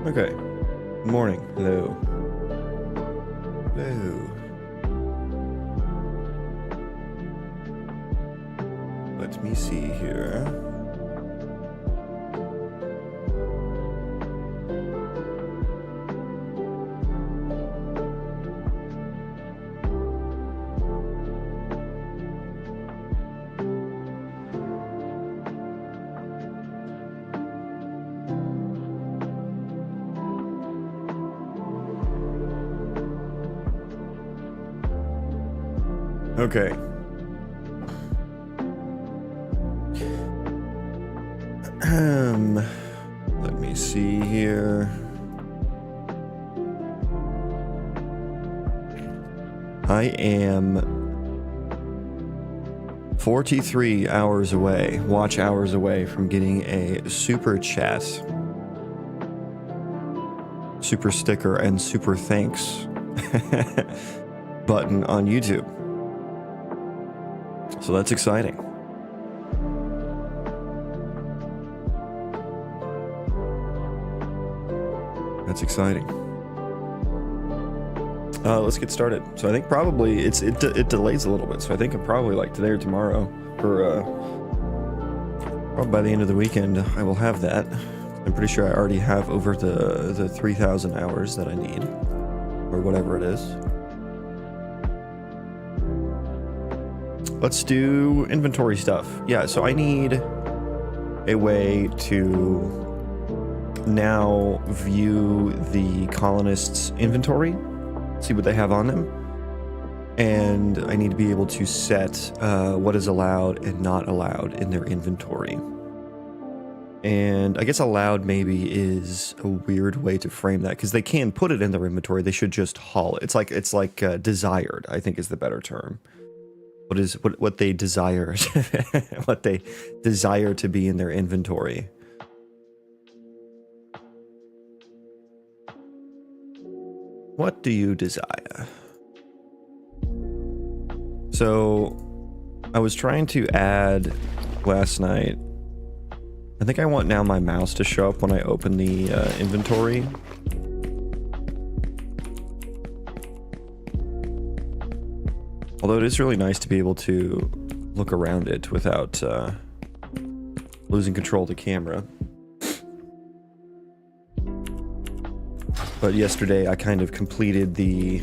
Okay. Good morning. Hello. Hello. Let me see here. Okay. Let me see here. I am 43 hours away, watch hours away from getting a super chat, super sticker, and super thanks button on YouTube. So that's exciting. That's exciting. Let's get started. So I think probably it delays a little bit. So I think probably like today or tomorrow, or probably by the end of the weekend, I will have that. I'm pretty sure I already have over the 3,000 hours that I need, or whatever it is. Let's do inventory stuff. Yeah, so I need a way to now view the colonists' inventory, see what they have on them, and I need to be able to set what is allowed and not allowed in their inventory. And I guess allowed maybe is a weird way to frame that, because they can put it in their inventory, they should just haul it. It's like desired, I think is the better term. What they desire what they desire to be in their inventory. What do you desire? So I was trying to add last night. I think I want now my mouse to show up when I open the inventory. Although it is really nice to be able to look around it without losing control of the camera. But yesterday I kind of completed the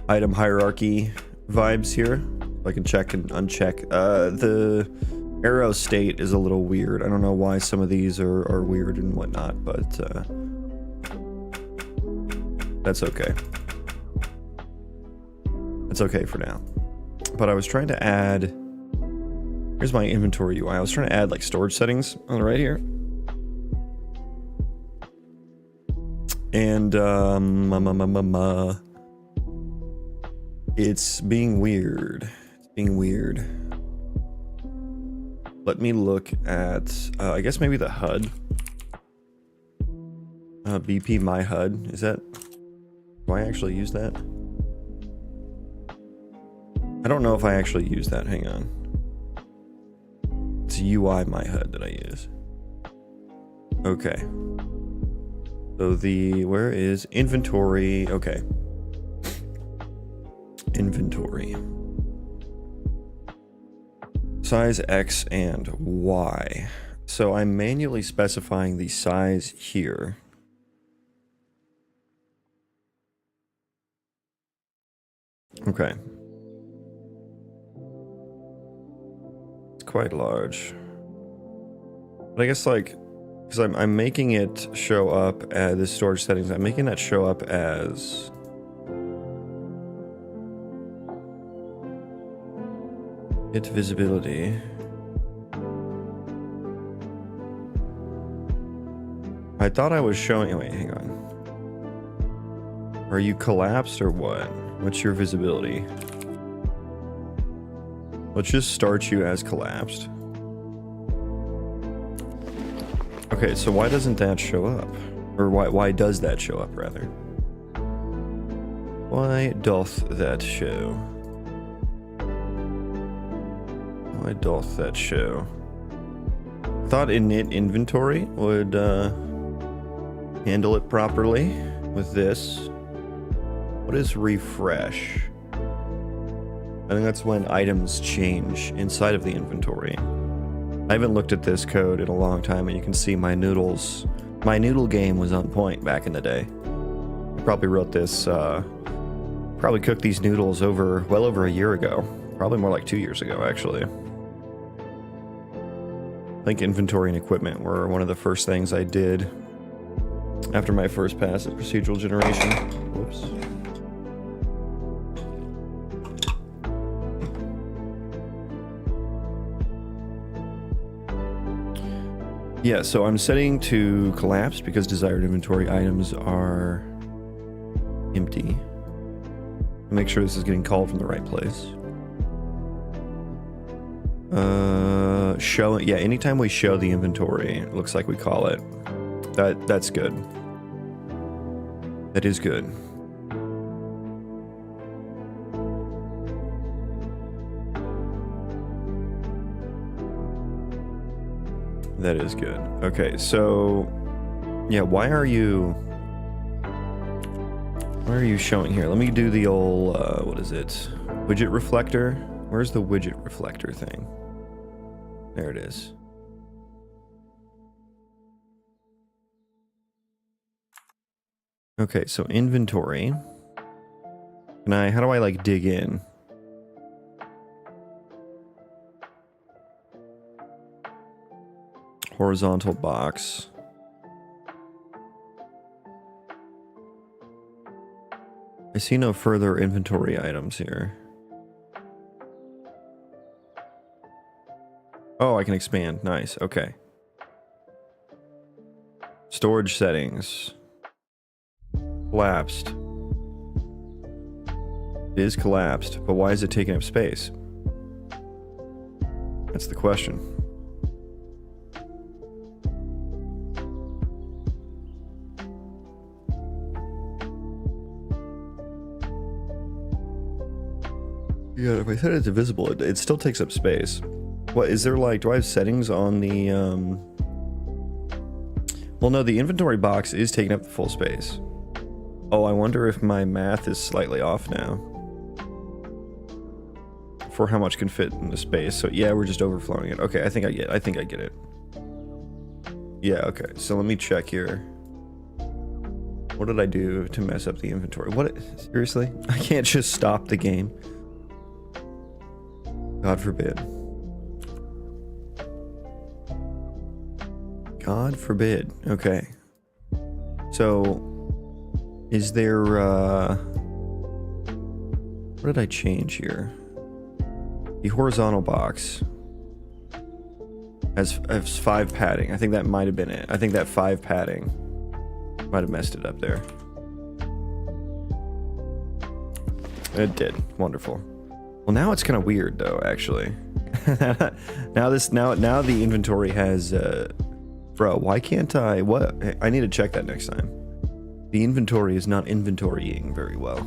item hierarchy vibes here. I can check and uncheck. The arrow state is a little weird. I don't know why some of these are weird and whatnot, but that's okay. It's okay for now. But I was trying to add, here's my inventory UI. I was trying to add like storage settings on the right here. And it's being weird. It's being weird. Let me look at, I guess maybe the HUD. BP my HUD. Is that, do I actually use that? I don't know if I actually use that. Hang on. It's UI my HUD that I use. Okay. So where is inventory? Okay. Inventory. Size X and Y. So I'm manually specifying the size here. Okay. Quite large, but I guess like because I'm making it show up as the storage settings, I'm making that show up as its visibility. I thought I was showing, wait, hang on, are you collapsed or what? What's your visibility? Let's just start you as collapsed. Okay, so why doesn't that show up? Or why does that show up, rather? Why doth that show? Why doth that show? I thought init inventory would handle it properly with this. What is refresh? I think that's when items change inside of the inventory. I haven't looked at this code in a long time, and you can see my noodles. My noodle game was on point back in the day. I probably wrote this, probably cooked these noodles well over a year ago. Probably more like 2 years ago, actually. I think inventory and equipment were one of the first things I did after my first pass at procedural generation. Whoops. Yeah, so I'm setting to collapse because desired inventory items are empty. Make sure this is getting called from the right place. Show it. Yeah, anytime we show the inventory, it looks like we call it. That's good. That is good. That is good. Okay, so yeah, why are you showing here? Let me do the old what is it? Widget reflector? Where's the widget reflector thing? There it is. Okay, so inventory. How do I like dig in? Horizontal box. I see no further inventory items here. Oh, I can expand. Nice. Okay. Storage settings. Collapsed. It is collapsed, but why is it taking up space? That's the question. Yeah, if I set it to visible, it still takes up space. What is there like? Do I have settings on the? Well, no, the inventory box is taking up the full space. Oh, I wonder if my math is slightly off now for how much can fit in the space. So yeah, we're just overflowing it. Okay, I think I get it. Yeah, okay. So let me check here. What did I do to mess up the inventory? What? Seriously? I can't just stop the game. God forbid. God forbid. Okay. So, is there, what did I change here? The horizontal box has 5 padding. I think that might have been it. I think that 5 padding might have messed it up there. It did. Wonderful. Well, now it's kind of weird though, actually. now the inventory has, bro, why can't I, what? I need to check that next time. The inventory is not inventorying very well.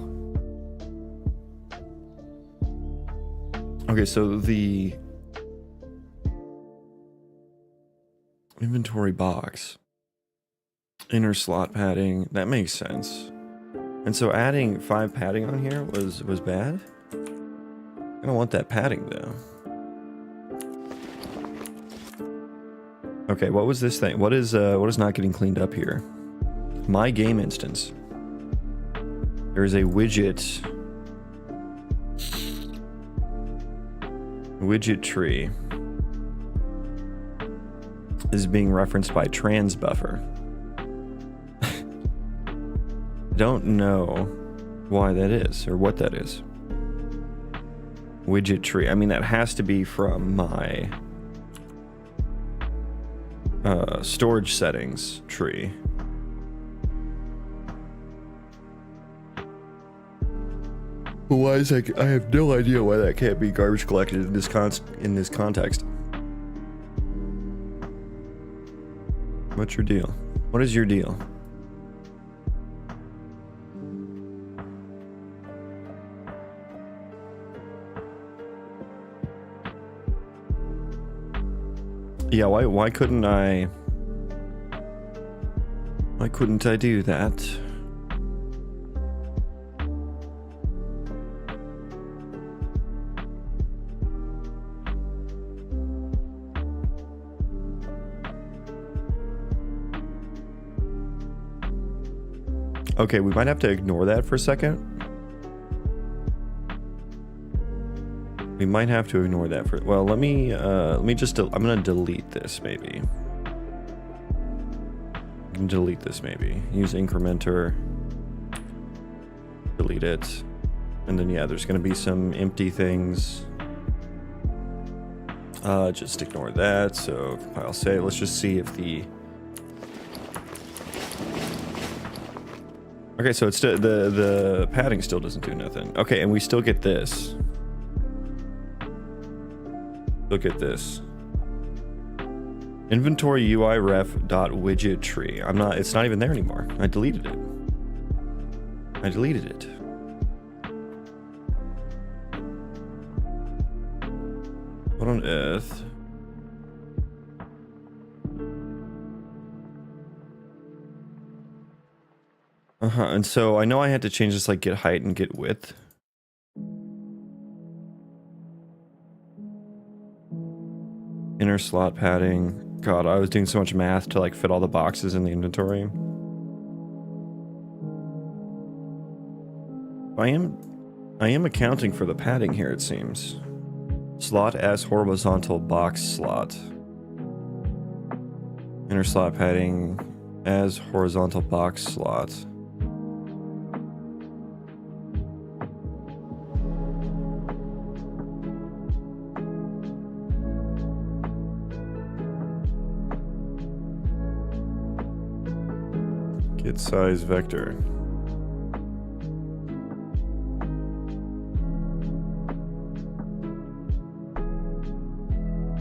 Okay, so the inventory box, inner slot padding, that makes sense. And so adding 5 padding on here was bad? I don't want that padding though. Okay, what was this thing? What is not getting cleaned up here? My game instance. There's a widget tree. This is being referenced by trans buffer. I don't know why that is or what that is. Widget tree. I mean, that has to be from my storage settings tree. Why is that? I have no idea why that can't be garbage collected in this context. What's your deal? What is your deal? Yeah, why couldn't I Why couldn't I do that? Okay, we might have to ignore that for a second. We might have to ignore that for, well, let me just, I'm gonna delete this maybe. I can delete this maybe. Use incrementer. Delete it. And then yeah, there's gonna be some empty things. Just ignore that. So compile save. Let's just see if the, okay, so it's still, the padding still doesn't do nothing. Okay, and we still get this. Look at this. Inventory UI ref dot widget tree. It's not even there anymore. I deleted it. I deleted it. What on earth? And so I know I had to change this like get height and get width. Inner slot padding. God, I was doing so much math to like fit all the boxes in the inventory. I am accounting for the padding here, it seems. Slot as horizontal box slot. Inner slot padding as horizontal box slot. Get size vector.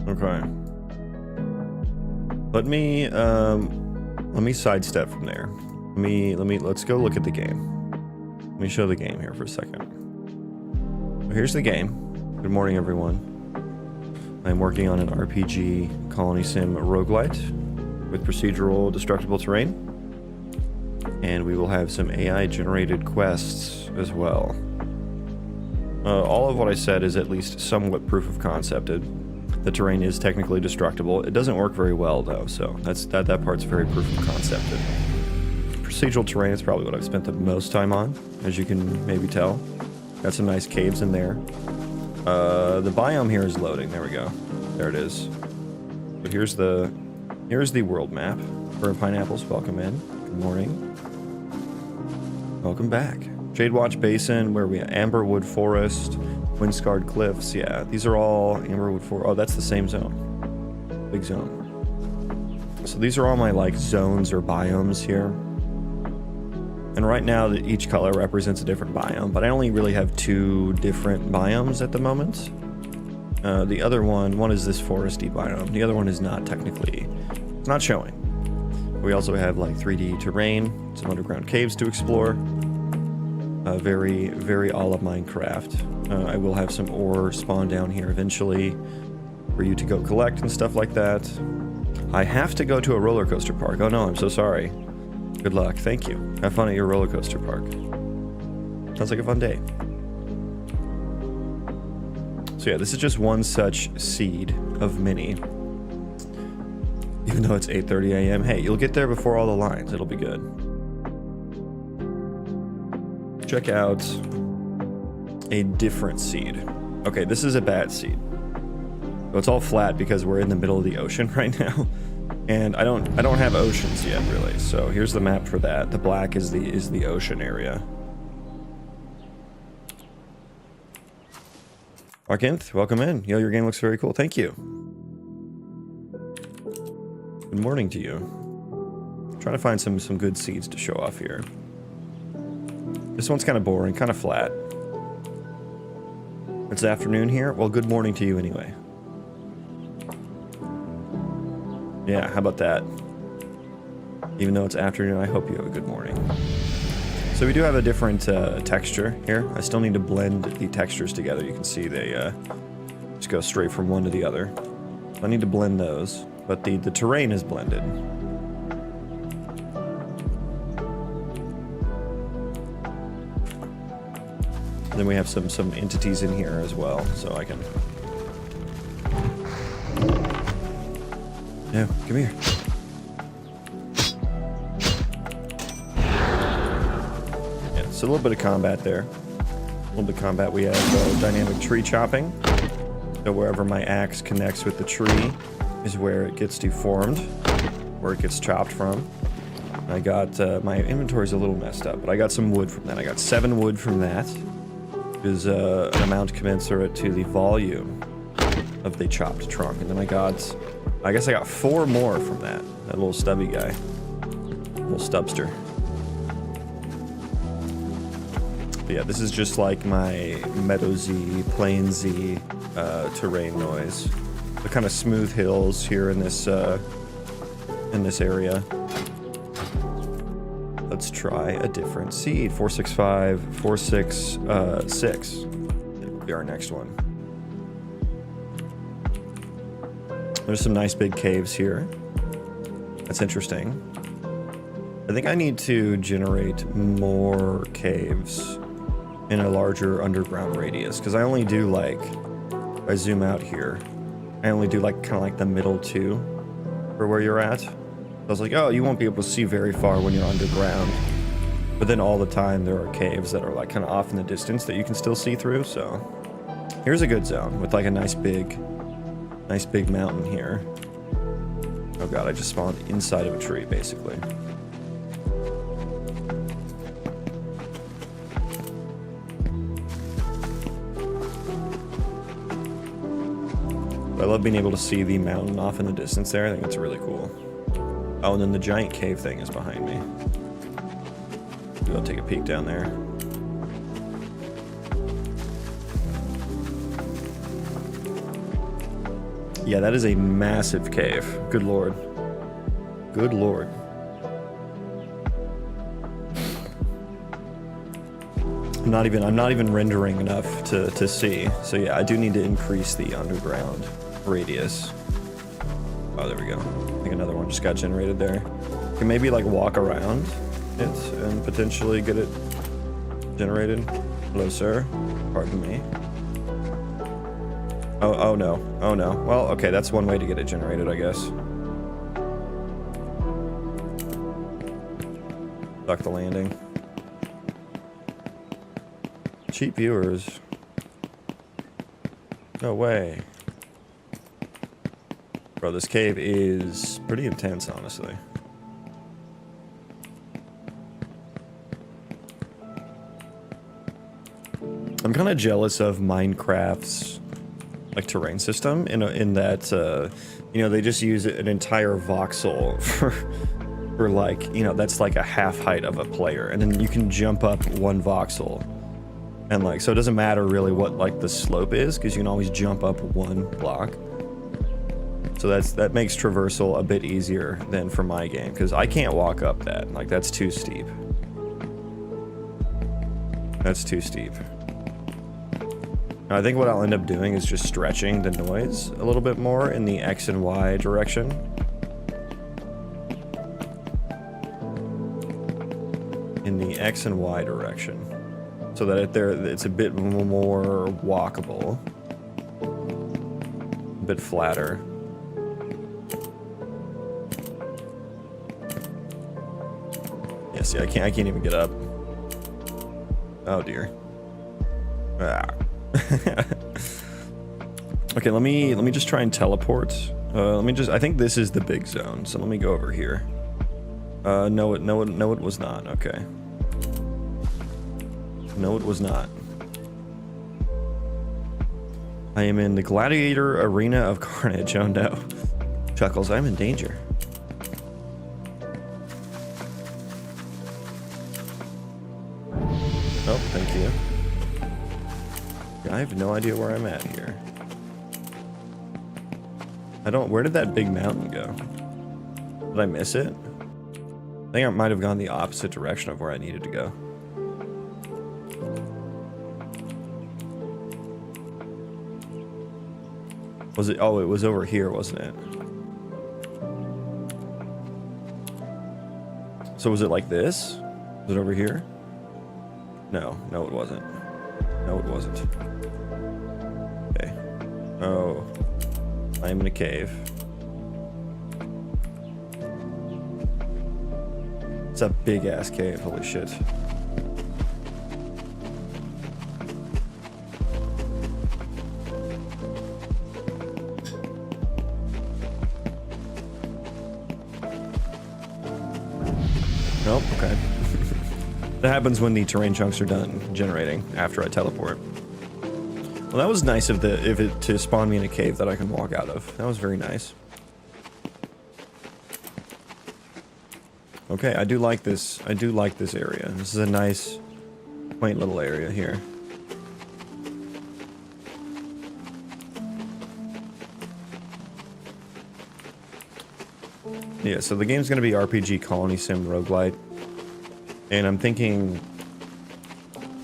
Okay. Let me sidestep from there. Let's go look at the game. Let me show the game here for a second. So here's the game. Good morning, everyone. I'm working on an RPG Colony Sim Roguelite with procedural destructible terrain. And we will have some AI generated quests as well. All of what I said is at least somewhat proof of concepted. The terrain is technically destructible. It doesn't work very well though, so that part's very proof of concepted. Procedural terrain is probably what I've spent the most time on, as you can maybe tell. Got some nice caves in there. The biome here is loading. There we go. There it is. So here's the world map. Burn pineapples, welcome in. Good morning. Welcome back. Shadewatch Basin, where we at? Amberwood Forest, Windscarred Cliffs. Yeah, these are all Amberwood Forest. Oh, that's the same zone. Big zone. So these are all my like zones or biomes here. And right now, each color represents a different biome, but I only really have 2 different biomes at the moment. The other one is this foresty biome. The other one is not technically, it's not showing. We also have like 3D terrain, some underground caves to explore. Very, very all of Minecraft. I will have some ore spawn down here eventually for you to go collect and stuff like that. I have to go to a roller coaster park. Oh no, I'm so sorry. Good luck. Thank you. Have fun at your roller coaster park. Sounds like a fun day. So yeah, this is just one such seed of many. Even though it's 8:30 a.m. Hey, you'll get there before all the lines. It'll be good. Check out a different seed. Okay, this is a bad seed. So it's all flat because we're in the middle of the ocean right now. And I don't have oceans yet, really. So here's the map for that. The black is the ocean area. Arkinth, welcome in. Yo, your game looks very cool. Thank you. Good morning to you. I'm trying to find some good seeds to show off here. This one's kind of boring, kind of flat. It's afternoon here. Well, good morning to you anyway. Yeah, how about that? Even though it's afternoon, I hope you have a good morning. So we do have a different texture here. I still need to blend the textures together. You can see they just go straight from one to the other. I need to blend those, but the terrain is blended. Then we have some entities in here as well, so I can... No, come here. Yeah, so a little bit of combat there. A little bit of combat. We have dynamic tree chopping. So wherever my axe connects with the tree is where it gets deformed, where it gets chopped from. I got, my inventory's a little messed up, but I got some wood from that. I got 7 wood from that. Is an amount commensurate to the volume of the chopped trunk. And then I guess I got 4 more from that little stubby guy. Little stubster. But yeah, this is just like my meadowsy, plainsy terrain noise. The kind of smooth hills here in this area. Let's try a different seed. 465, 466. It'll be our next one. There's some nice big caves here. That's interesting. I think I need to generate more caves in a larger underground radius, because I only do like, if I zoom out here, I only do like kind of like the middle 2 for where you're at. I was like, oh, you won't be able to see very far when you're underground. But then all the time there are caves that are like kind of off in the distance that you can still see through, so... Here's a good zone with like a nice big mountain here. Oh god, I just spawned inside of a tree, basically. I love being able to see the mountain off in the distance there. I think that's really cool. Oh, and then the giant cave thing is behind me. Maybe I'll take a peek down there. Yeah, that is a massive cave. Good lord. Good lord. I'm not even rendering enough to see. So yeah, I do need to increase the underground radius. Oh, there we go. I think another one just got generated there. Can maybe like walk around it and potentially get it generated. Hello, sir. Pardon me. Oh no. Oh no. Well, okay, that's one way to get it generated, I guess. Duck the landing. Cheap viewers. No way. Bro, this cave is pretty intense, honestly. I'm kind of jealous of Minecraft's like terrain system in that you know, they just use an entire voxel for like, you know, that's like a half height of a player, and then you can jump up 1 voxel, and like, so it doesn't matter really what like the slope is, because you can always jump up 1 block. So that makes traversal a bit easier than for my game, because I can't walk up that. Like, that's too steep. That's too steep. Now, I think what I'll end up doing is just stretching the noise a little bit more in the X and Y direction. In the X and Y direction. So that it's a bit more walkable. A bit flatter. See, I can't even get up. Oh dear. Ah. Okay, let me just try and teleport. I think this is the big zone, so let me go over here. No, it was not. Okay. No, it was not. I am in the gladiator arena of carnage. Oh no. Chuckles, I'm in danger. Oh, thank you. I have no idea where I'm at here. Where did that big mountain go? Did I miss it? I think I might have gone the opposite direction of where I needed to go. Was it? Oh, it was over here, wasn't it? So was it like this? Was it over here? No, it wasn't. No, it wasn't. Okay. Oh. I'm in a cave. It's a big ass cave, holy shit. Nope, okay. That happens when the terrain chunks are done generating after I teleport. Well, that was nice of it to spawn me in a cave that I can walk out of. That was very nice. Okay, I do like this. I do like this area. This is a nice, quaint little area here. Yeah, so the game's going to be RPG Colony Sim Roguelite. And I'm thinking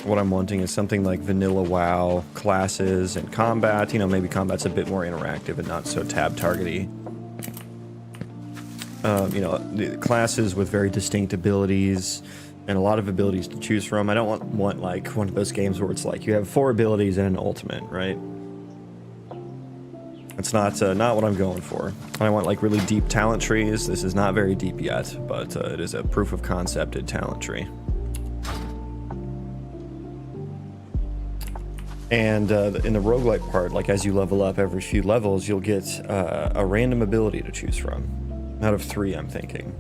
what I'm wanting is something like vanilla WoW, classes, and combat. You know, maybe combat's a bit more interactive and not so tab targety. You know, the classes with very distinct abilities and a lot of abilities to choose from. I don't want like one of those games where it's like you have 4 abilities and an ultimate, right? It's not what I'm going for. I want like really deep talent trees. This is not very deep yet, but it is a proof of concepted talent tree. And in the roguelite part, like as you level up every few levels, you'll get a random ability to choose from. Out of 3, I'm thinking.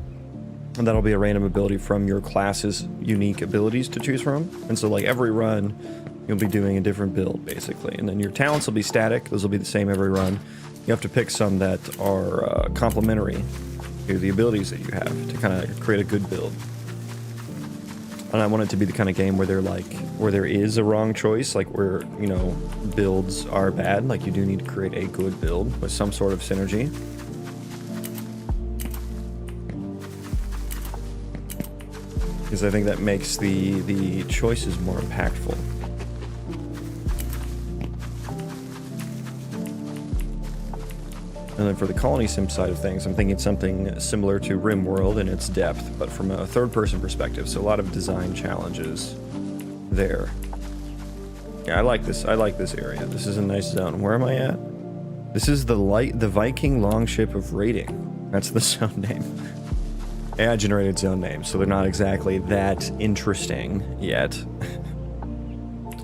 And that'll be a random ability from your class's unique abilities to choose from. And so like every run, you'll be doing a different build, basically. And then your talents will be static. Those will be the same every run. You have to pick some that are complementary to the abilities that you have to kind of create a good build. And I want it to be the kind of game where there is a wrong choice, like where, you know, builds are bad. Like you do need to create a good build with some sort of synergy. Because I think that makes the choices more impactful. And then for the Colony Sim side of things, I'm thinking something similar to RimWorld in its depth, but from a third-person perspective, so a lot of design challenges there. Yeah, I like this area. This is a nice zone. Where am I at? This is the Viking Longship of Raiding. That's the zone name. AI-generated zone names, so they're not exactly that interesting yet.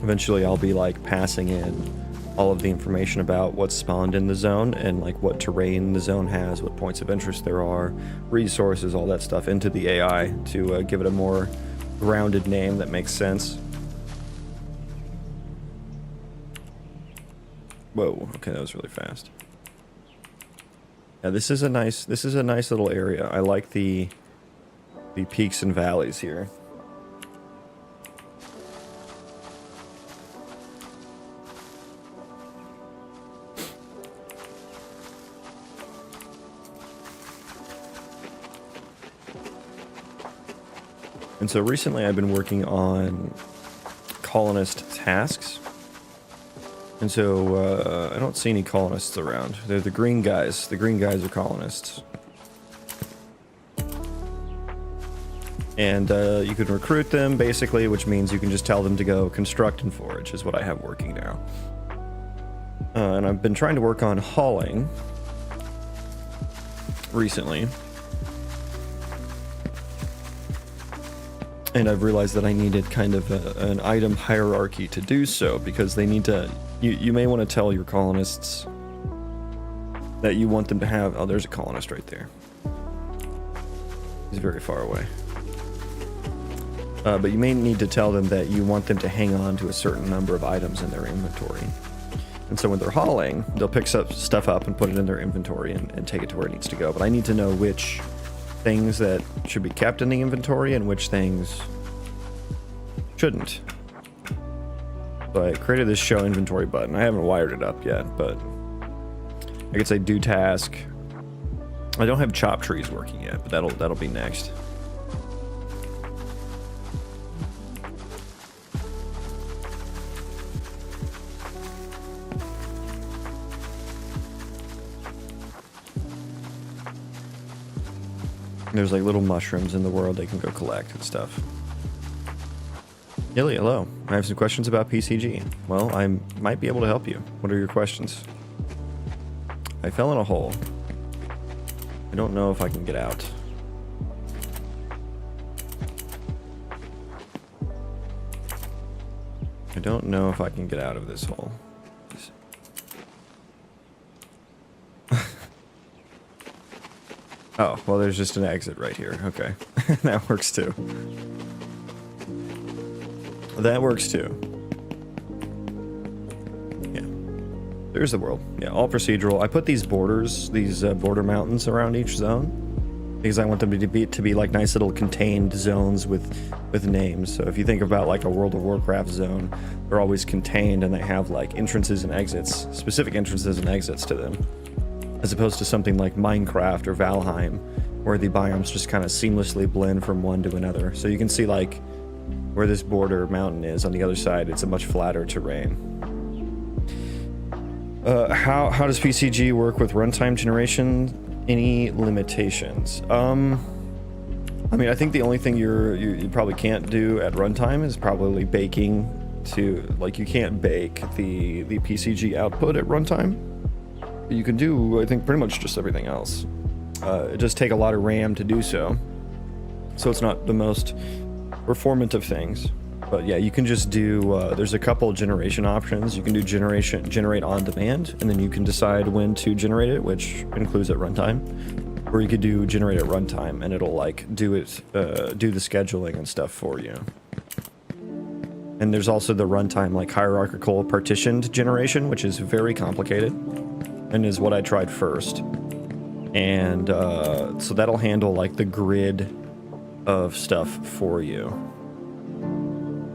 Eventually I'll be like passing in all of the information about what's spawned in the zone and like what terrain the zone has, what points of interest there are, resources, all that stuff into the AI to give it a more grounded name that makes sense. Whoa, okay, that was really fast. Yeah, this is a nice little area. I like the peaks and valleys here. And so recently I've been working on colonist tasks. And so I don't see any colonists around. They're the green guys. The green guys are colonists. And you can recruit them, basically, which means you can just tell them to go construct and forage, is what I have working now. And I've been trying to work on hauling recently. And I've realized that I needed kind of an item hierarchy to do so, because they need to... You may want to tell your colonists that you want them to have... Oh, there's a colonist right there. He's very far away. But you may need to tell them that you want them to hang on to a certain number of items in their inventory. And so when they're hauling, they'll pick stuff up and put it in their inventory and take it to where it needs to go. But I need to know which things that should be kept in the inventory and which things shouldn't. So I created this show inventory button. I haven't wired it up yet, but I could say do task. I don't have chop trees working yet, but that'll be next. There's like little mushrooms in the world they can go collect and stuff. Illy, hello. I have some questions about PCG. Well, I might be able to help you. What are your questions? I fell in a hole. I don't know if I can get out. I don't know if I can get out of this hole. Oh, well, there's just an exit right here. Okay. That works too. That works too. Yeah. There's the world. Yeah, all procedural. I put these borders, these border mountains around each zone because I want them to be like nice little contained zones with names. So if you think about like a World of Warcraft zone, they're always contained and they have like entrances and exits, specific entrances and exits to them, as opposed to something like Minecraft or Valheim, where the biomes just kind of seamlessly blend from one to another. So you can see like where this border mountain is on the other side, it's a much flatter terrain. How does PCG work with runtime generation? Any limitations? I mean, I think the only thing you probably can't do at runtime is probably baking to, like, you can't bake the PCG output at runtime. You can do, I think, pretty much just everything else. It does take a lot of RAM to do so. So it's not the most performant of things. But yeah, you can just do, there's a couple generation options. You can do generate on demand, and then you can decide when to generate it, which includes at runtime. Or you could do generate at runtime, and it'll like do the scheduling and stuff for you. And there's also the runtime like hierarchical partitioned generation, which is very complicated, and is what I tried first. And so that'll handle like the grid of stuff for you.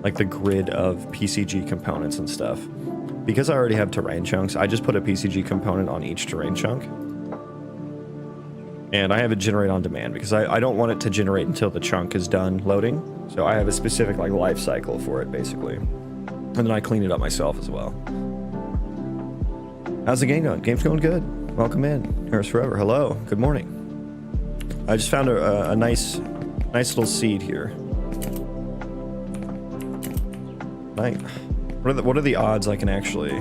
Like the grid of PCG components and stuff. Because I already have terrain chunks, I just put a PCG component on each terrain chunk. And I have it generate on demand because I don't want it to generate until the chunk is done loading. So I have a specific like life cycle for it basically. And then I clean it up myself as well. How's the game going? Game's going good. Welcome in. Here's Forever. Hello. Good morning. I just found a nice little seed here. What are the odds I can actually...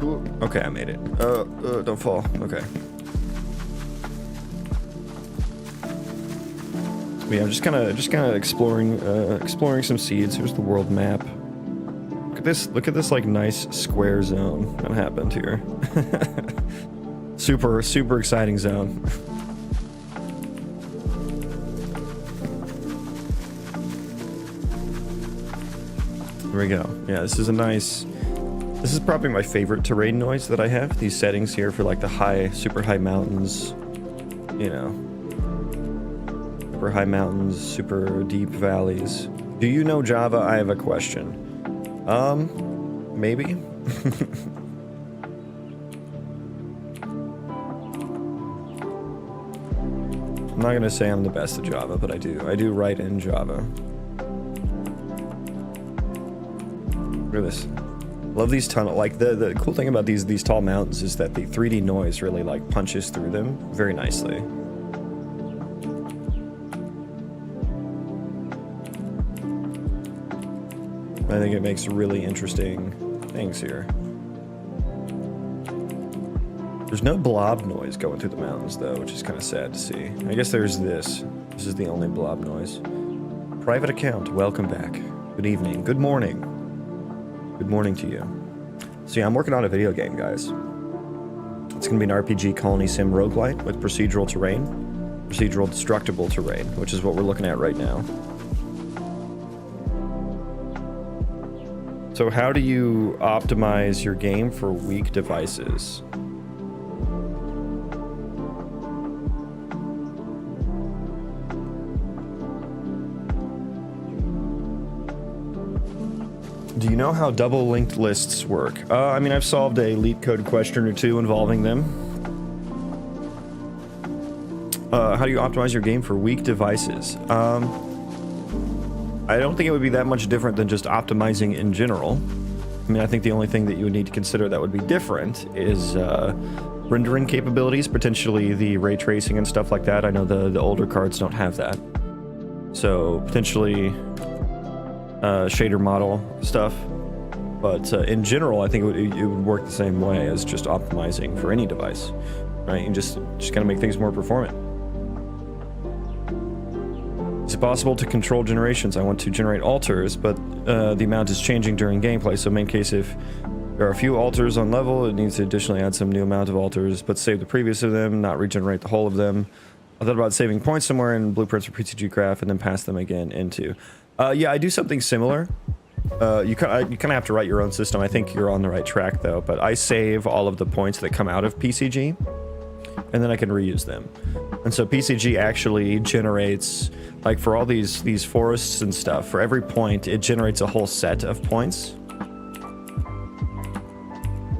Ooh, okay, I made it. Don't fall. Okay. Yeah, I'm just kind of exploring some seeds. Here's the world map. Look at this like nice square zone that happened here. super exciting zone. There we go. Yeah, this is probably my favorite terrain noise that I have. These settings here for like the super high mountains, you know, super high mountains, super deep valleys. Do you know Java? I have a question. Maybe. I'm not gonna say I'm the best at Java, but I do write in Java. Look at this. Love these tunnel. Like the cool thing about these tall mountains is that the 3D noise really like punches through them very nicely. I think it makes really interesting things here. There's no blob noise going through the mountains though, which is kind of sad to see. I guess there's this. This is the only blob noise. Private account. Welcome back. Good evening. Good morning. Good morning to you. So yeah, I'm working on a video game, guys. It's going to be an RPG Colony Sim Roguelite with procedural terrain. Procedural destructible terrain, which is what we're looking at right now. So how do you optimize your game for weak devices? Do you know how double linked lists work? I mean, I've solved a leak code question or two involving them. How do you optimize your game for weak devices? I don't think it would be that much different than just optimizing in general. I mean, I think the only thing that you would need to consider that would be different is rendering capabilities, potentially the ray tracing and stuff like that. I know the older cards don't have that. So potentially shader model stuff. But in general, I think it would work the same way as just optimizing for any device, right? You just kind of make things more performant. Is it possible to control generations? I want to generate alters, but the amount is changing during gameplay. So main case, if there are a few alters on level, it needs to additionally add some new amount of alters, but save the previous of them, not regenerate the whole of them. I thought about saving points somewhere in blueprints or PCG craft and then pass them again into. Yeah, I do something similar. You kind of have to write your own system. I think you're on the right track though, but I save all of the points that come out of PCG and then I can reuse them. And so PCG actually generates, like for all these forests and stuff, for every point it generates a whole set of points.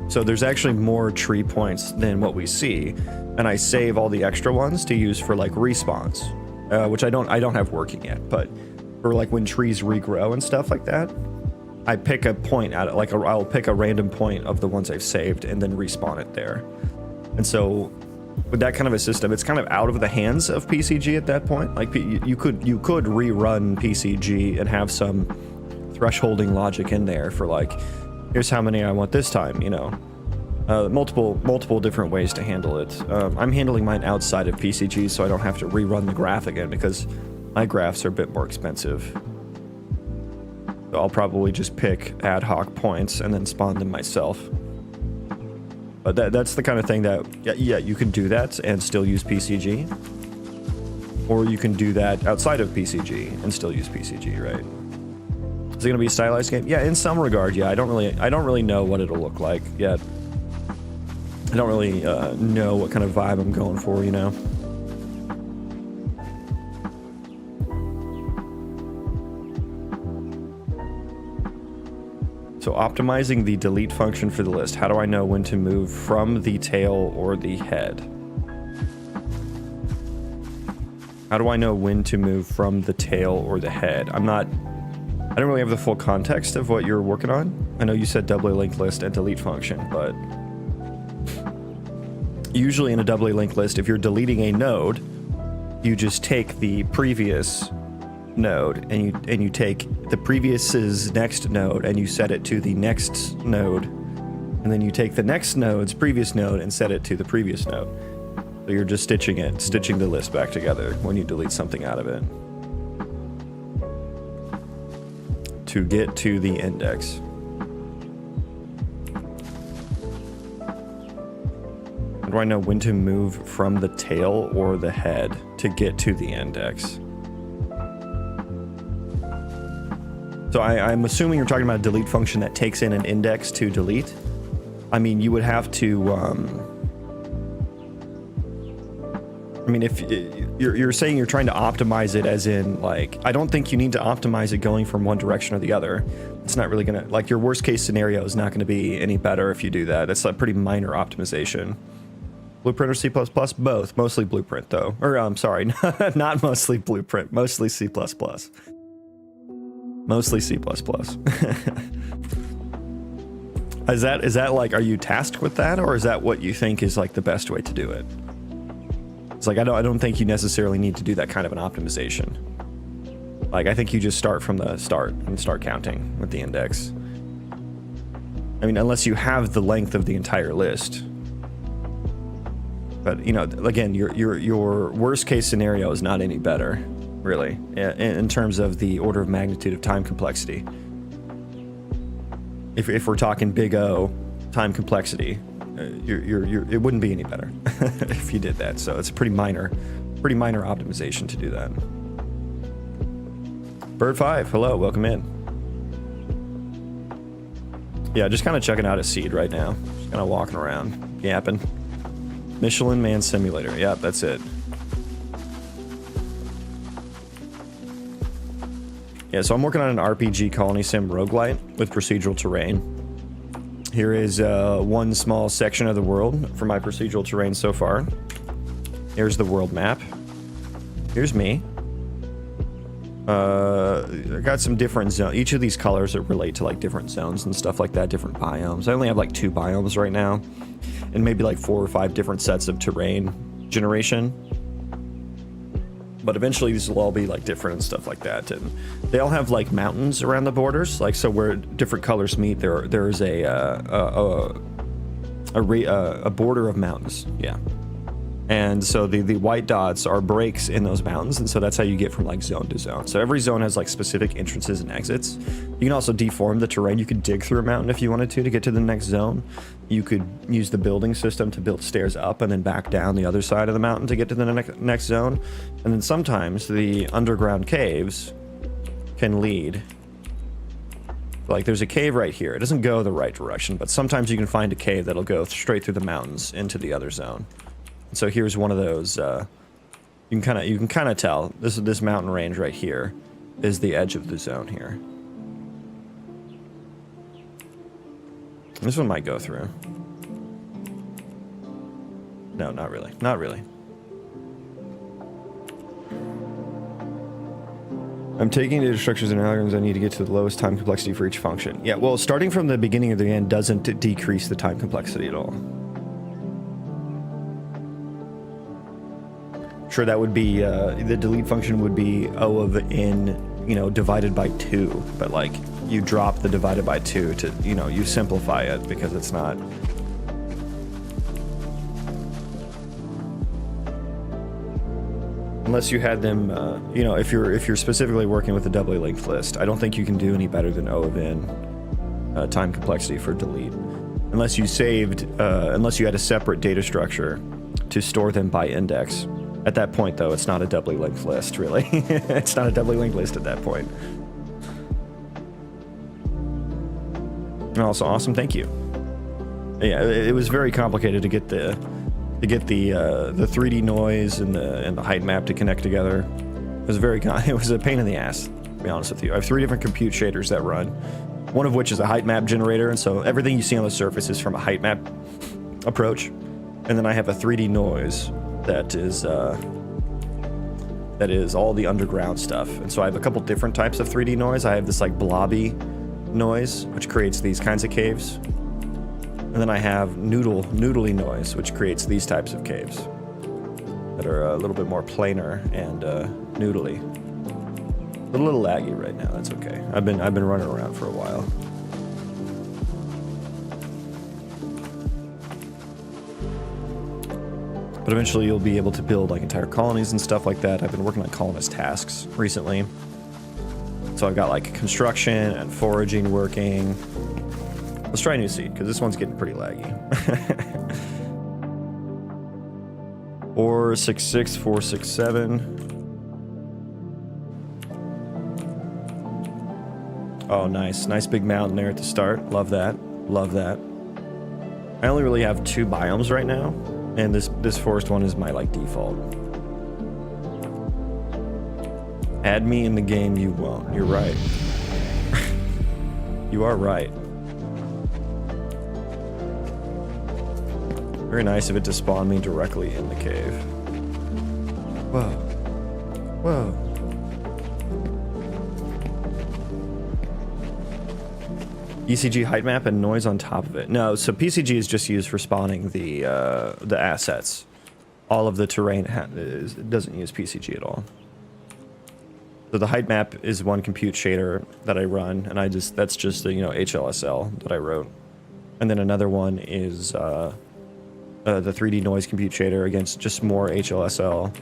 So there's actually more tree points than what we see, and I save all the extra ones to use for like respawns, which I don't have working yet, but for like when trees regrow and stuff like that, I pick a point out of, like I'll pick a random point of the ones I've saved and then respawn it there. And so with that kind of a system, it's kind of out of the hands of PCG at that point. Like you could rerun PCG and have some thresholding logic in there for like, here's how many I want this time, you know. Multiple different ways to handle it. I'm handling mine outside of PCG so I don't have to rerun the graph again because my graphs are a bit more expensive. So I'll probably just pick ad hoc points and then spawn them myself. But that's the kind of thing that, yeah, you can do that and still use PCG. Or you can do that outside of PCG and still use PCG, right? Is it gonna be a stylized game? Yeah, in some regard, yeah. I don't really know what it'll look like yet. I don't really know what kind of vibe I'm going for, you know? So optimizing the delete function for the list. How do I know when to move from the tail or the head? How do I know when to move from the tail or the head? I don't really have the full context of what you're working on. I know you said doubly linked list and delete function, but usually in a doubly linked list, if you're deleting a node, you just take the previous node and you take the previous's next node and you set it to the next node, and then you take the next node's previous node and set it to the previous node. So you're just stitching the list back together when you delete something out of it to get to the index. How do I know when to move from the tail or the head to get to the index? So I'm assuming you're talking about a delete function that takes in an index to delete. I mean, you would have to, I mean, if you're saying you're trying to optimize it as in, like, I don't think you need to optimize it going from one direction or the other. It's not really gonna, like, your worst case scenario is not gonna be any better if you do that. It's a pretty minor optimization. Blueprint or C++? Both. Mostly Blueprint, though. Or, I'm sorry, not mostly Blueprint. Mostly C++. Mostly C++. Is that like, are you tasked with that, or is that what you think is like the best way to do it? It's like, I don't think you necessarily need to do that kind of an optimization. Like, I think you just start from the start and start counting with the index. I mean, unless you have the length of the entire list. But, you know, again, your worst case scenario is not any better, really, in terms of the order of magnitude of time complexity. If we're talking big O time complexity, it wouldn't be any better if you did that. So it's a pretty minor optimization to do that. Bird5, hello, welcome in. Yeah, just kind of checking out a seed right now. Just kind of walking around, yapping. Michelin Man Simulator, yeah, that's it. Yeah, so I'm working on an RPG Colony Sim Roguelite with procedural terrain. Here is one small section of the world for my procedural terrain so far. Here's the world map. Here's me. I got some different zones. Each of these colors that relate to like different zones and stuff like that, different biomes. I only have like 2 biomes right now, and maybe like 4 or 5 different sets of terrain generation. But eventually these will all be like different and stuff like that, and they all have like mountains around the borders, like so where different colors meet, there's a border of mountains, yeah. And so the white dots are breaks in those mountains, and so that's how you get from like zone to zone. So every zone has like specific entrances and exits. You can also deform the terrain. You could dig through a mountain if you wanted to get to the next zone. You could use the building system to build stairs up and then back down the other side of the mountain to get to the next zone. And then sometimes the underground caves can lead. Like there's a cave right here. It doesn't go the right direction, but sometimes you can find a cave that'll go straight through the mountains into the other zone. So here's one of those. You can kind of tell this mountain range right here is the edge of the zone here. This one might go through. No, not really. Not really. I'm taking data structures and algorithms. I need to get to the lowest time complexity for each function. Yeah, well, starting from the beginning of the end doesn't decrease the time complexity at all. Sure, that would be, the delete function would be O of n, you know, divided by 2. But, like, you drop the divided by 2 to, you know, you simplify it because it's not... Unless you had them, you know, if you're specifically working with a doubly linked list, I don't think you can do any better than O of n time complexity for delete. Unless you saved, unless you had a separate data structure to store them by index. At that point, though, it's not a doubly linked list, really. It's not a doubly linked list at that point. Also, awesome, thank you. Yeah, it was very complicated to get the 3D noise and the height map to connect together. It was it was a pain in the ass, to be honest with you. I have 3 different compute shaders that run, one of which is a height map generator, and so everything you see on the surface is from a height map approach. And then I have a 3D noise that is all the underground stuff. And so I have a couple different types of 3D noise. I have this like blobby noise, which creates these kinds of caves. And then I have noodly noise, which creates these types of caves that are a little bit more planar and noodly. A little laggy right now. That's okay. I've been running around for a while. But eventually you'll be able to build like entire colonies and stuff like that. I've been working on colonist tasks recently. So I've got like construction and foraging working. Let's try a new seed, because this one's getting pretty laggy. 466, 467. Oh, nice. Nice big mountain there at the start. Love that. Love that. I only really have 2 biomes right now, and this forest one is my like default. Add me in the game, you won't. You're right. You are right. Very nice of it to spawn me directly in the cave. Whoa. Whoa. ECG height map and noise on top of it. No, so PCG is just used for spawning the assets. All of the terrain doesn't use PCG at all. So the height map is one compute shader that I run, and that's just the, you know, HLSL that I wrote. And then another one is the 3D noise compute shader against just more HLSL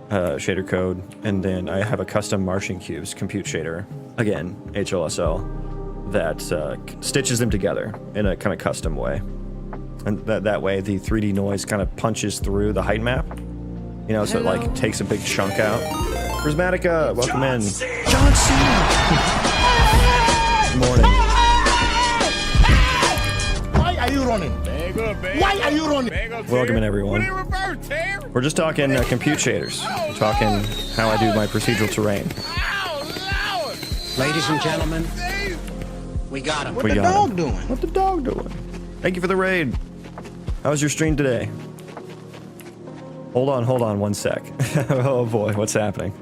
shader code. And then I have a custom Martian cubes compute shader, again, HLSL, that stitches them together in a kind of custom way. And that way the 3D noise kind of punches through the height map, you know, so it like takes a big chunk out. Prismatica, welcome in. John C. Good morning. Why are you running? Why are you running? Welcome in, everyone. We're just talking compute shaders. We're talking how I do my procedural terrain. Ladies and gentlemen, we got him. What the dog doing? What the dog doing? Thank you for the raid. How was your stream today? Hold on 1 sec. Oh boy, what's happening?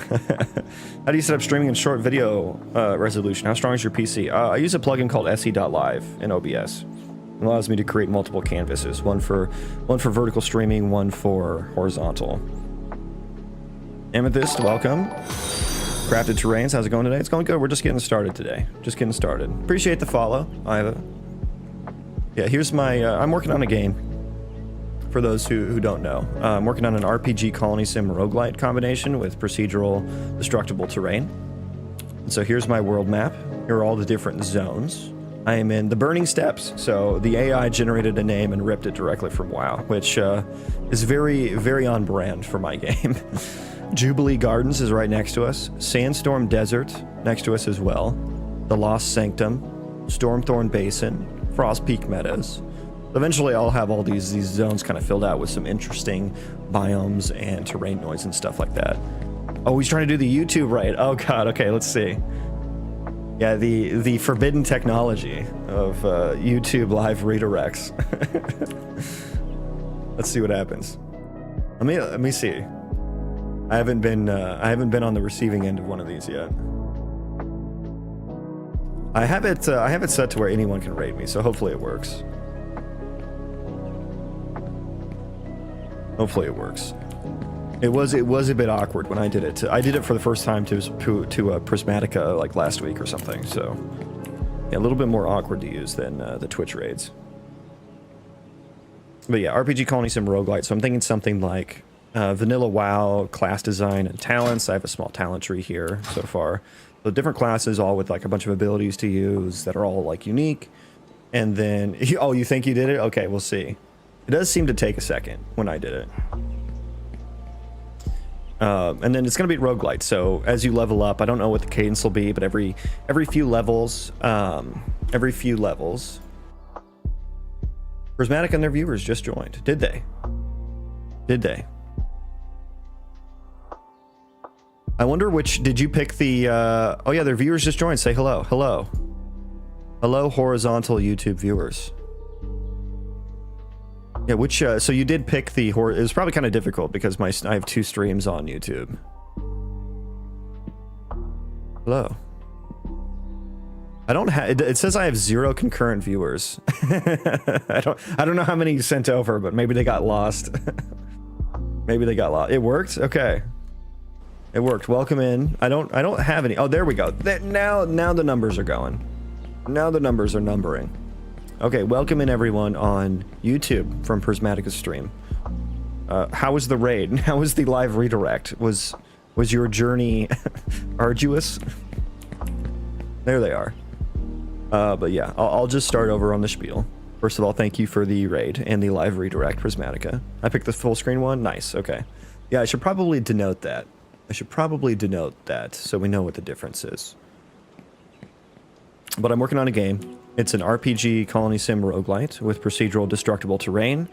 How do you set up streaming in short video resolution? How strong is your PC? I use a plugin called se.live in OBS. It allows me to create multiple canvases, one for vertical streaming, one for horizontal. Amethyst, welcome. Crafted Terrains, how's it going today? It's going good. We're just getting started today. Just getting started. Appreciate the follow, Iva. Yeah, here's my... I'm working on a game. For those who don't know. I'm working on an RPG Colony Sim Roguelite combination with procedural destructible terrain. And so here's my world map. Here are all the different zones. I am in the Burning Steppes. So the AI generated a name and ripped it directly from WoW, which is very, very on brand for my game. Jubilee Gardens is right next to us. Sandstorm Desert next to us as well. The Lost Sanctum, Stormthorn Basin, Frost Peak Meadows. Eventually I'll have all these zones kind of filled out with some interesting biomes and terrain noise and stuff like that. Oh, he's trying to do the YouTube right. Oh god, okay, let's see. Yeah, the forbidden technology of YouTube live redirects. Let's see what happens. Let me see. I haven't been on the receiving end of one of these yet. I have it set to where anyone can raid me, so hopefully it works. Hopefully it works. It was a bit awkward when I did it. I did it for the first time to Prismatica like last week or something. So yeah, a little bit more awkward to use than the Twitch raids. But yeah, RPG Colony Sim Roguelite. So I'm thinking something like vanilla WoW, class design, and talents. I have a small talent tree here so far. So different classes, all with like a bunch of abilities to use that are all like unique. And then, oh, you think you did it? Okay, we'll see. It does seem to take a second when I did it. And then it's going to be roguelite. So as you level up, I don't know what the cadence will be, but every few levels, Prismatic and their viewers just joined. Did they? Did they? I wonder which, did you pick the, oh yeah, their viewers just joined. Say hello. Hello. Hello, horizontal YouTube viewers. Yeah, which, so you did pick the, it was probably kind of difficult because I have 2 streams on YouTube. Hello. I don't have, it says I have 0 concurrent viewers. I don't know how many you sent over, but maybe they got lost. Maybe they got lost. It worked? Okay. It worked. Welcome in. I don't have any. Oh, there we go. Now the numbers are going. Now the numbers are numbering. Okay, welcome in everyone on YouTube from Prismatica's stream. How was the raid? How was the live redirect? Was your journey arduous? There they are. But yeah, I'll just start over on the spiel. First of all, thank you for the raid and the live redirect, Prismatica. I picked the full screen one. Nice. Okay. Yeah, I should probably denote that. So we know what the difference is. But I'm working on a game. It's an RPG Colony Sim Roguelite with procedural destructible terrain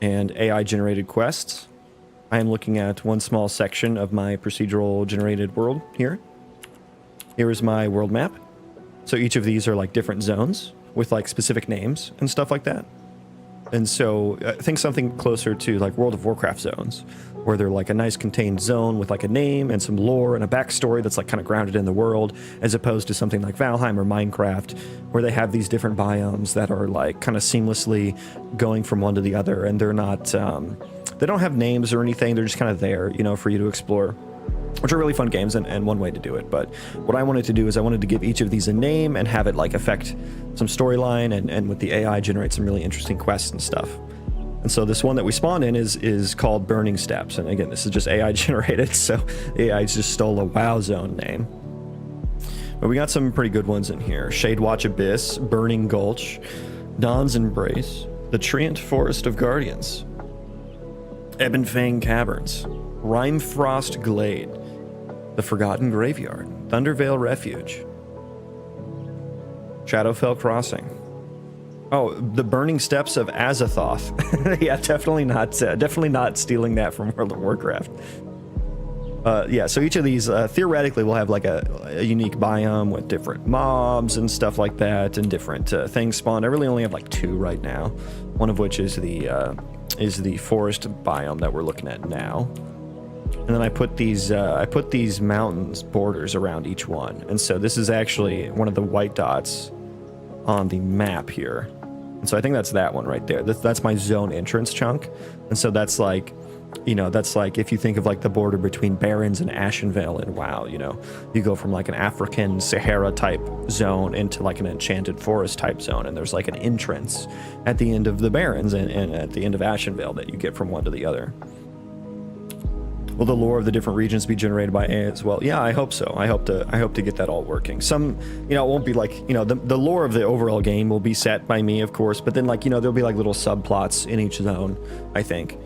and AI-generated quests. I am looking at one small section of my procedural generated world here. Here is my world map. So each of these are like different zones with like specific names and stuff like that. And so I think something closer to like World of Warcraft zones, where they're like a nice contained zone with like a name and some lore and a backstory that's like kind of grounded in the world, as opposed to something like Valheim or Minecraft, where they have these different biomes that are like kind of seamlessly going from one to the other, and they're not, they don't have names or anything. They're just kind of there, you know, for you to explore, which are really fun games and one way to do it. But what I wanted to do is I wanted to give each of these a name and have it like affect some storyline and with the AI generate some really interesting quests and stuff. And so this one that we spawned in is called Burning Steppes. And again, this is just AI generated, so AI just stole a WoW zone name. But we got some pretty good ones in here. Shadewatch Abyss, Burning Gulch, Dawn's Embrace, the Treant Forest of Guardians, Ebonfang Caverns, Rimefrost Glade, the Forgotten Graveyard, Thundervale Refuge, Shadowfell Crossing. Oh, the Burning Steppes of Azathoth. Yeah, definitely not stealing that from World of Warcraft. Yeah, so each of these theoretically will have like a unique biome with different mobs and stuff like that, and different things spawned. I really only have like 2 right now, one of which is the forest biome that we're looking at now. And then I put these mountains borders around each one. And so this is actually one of the white dots on the map here. And so I think that's that one right there. That's my zone entrance chunk. And so that's like You know, that's like if you think of like the border between Barrens and Ashenvale in WoW, you know, you go from like an African Sahara type zone into like an enchanted forest type zone, and there's like an entrance at the end of the Barrens and at the end of Ashenvale that you get from one to the other. Will the lore of the different regions be generated by AI as well? Yeah, I hope so. I hope to get that all working. Some, you know, it won't be like, you know, the lore of the overall game will be set by me, of course, but then like, you know, there'll be like little subplots in each zone, I think.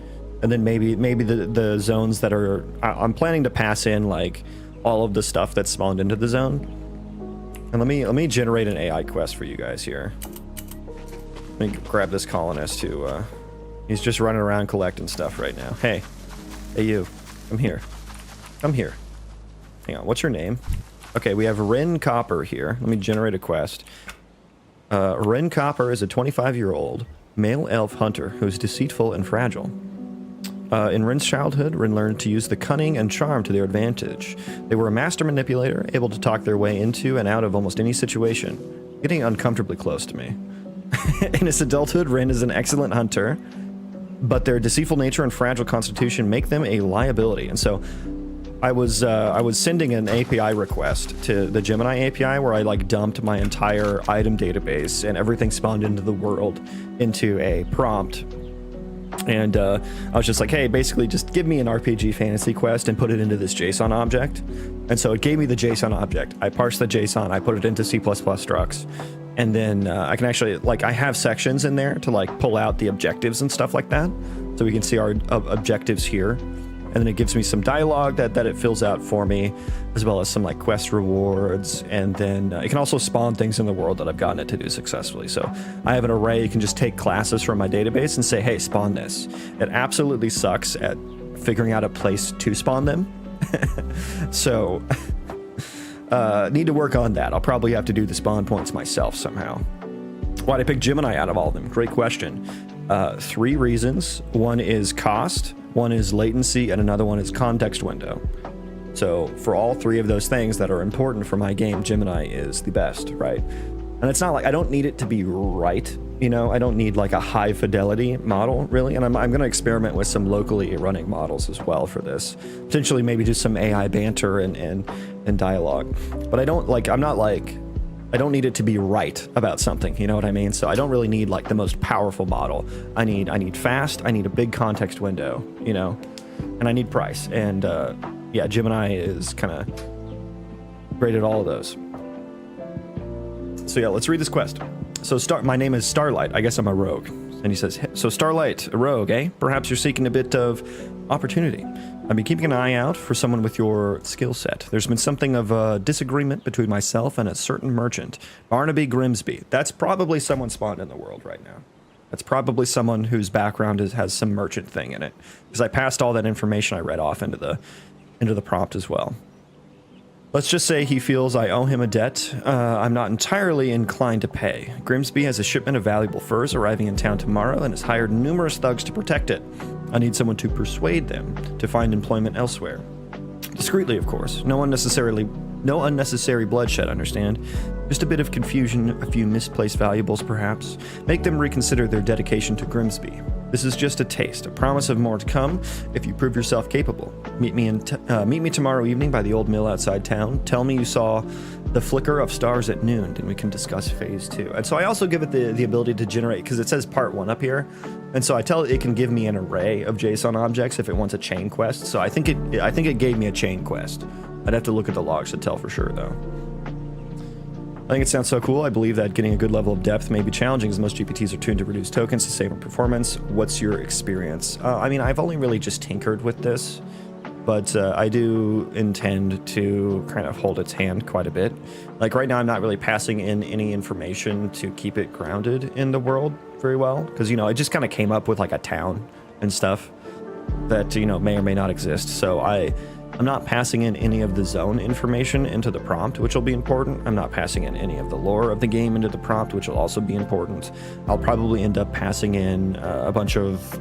And then maybe the zones that are, I'm planning to pass in like all of the stuff that's spawned into the zone. And let me generate an AI quest for you guys here. Let me grab this colonist who, he's just running around collecting stuff right now. Hey you, come here. Come here. Hang on, what's your name? Okay, we have Ren Copper here. Let me generate a quest. Ren Copper is a 25-year-old male elf hunter who's deceitful and fragile. In Ren's childhood, Ren learned to use the cunning and charm to their advantage. They were a master manipulator, able to talk their way into and out of almost any situation, getting uncomfortably close to me. In his adulthood, Ren is an excellent hunter, but their deceitful nature and fragile constitution make them a liability. And so I was sending an API request to the Gemini API where I like dumped my entire item database and everything spawned into the world into a prompt. And I was just like, hey, basically just give me an RPG fantasy quest and put it into this JSON object. And so it gave me the JSON object. I parsed the JSON, I put it into C++ structs. And then I can actually, like, I have sections in there to like pull out the objectives and stuff like that. So we can see our objectives here. And then it gives me some dialogue that it fills out for me, as well as some like quest rewards. And then it can also spawn things in the world that I've gotten it to do successfully. So I have an array. You can just take classes from my database and say, hey, spawn this. It absolutely sucks at figuring out a place to spawn them. So need to work on that. I'll probably have to do the spawn points myself somehow. Why'd I pick Gemini out of all of them? Great question. 3 reasons. One is cost, one is latency, and another one is context window. So for all 3 of those things that are important for my game, Gemini is the best, right? And it's not like I don't need it to be right, you know, I don't need like a high fidelity model really. And I'm going to experiment with some locally running models as well for this. Potentially maybe just some AI banter and dialogue. But I don't like, I don't need it to be right about something, you know what I mean? So I don't really need like the most powerful model. I need fast, I need a big context window, you know, and I need price. And yeah, Gemini is kind of great at all of those. So yeah, let's read this quest. So my name is Starlight. I guess I'm a rogue. And he says, so Starlight, a rogue, eh? Perhaps you're seeking a bit of opportunity. I've been keeping an eye out for someone with your skill set. There's been something of a disagreement between myself and a certain merchant, Barnaby Grimsby. That's probably someone spawned in the world right now. That's probably someone whose background has some merchant thing in it. Because I passed all that information I read off into the prompt as well. Let's just say he feels I owe him a debt I'm not entirely inclined to pay. Grimsby has a shipment of valuable furs arriving in town tomorrow and has hired numerous thugs to protect it. I need someone to persuade them to find employment elsewhere. Discreetly, of course. No unnecessary bloodshed, understand? Just a bit of confusion, a few misplaced valuables, perhaps. Make them reconsider their dedication to Grimsby. This is just a taste, a promise of more to come if you prove yourself capable. Meet me tomorrow evening by the old mill outside town. Tell me you saw the flicker of stars at noon, and we can discuss phase 2. And so I also give it the ability to generate, because it says part 1 up here. And so I tell it can give me an array of JSON objects if it wants a chain quest. So I think it gave me a chain quest. I'd have to look at the logs to tell for sure, though. I think it sounds so cool. I believe that getting a good level of depth may be challenging as most GPTs are tuned to reduce tokens to save on performance. What's your experience? I mean, I've only really just tinkered with this, but I do intend to kind of hold its hand quite a bit. Like right now, I'm not really passing in any information to keep it grounded in the world very well, because, you know, it just kind of came up with like a town and stuff that, you know, may or may not exist. So I'm not passing in any of the zone information into the prompt, which will be important. I'm not passing in any of the lore of the game into the prompt, which will also be important. I'll probably end up passing in a bunch of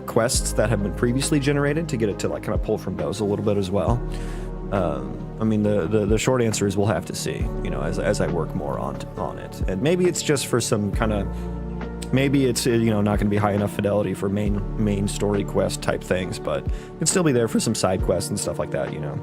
quests that have been previously generated to get it to like kind of pull from those a little bit as well. I mean, the short answer is we'll have to see, you know, as I work more on it. And maybe it's just for some kind of Maybe it's, you know, not going to be high enough fidelity for main story quest type things, but it'd still be there for some side quests and stuff like that, you know.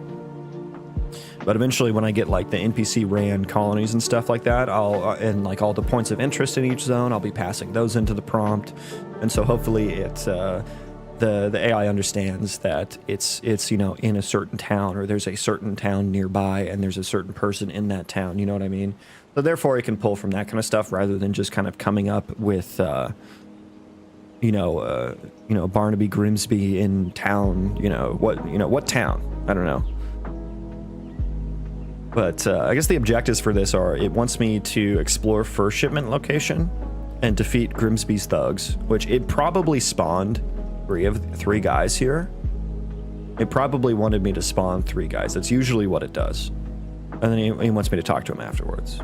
But eventually, when I get like the NPC ran colonies and stuff like that, I'll and like all the points of interest in each zone, I'll be passing those into the prompt, and so hopefully it's the AI understands that it's you know, in a certain town, or there's a certain town nearby, and there's a certain person in that town. You know what I mean? So therefore, it can pull from that kind of stuff rather than just kind of coming up with you know, Barnaby Grimsby in town. You know what town? I don't know. But I guess the objectives for this are, it wants me to explore first shipment location and defeat Grimsby's thugs, which it probably spawned three guys here. It probably wanted me to spawn 3 guys. That's usually what it does. And then he wants me to talk to him afterwards.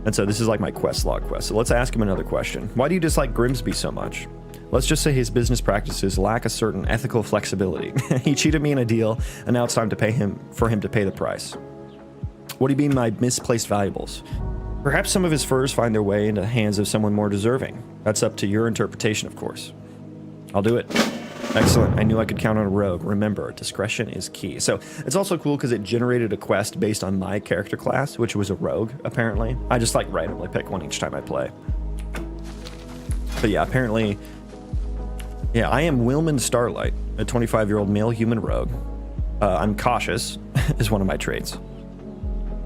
And so this is like my quest log quest. So let's ask him another question. Why do you dislike Grimsby so much? Let's just say his business practices lack a certain ethical flexibility. He cheated me in a deal, and now it's time to pay him to pay the price. What do you mean by misplaced valuables? Perhaps some of his furs find their way into the hands of someone more deserving. That's up to your interpretation, of course. I'll do it. Excellent. I knew I could count on a rogue. Remember, discretion is key. So it's also cool because it generated a quest based on my character class, which was a rogue, apparently. I just like randomly pick one each time I play. But yeah, apparently... Yeah, I am Wilman Starlight, a 25-year-old male human rogue. I'm cautious, is one of my traits.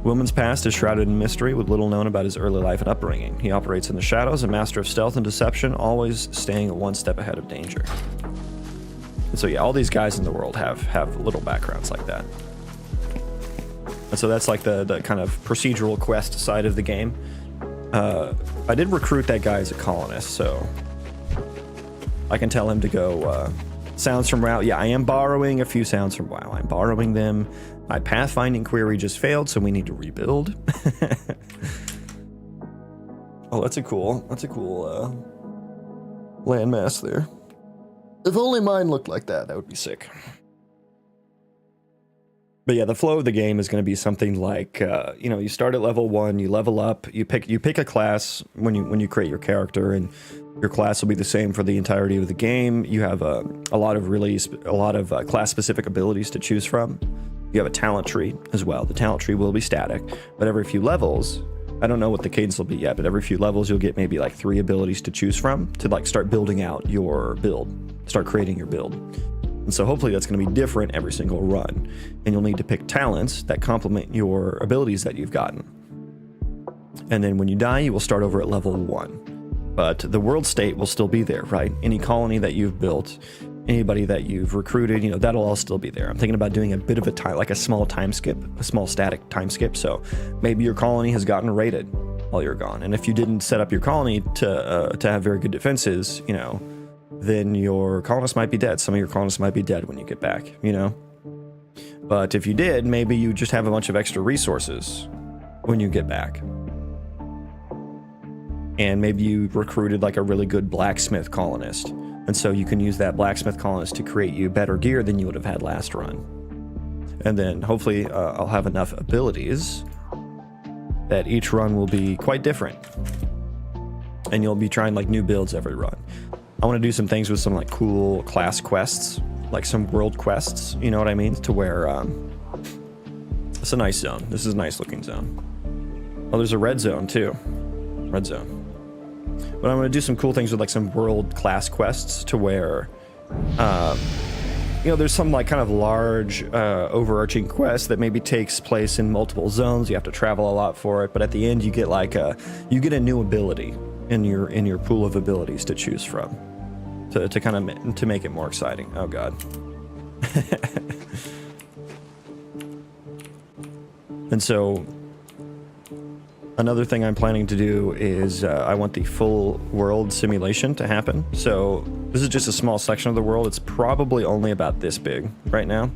Wilman's past is shrouded in mystery, with little known about his early life and upbringing. He operates in the shadows, a master of stealth and deception, always staying one step ahead of danger. And so yeah, all these guys in the world have little backgrounds like that. And so that's like the kind of procedural quest side of the game. I did recruit that guy as a colonist, so... I can tell him to go sounds from WoW. Yeah, I am borrowing a few sounds from WoW. I'm borrowing them. My pathfinding query just failed, so we need to rebuild. Oh, that's a cool landmass there. If only mine looked like that, that would be sick. But yeah, the flow of the game is going to be something like, you know, you start at level 1, you level up, you pick a class when you create your character, and your class will be the same for the entirety of the game. You have a lot of class-specific abilities to choose from. You have a talent tree as well. The talent tree will be static, but every few levels, I don't know what the cadence will be yet, but every few levels you'll get maybe like 3 abilities to choose from to like start building out your build, start creating your build. And so hopefully that's going to be different every single run. And you'll need to pick talents that complement your abilities that you've gotten. And then when you die, you will start over at level 1. But the world state will still be there, right? Any colony that you've built, anybody that you've recruited, you know, that'll all still be there. I'm thinking about doing a bit of a time, like a small time skip, a small static time skip. So maybe your colony has gotten raided while you're gone. And if you didn't set up your colony to have very good defenses, you know, then your colonists might be dead. Some of your colonists might be dead when you get back, you know? But if you did, maybe you just have a bunch of extra resources when you get back. And maybe you recruited like a really good blacksmith colonist. And so you can use that blacksmith colonist to create you better gear than you would have had last run. And then hopefully I'll have enough abilities that each run will be quite different. And you'll be trying like new builds every run. I want to do some things with some like cool class quests, like some world quests, you know what I mean? To where it's a nice zone. This is a nice looking zone. Oh, there's a red zone too. Red zone. But I'm going to do some cool things with like some world class quests to where, you know, there's some like kind of large overarching quest that maybe takes place in multiple zones. You have to travel a lot for it, but at the end you get like a new ability in your pool of abilities to choose from to kind of to make it more exciting. Oh god. And so another thing I'm planning to do is I want the full world simulation to happen. So this is just a small section of the world. It's probably only about this big right now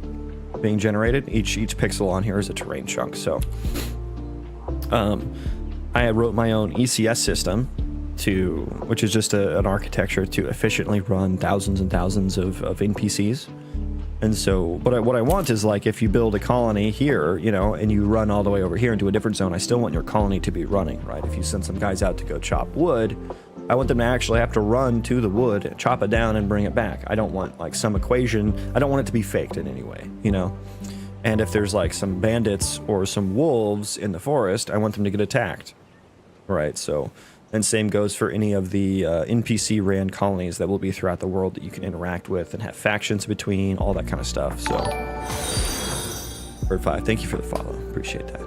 being generated. Each pixel on here is a terrain chunk. So I wrote my own ECS system which is just an architecture to efficiently run thousands and thousands of NPCs. And so, what I want is like, if you build a colony here, you know, and you run all the way over here into a different zone, I still want your colony to be running, right? If you send some guys out to go chop wood, I want them to actually have to run to the wood, chop it down, and bring it back. I don't want like some equation. I don't want it to be faked in any way, you know? And if there's like some bandits or some wolves in the forest, I want them to get attacked. Right, so, and same goes for any of the NPC ran colonies that will be throughout the world that you can interact with and have factions between, all that kind of stuff. So, Bird 5, thank you for the follow. Appreciate that.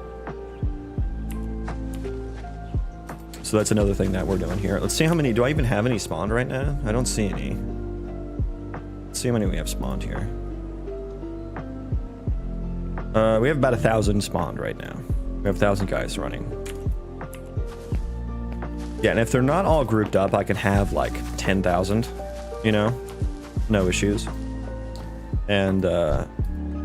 So that's another thing that we're doing here. Let's see how many, do I even have any spawned right now? I don't see any. Let's see how many we have spawned here. We have about 1,000 spawned right now. We have 1,000 guys running. Yeah, and if they're not all grouped up, I can have like 10,000, you know? No issues. And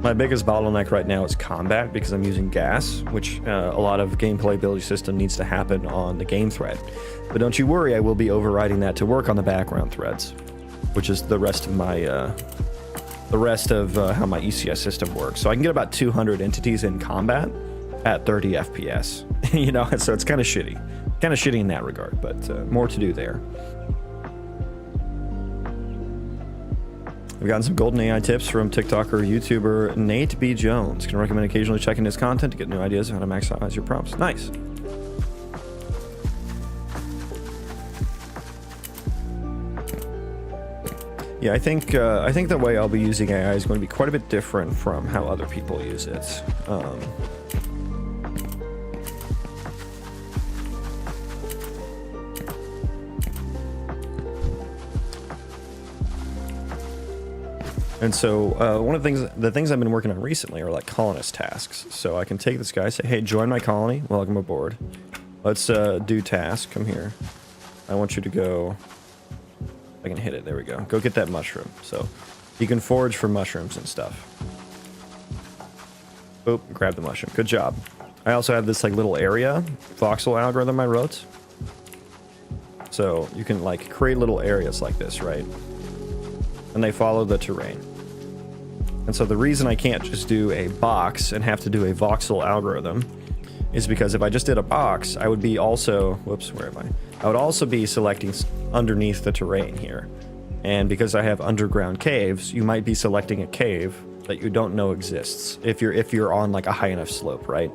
my biggest bottleneck right now is combat because I'm using gas, which a lot of gameplay ability system needs to happen on the game thread. But don't you worry, I will be overriding that to work on the background threads, which is the rest of my how my ECS system works. So I can get about 200 entities in combat at 30 FPS, you know, so it's kind of shitty. Kind of shitty in that regard, but more to do there. I've gotten some golden AI tips from TikToker YouTuber Nate B. Jones. Can recommend occasionally checking his content to get new ideas on how to maximize your prompts. Nice. Yeah, I think the way I'll be using AI is going to be quite a bit different from how other people use it. And so one of the things I've been working on recently are like colonist tasks. So I can take this guy, say, hey, join my colony, welcome aboard. Let's do task, come here. I want you to go, I can hit it, there we go. Go get that mushroom. So you can forage for mushrooms and stuff. Boop, grab the mushroom, good job. I also have this like little area, voxel algorithm I wrote. So you can like create little areas like this, right? And they follow the terrain. And so the reason I can't just do a box and have to do a voxel algorithm is because if I just did a box, I would be also, whoops, where am I? I would also be selecting underneath the terrain here. And because I have underground caves, you might be selecting a cave that you don't know exists if you're on like a high enough slope, right?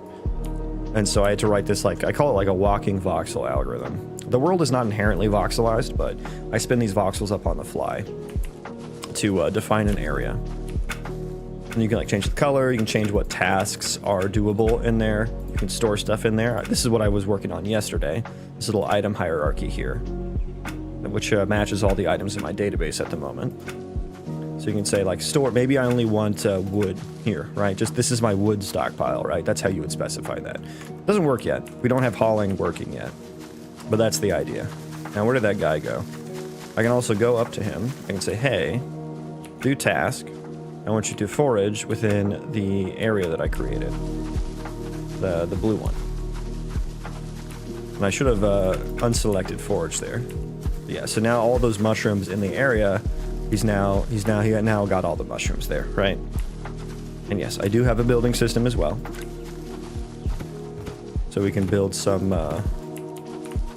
And so I had to write this, like, I call it like a walking voxel algorithm. The world is not inherently voxelized, but I spin these voxels up on the fly to define an area. And you can like change the color, you can change what tasks are doable in there, you can store stuff in there. This is what I was working on yesterday, this little item hierarchy here, which matches all the items in my database at the moment. So you can say like store, maybe I only want wood here, right? Just this is my wood stockpile, right? That's how you would specify that. Doesn't work yet. We don't have hauling working yet, but that's the idea. Now where did that guy go? I can also go up to him, I can say, hey, do task. I want you to forage within the area that I created. The blue one. And I should have unselected forage there. But yeah, so now all those mushrooms in the area, he now got all the mushrooms there, right? And yes, I do have a building system as well. So we can build some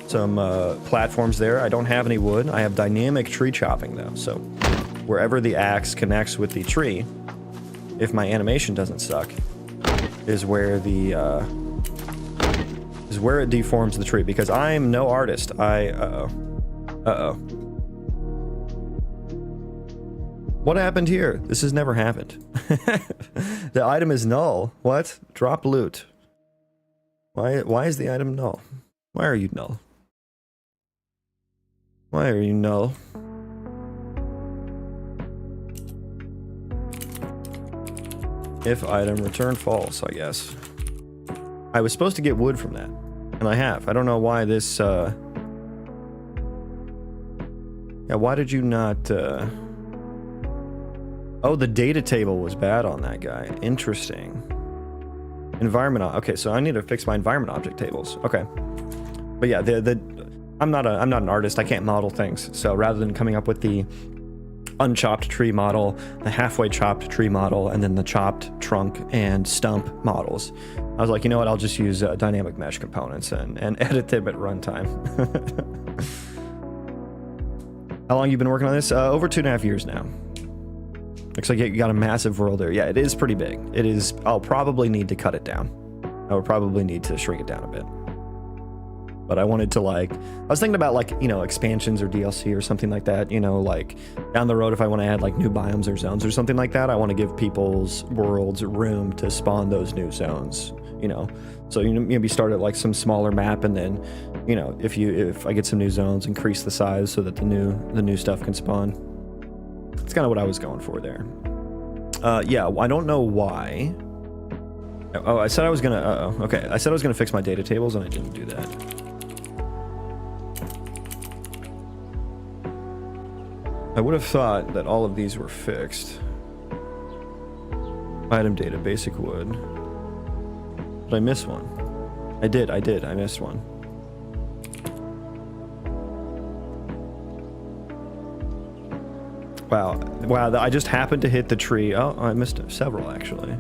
platforms there. I don't have any wood. I have dynamic tree chopping though, so wherever the axe connects with the tree, if my animation doesn't suck, is where it deforms the tree. Because I'm no artist. What happened here? This has never happened. The item is null. What? Drop loot. Why is the item null? Why are you null? Why are you null? If item, return false, I guess. I was supposed to get wood from that, and I have. I don't know why this, yeah, why did you not, Oh, the data table was bad on that guy. Interesting. Environment, okay, so I need to fix my environment object tables. Okay. But yeah, I'm not an artist, I can't model things. So rather than coming up with the unchopped tree model, the halfway chopped tree model, and then the chopped trunk and stump models, I was like, you know what, I'll just use dynamic mesh components and edit them at runtime. How long you been working on this? Over 2.5 years now. Looks like you got a massive world there. Yeah, it is pretty big. It is. I'll probably need to cut it down. I would probably need to shrink it down a bit. But I wanted to like, I was thinking about like, you know, expansions or DLC or something like that, you know, like down the road if I want to add like new biomes or zones or something like that, I want to give people's worlds room to spawn those new zones, you know. So you know, maybe start at like some smaller map and then, you know, if I get some new zones, increase the size so that the new stuff can spawn. That's kind of what I was going for there. Yeah, I don't know why. Oh, I said I was gonna, okay. I said I was gonna fix my data tables and I didn't do that. I would have thought that all of these were fixed. Item data, basic wood. Did I miss one? I did, I missed one. Wow, I just happened to hit the tree. Oh, I missed several actually.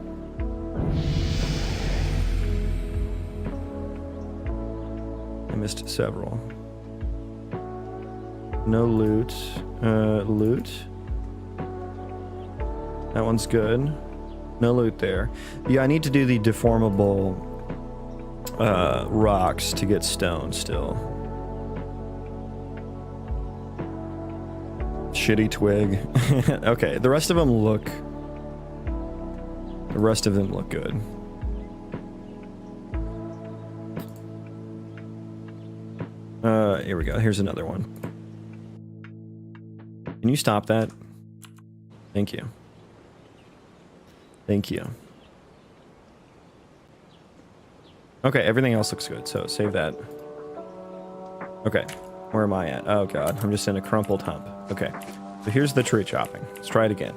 I missed several. No loot. Loot. That one's good. No loot there. Yeah, I need to do the deformable rocks to get stone still. Shitty twig. Okay, the rest of them look good. Here we go. Here's another one. Can you stop that? Thank you. Thank you. Okay, everything else looks good, so save that. Okay, where am I at? Oh god, I'm just in a crumpled hump. Okay, so here's the tree chopping. Let's try it again.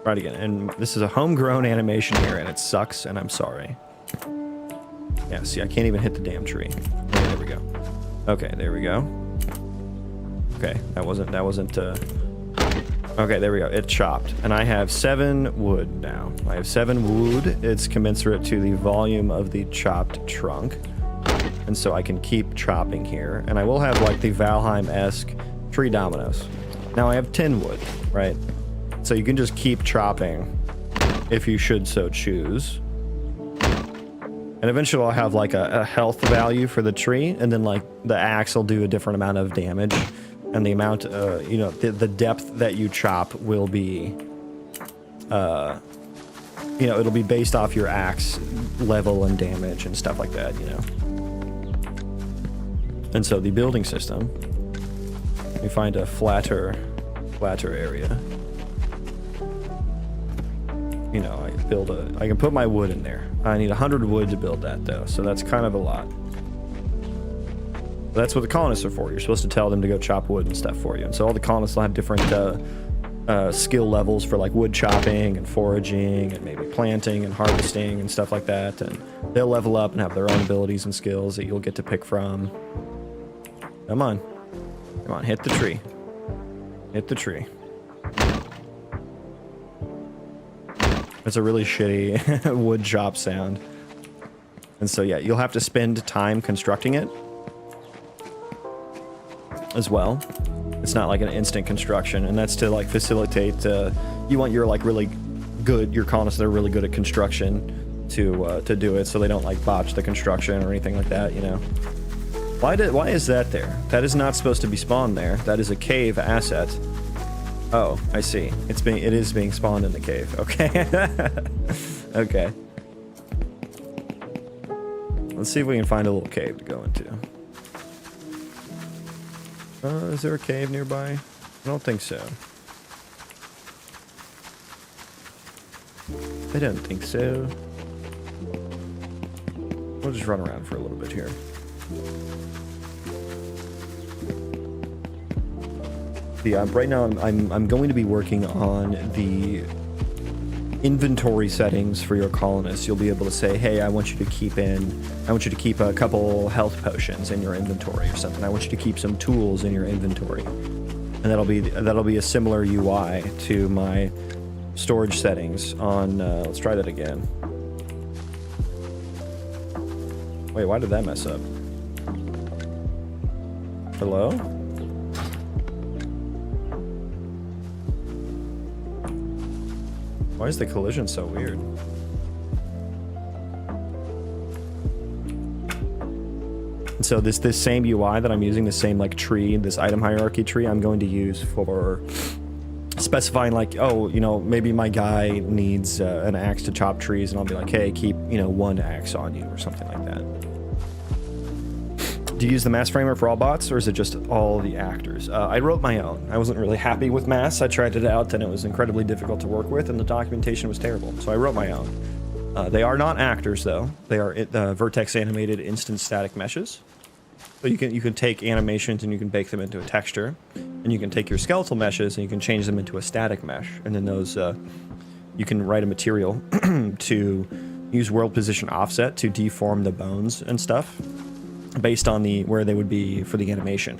Try it again. And this is a homegrown animation here, and it sucks, and I'm sorry. Yeah, see, I can't even hit the damn tree. Okay, there we go. Okay, there we go. Okay, that wasn't, okay, there we go. It chopped. And I have 7 wood now. I have 7 wood. It's commensurate to the volume of the chopped trunk. And so I can keep chopping here. And I will have like the Valheim-esque tree dominoes. Now I have 10 wood, right? So you can just keep chopping if you should so choose. And eventually I'll have like a health value for the tree. And then like the axe will do a different amount of damage. And the amount, you know, the depth that you chop will be, you know, it'll be based off your axe level and damage and stuff like that, you know. And so the building system, we find a flatter area. You know, I can put my wood in there. I need 100 wood to build that though, so that's kind of a lot. That's what the colonists are for. You're supposed to tell them to go chop wood and stuff for you. And so all the colonists will have different skill levels for like wood chopping and foraging and maybe planting and harvesting and stuff like that. And they'll level up and have their own abilities and skills that you'll get to pick from. Come on. Come on, hit the tree. Hit the tree. It's a really shitty wood chop sound. And so yeah, you'll have to spend time constructing it as well. It's not like an instant construction, and that's to like facilitate, you want your like really good, your colonists that are really good at construction to do it so they don't like botch the construction or anything like that, you know. Why is that there? That is not supposed to be spawned there. That is a cave asset. Oh, I see. It is being spawned in the cave. Okay. Okay. Let's see if we can find a little cave to go into. Is there a cave nearby? I don't think so. I don't think so. We'll just run around for a little bit here. Yeah, right now I'm going to be working on the inventory settings for your colonists. You'll be able to say, hey, I want you to keep a couple health potions in your inventory or something. I want you to keep some tools in your inventory. And that'll be a similar UI to my storage settings on, let's try that again. Wait, why did that mess up? Hello? Why is the collision so weird? And so this same UI that I'm using, the same like tree, this item hierarchy tree, I'm going to use for specifying like, oh, you know, maybe my guy needs an axe to chop trees, and I'll be like, hey, keep, you know, 1 axe on you or something like that. Do you use the mass framework for all bots, or is it just all the actors? I wrote my own. I wasn't really happy with mass. I tried it out, and it was incredibly difficult to work with, and the documentation was terrible. So I wrote my own. They are not actors, though. They are vertex animated instant static meshes. So you can take animations and you can bake them into a texture, and you can take your skeletal meshes and you can change them into a static mesh, and then those you can write a material to use world position offset to deform the bones and stuff based on where they would be for the animation.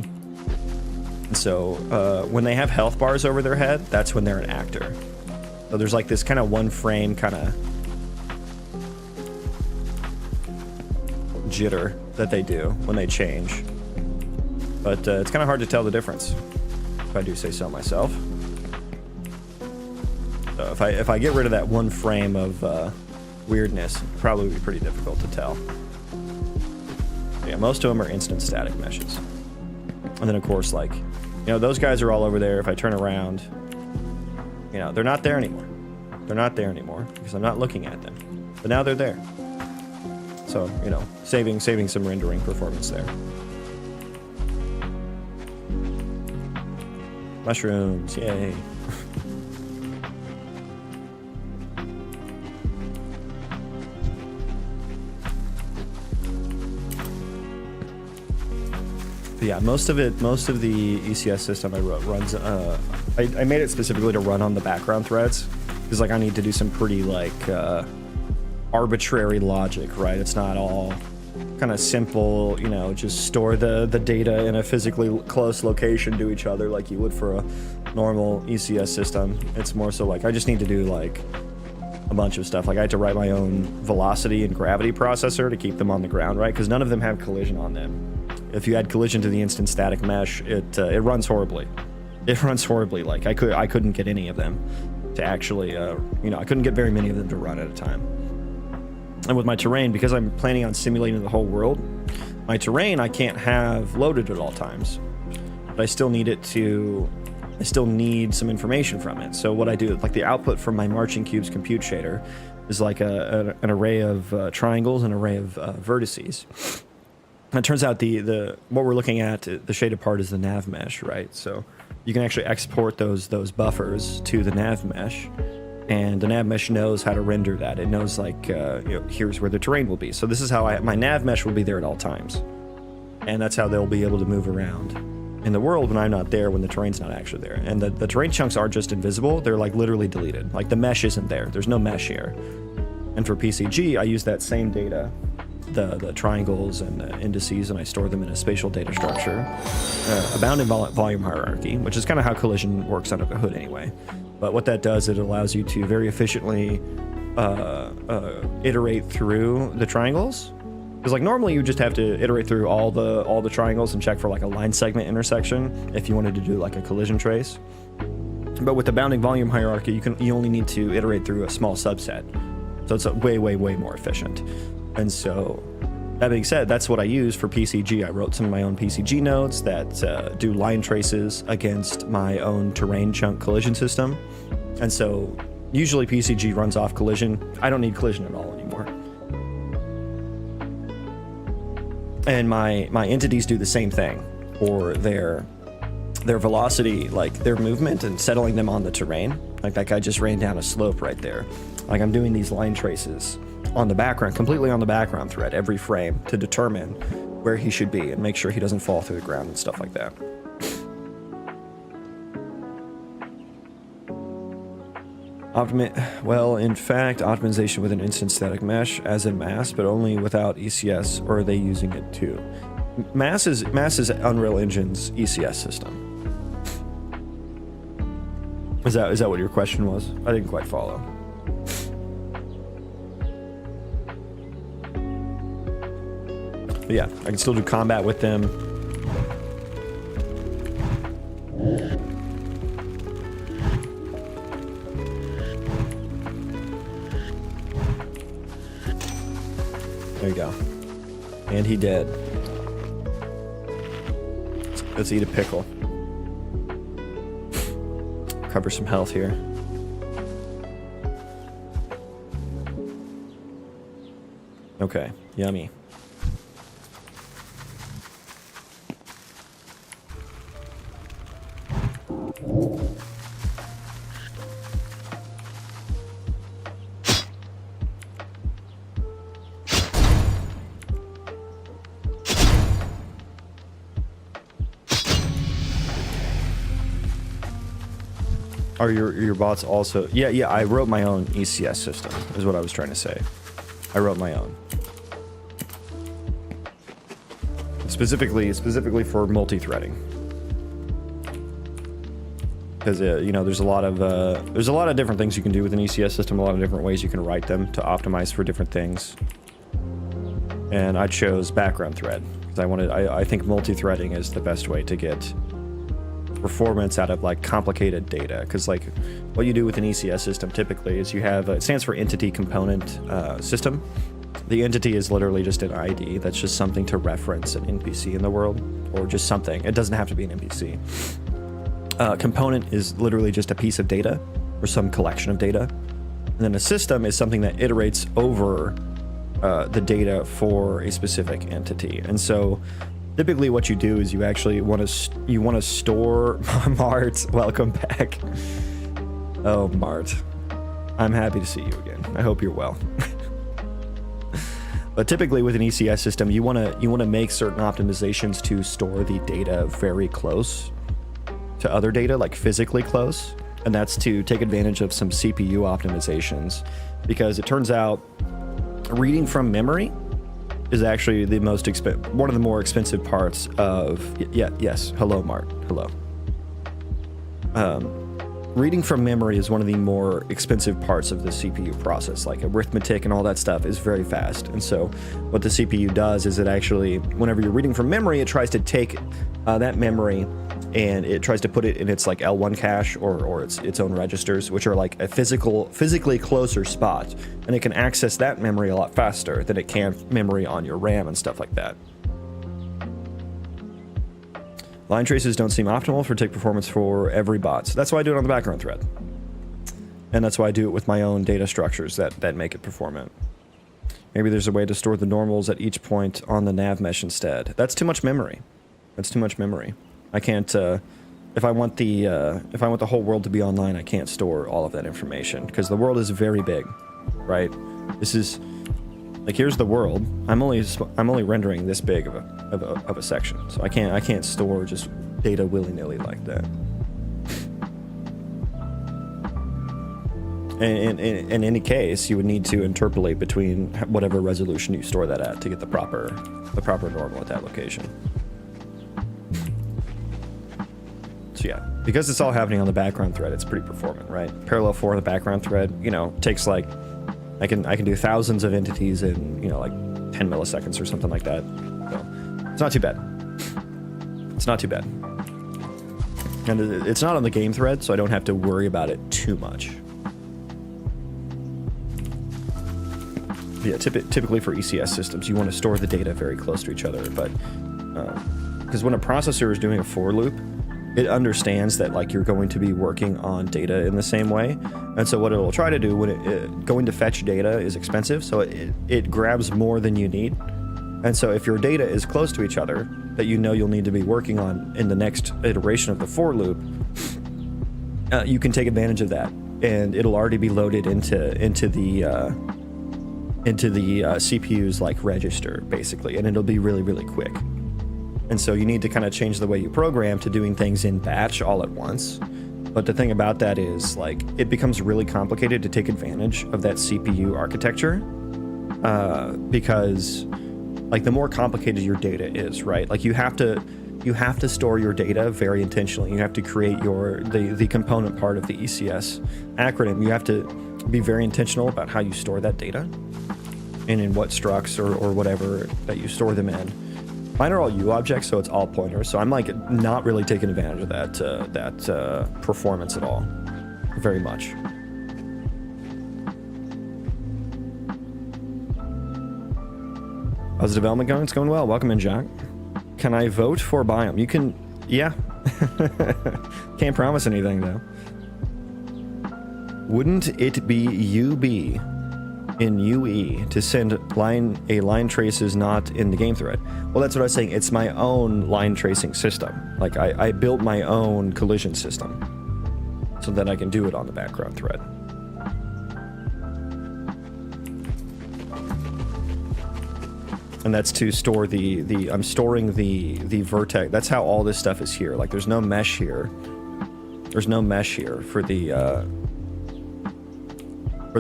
And so when they have health bars over their head, that's when they're an actor. So there's like this kind of one frame kind of jitter that they do when they change, but it's kind of hard to tell the difference, if I do say so myself. So if I get rid of that one frame of weirdness, it probably would be pretty difficult to tell. Yeah, most of them are instant static meshes. And then of course, like, you know, those guys are all over there. If I turn around, you know, they're not there anymore. They're not there anymore because I'm not looking at them, but now they're there. So, you know, saving some rendering performance there. Mushrooms, yay. But yeah, most of the ECS system I wrote runs, I made it specifically to run on the background threads, because like I need to do some pretty like arbitrary logic, right? It's not all kind of simple, you know, just store the data in a physically close location to each other like you would for a normal ECS system. It's more so like I just need to do like a bunch of stuff. Like I had to write my own velocity and gravity processor to keep them on the ground, right? Because none of them have collision on them. If you add collision to the instant static mesh, it runs horribly. It runs horribly. Like I couldn't get any of them to actually, you know, I couldn't get very many of them to run at a time. And with my terrain, because I'm planning on simulating the whole world, my terrain I can't have loaded at all times. But I still need some information from it. So what I do, like the output from my Marching Cubes compute shader is like an array of triangles, an array of vertices. And it turns out what we're looking at, the shaded part is the nav mesh, right? So you can actually export those buffers to the nav mesh. And the nav mesh knows how to render that. It knows like, you know, here's where the terrain will be. So this is how my nav mesh will be there at all times. And that's how they'll be able to move around in the world when I'm not there, when the terrain's not actually there. And the terrain chunks are just invisible. They're like literally deleted. Like the mesh isn't there. There's no mesh here. And for PCG, I use that same data, the triangles and the indices, and I store them in a spatial data structure, a bounded volume hierarchy, which is kind of how collision works under the hood anyway. But what that does, it allows you to very efficiently iterate through the triangles. Because like normally you just have to iterate through all the triangles and check for like a line segment intersection if you wanted to do like a collision trace. But with the bounding volume hierarchy, you only need to iterate through a small subset. So it's way more efficient. And so that being said, that's what I use for PCG. I wrote some of my own PCG nodes that do line traces against my own terrain chunk collision system. And so usually PCG runs off collision. I don't need collision at all anymore. And my entities do the same thing for their velocity, like their movement and settling them on the terrain. Like that guy just ran down a slope right there. Like I'm doing these line traces on the background, completely on the background thread every frame to determine where he should be and make sure he doesn't fall through the ground and stuff like that. Well, in fact, optimization with an instant static mesh, as in Mass, but only without ECS, or are they using it too? Mass is Unreal Engine's ECS system. Is that what your question was? I didn't quite follow. But yeah, I can still do combat with them. There you go. And he dead. Let's eat a pickle. Cover some health here. Okay, yummy. Are your bots also? Yeah, I wrote my own ECS system, is what I was trying to say. I wrote my own. Specifically for multi-threading. Because you know, there's a lot of different things you can do with an ECS system, a lot of different ways you can write them to optimize for different things. And I chose background thread because I think multi-threading is the best way to get performance out of like complicated data, because like what you do with an ECS system typically is you have it stands for entity component system. The entity is literally just an ID that's just something to reference an NPC in the world, or just something. It doesn't have to be an NPC. Component is literally just a piece of data or some collection of data, and then a system is something that iterates over the data for a specific entity. And so typically what you do is you actually want to store Mart, welcome back. Oh, Mart. I'm happy to see you again. I hope you're well. But typically with an ECS system, you want to make certain optimizations to store the data very close to other data, like physically close, and that's to take advantage of some CPU optimizations, because it turns out reading from memory is actually the most one of the more expensive parts of yes, hello Mart, hello. Reading from memory is one of the more expensive parts of the CPU process. Like arithmetic and all that stuff is very fast, and so what the CPU does is it actually, whenever you're reading from memory, it tries to take that memory and it tries to put it in its like L1 cache or its own registers, which are like a physically closer spot, and it can access that memory a lot faster than it can memory on your RAM and stuff like that. Line traces don't seem optimal for tick performance for every bot, so that's why I do it on the background thread, and that's why I do it with my own data structures that make it performant. Maybe there's a way to store the normals at each point on the nav mesh instead. That's too much memory. That's too much memory. I can't, if I want the whole world to be online, I can't store all of that information, because the world is very big, right? This is, like, here's the world. I'm only rendering this big of a section, so I can't store just data willy-nilly like that. And in any case, you would need to interpolate between whatever resolution you store that at to get the proper normal at that location. So yeah, because it's all happening on the background thread, it's pretty performant, right? Parallel 4 on the background thread, you know, takes like, I can do thousands of entities in, you know, like 10 milliseconds or something like that. So it's not too bad. It's not too bad. And it's not on the game thread, so I don't have to worry about it too much. Yeah, typically for ECS systems, you want to store the data very close to each other, but because when a processor is doing a for loop, it understands that like you're going to be working on data in the same way, and so what it'll try to do when going to fetch data is expensive, so it grabs more than you need, and so if your data is close to each other that you know you'll need to be working on in the next iteration of the for loop, you can take advantage of that, and it'll already be loaded into the CPU's like register basically, and it'll be really, really quick. And so you need to kind of change the way you program to doing things in batch all at once. But the thing about that is, like, it becomes really complicated to take advantage of that CPU architecture because, like, the more complicated your data is, right? Like, you have to store your data very intentionally. You have to create the component part of the ECS acronym. You have to be very intentional about how you store that data and in what structs or whatever that you store them in. Mine are all U objects, so it's all pointers. So I'm like not really taking advantage of that performance at all, very much. How's the development going? It's going well. Welcome in, Jack. Can I vote for biome? You can, yeah. Can't promise anything, though. Wouldn't it be UB in UE to send line traces not in the game thread? Well, that's what I was saying. It's my own line tracing system. Like, I built my own collision system so that I can do it on the background thread. And that's to store I'm storing the vertex. That's how all this stuff is here. Like, there's no mesh here. There's no mesh here for the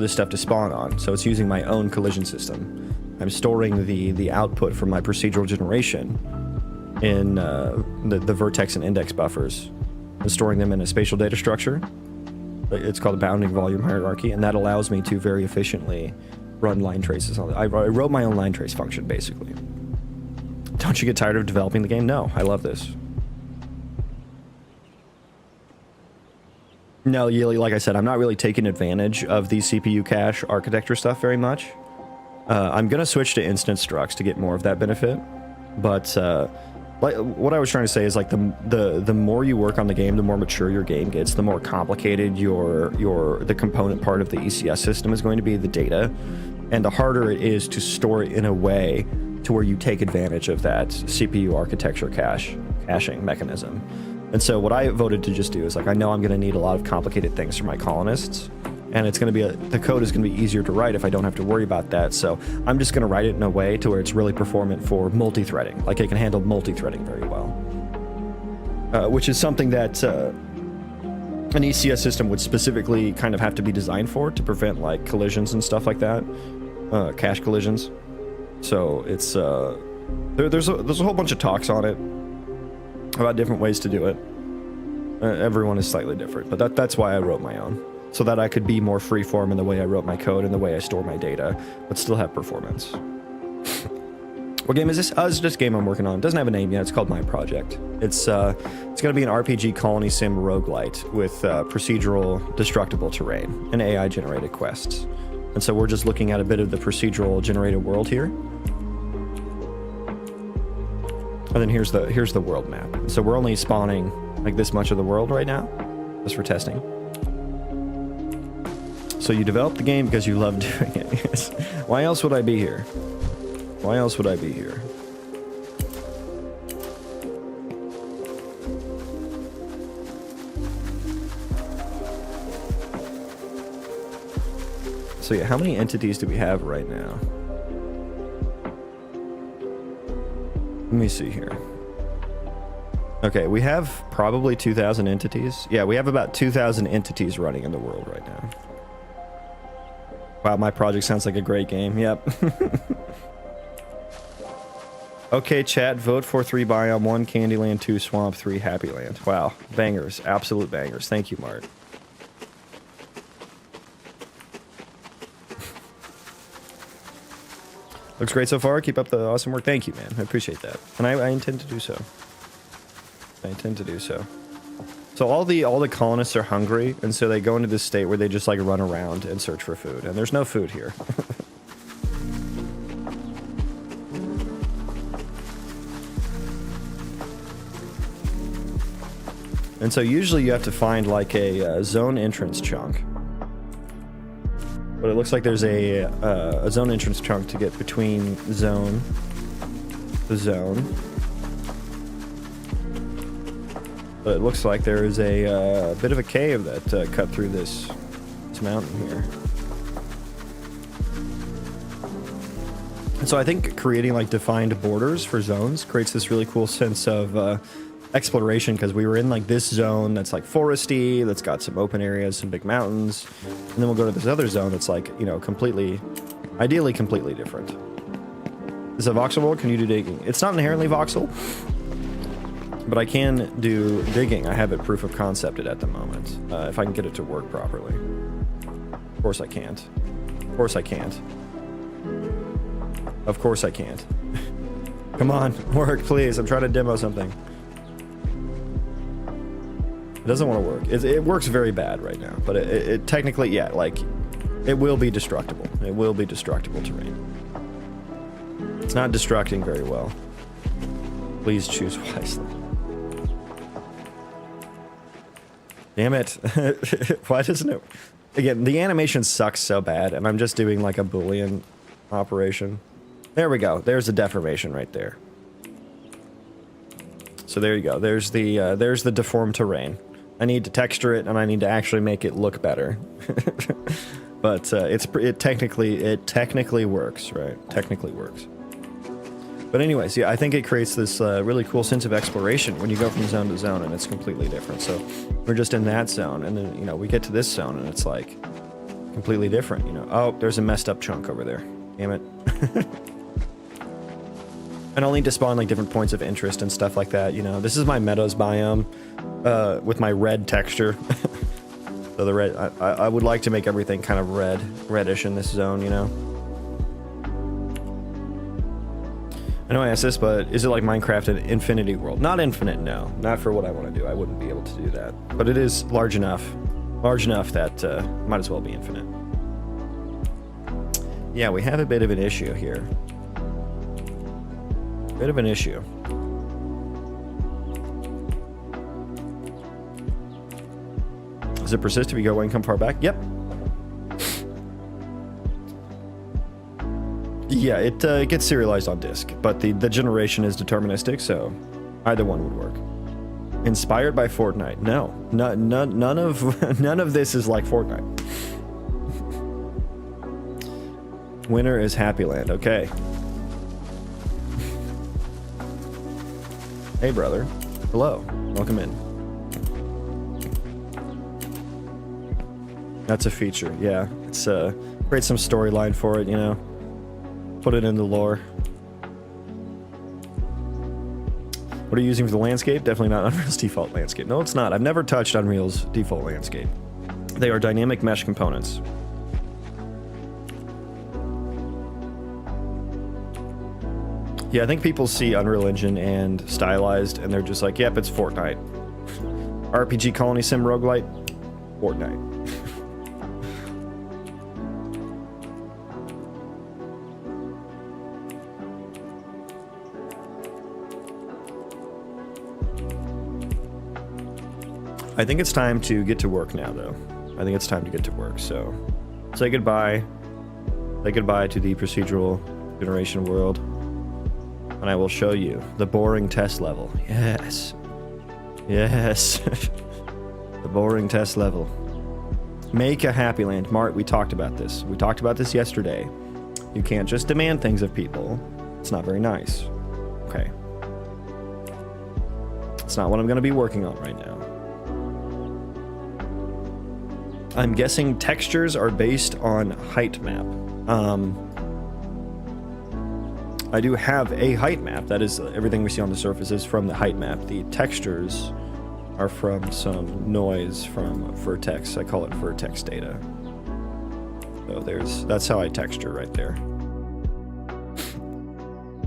stuff to spawn on. So it's using my own collision system. I'm storing the output from my procedural generation in the vertex and index buffers and storing them in a spatial data structure. It's called a bounding volume hierarchy, and that allows me to very efficiently run line traces on it. I wrote my own line trace function, basically. Don't you get tired of developing the game? No, I love this. No, like I said, I'm not really taking advantage of the CPU cache architecture stuff very much. I'm going to switch to instance structs to get more of that benefit. But like what I was trying to say is, like, the more you work on the game, the more mature your game gets, the more complicated the component part of the ECS system is going to be, the data, and the harder it is to store it in a way to where you take advantage of that CPU architecture caching mechanism. And so what I voted to just do is, like, I know I'm going to need a lot of complicated things for my colonists, and it's going to be the code is going to be easier to write if I don't have to worry about that. So I'm just going to write it in a way to where it's really performant for multi-threading. Like, it can handle multi-threading very well, which is something that an ECS system would specifically kind of have to be designed for, to prevent, like, collisions and stuff like that, cache collisions. So it's there's a whole bunch of talks on it about different ways to do it. Everyone is slightly different, but that's why I wrote my own, so that I could be more freeform in the way I wrote my code and the way I store my data, but still have performance. What game is this? It's just a game I'm working on. It doesn't have a name yet. It's called My Project. It's going to be an RPG Colony Sim Roguelite with procedural destructible terrain and AI generated quests. And so we're just looking at a bit of the procedural generated world here. And then here's the world map. So we're only spawning like this much of the world right now, just for testing. So you develop the game because you love doing it. Yes. Why else would I be here? Why else would I be here? So yeah, how many entities do we have right now? Let me see here. Okay, we have probably 2,000 entities. Yeah, we have about 2,000 entities running in the world right now. Wow, My Project sounds like a great game. Yep. Okay, chat, vote for 3 Biome, 1 Candyland, 2 Swamp, 3 Happy Land. Wow, bangers, absolute bangers. Thank you, Mart. Looks great so far. Keep up the awesome work. Thank you, man. I appreciate that. And I intend to do so. I intend to do so. So all the colonists are hungry, and so they go into this state where they just like run around and search for food. And there's no food here. And so usually you have to find like a zone entrance chunk. But it looks like there's a zone entrance chunk to get between the zone. But it looks like there is a bit of a cave that cut through this mountain here. And so I think creating like defined borders for zones creates this really cool sense of exploration, because we were in like this zone that's like foresty, that's got some open areas, some big mountains, and then we'll go to this other zone that's like, you know, ideally completely different. Is it voxel world? Can you do digging? It's not inherently voxel, but I can do digging. I have it proof of concepted at the moment, if I can get it to work properly. Of course I can't. Of course I can't. Of course I can't. Come on, work, please. I'm trying to demo something. It doesn't want to work. It works very bad right now, but it technically, yeah, like, it will be destructible. It will be destructible terrain. It's not destructing very well. Please choose wisely. Damn it. Why doesn't it... Again, the animation sucks so bad, and I'm just doing like a Boolean operation. There we go. There's the deformation right there. So there you go. There's the deformed terrain. I need to texture it, and I need to actually make it look better. But it technically works, right? Technically works. But anyways, yeah, I think it creates this really cool sense of exploration when you go from zone to zone, and it's completely different. So we're just in that zone, and then, you know, we get to this zone, and it's like completely different, you know. Oh, there's a messed up chunk over there. Damn it. And I'll need to spawn like different points of interest and stuff like that, you know. This is my meadows biome with my red texture. So the red, I would like to make everything kind of reddish in this zone, you know. I know I asked this, but is it like Minecraft an infinity world? Not infinite, no. Not for what I want to do. I wouldn't be able to do that. But it is large enough that might as well be infinite. Yeah, we have a bit of an issue here. Bit of an issue. Does it persist if you go away and come far back? Yep. Yeah, it gets serialized on disk, but the generation is deterministic, so either one would work. Inspired by Fortnite? No, none of this is like Fortnite. Winner is Happy Land. Okay. Hey, brother. Hello. Welcome in. That's a feature. Yeah, it's create some storyline for it, you know. Put it in the lore. What are you using for the landscape? Definitely not Unreal's default landscape. No, it's not. I've never touched Unreal's default landscape. They are dynamic mesh components. Yeah, I think people see Unreal Engine and stylized, and they're just like, yep, it's Fortnite. RPG Colony Sim Roguelite? Fortnite. I think it's time to get to work now, though. I think it's time to get to work, so... Say goodbye. Say goodbye to the procedural generation world. And I will show you the boring test level. Yes. Yes. The boring test level. Make a happy land. Mart, we talked about this. We talked about this yesterday. You can't just demand things of people. It's not very nice. Okay. It's not what I'm going to be working on right now. I'm guessing textures are based on height map. I do have a height map. That is, everything we see on the surface is from the height map. The textures are from some noise from vertex. I call it vertex data. So that's how I texture right there.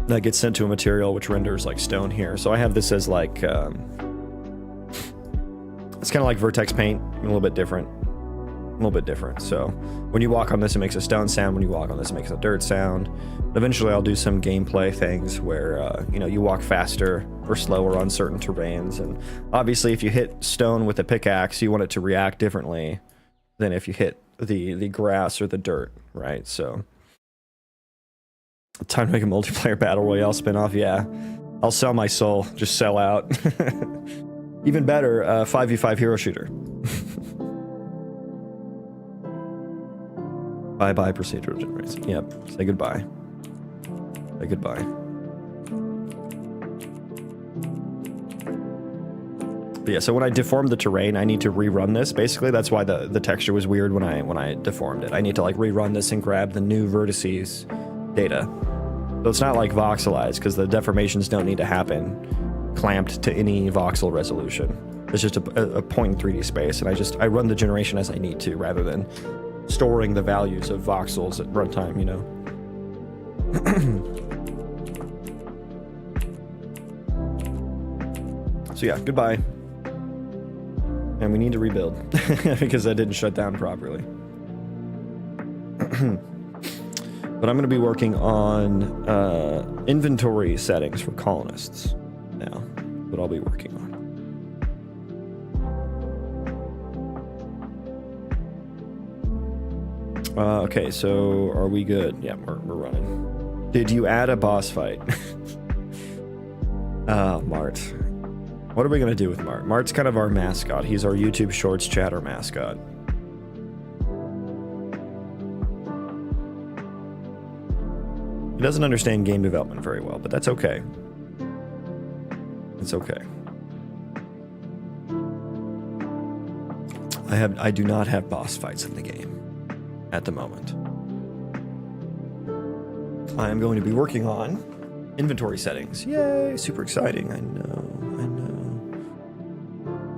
That gets sent to a material which renders like stone here. So I have this as like, it's kind of like vertex paint, a little bit different. A little bit different. So when you walk on this, it makes a stone sound. When you walk on this, it makes a dirt sound. Eventually, I'll do some gameplay things where, you know, you walk faster or slower on certain terrains. And obviously, if you hit stone with a pickaxe, you want it to react differently than if you hit the grass or the dirt, right? So time to make a multiplayer battle royale spinoff. Yeah, I'll sell my soul. Just sell out. Even better, 5v5 hero shooter. Bye-bye procedural generation. Yep. Say goodbye. Say goodbye. But yeah, so when I deformed the terrain, I need to rerun this. Basically, that's why the texture was weird when I deformed it. I need to like rerun this and grab the new vertices data. So it's not like voxelized, because the deformations don't need to happen clamped to any voxel resolution. It's just a point in 3D space, and I run the generation as I need to, rather than storing the values of voxels at runtime, you know. So yeah, goodbye. And we need to rebuild because that didn't shut down properly. But I'm going to be working on inventory settings for colonists now. What I'll be working on. Okay, so are we good? Yeah, we're running. Did you add a boss fight? Mart. What are we going to do with Mart? Mart's kind of our mascot. He's our YouTube Shorts chatter mascot. He doesn't understand game development very well, but that's okay. It's okay. I do not have boss fights in the game at the moment. I am going to be working on inventory settings. Yay, super exciting. I know.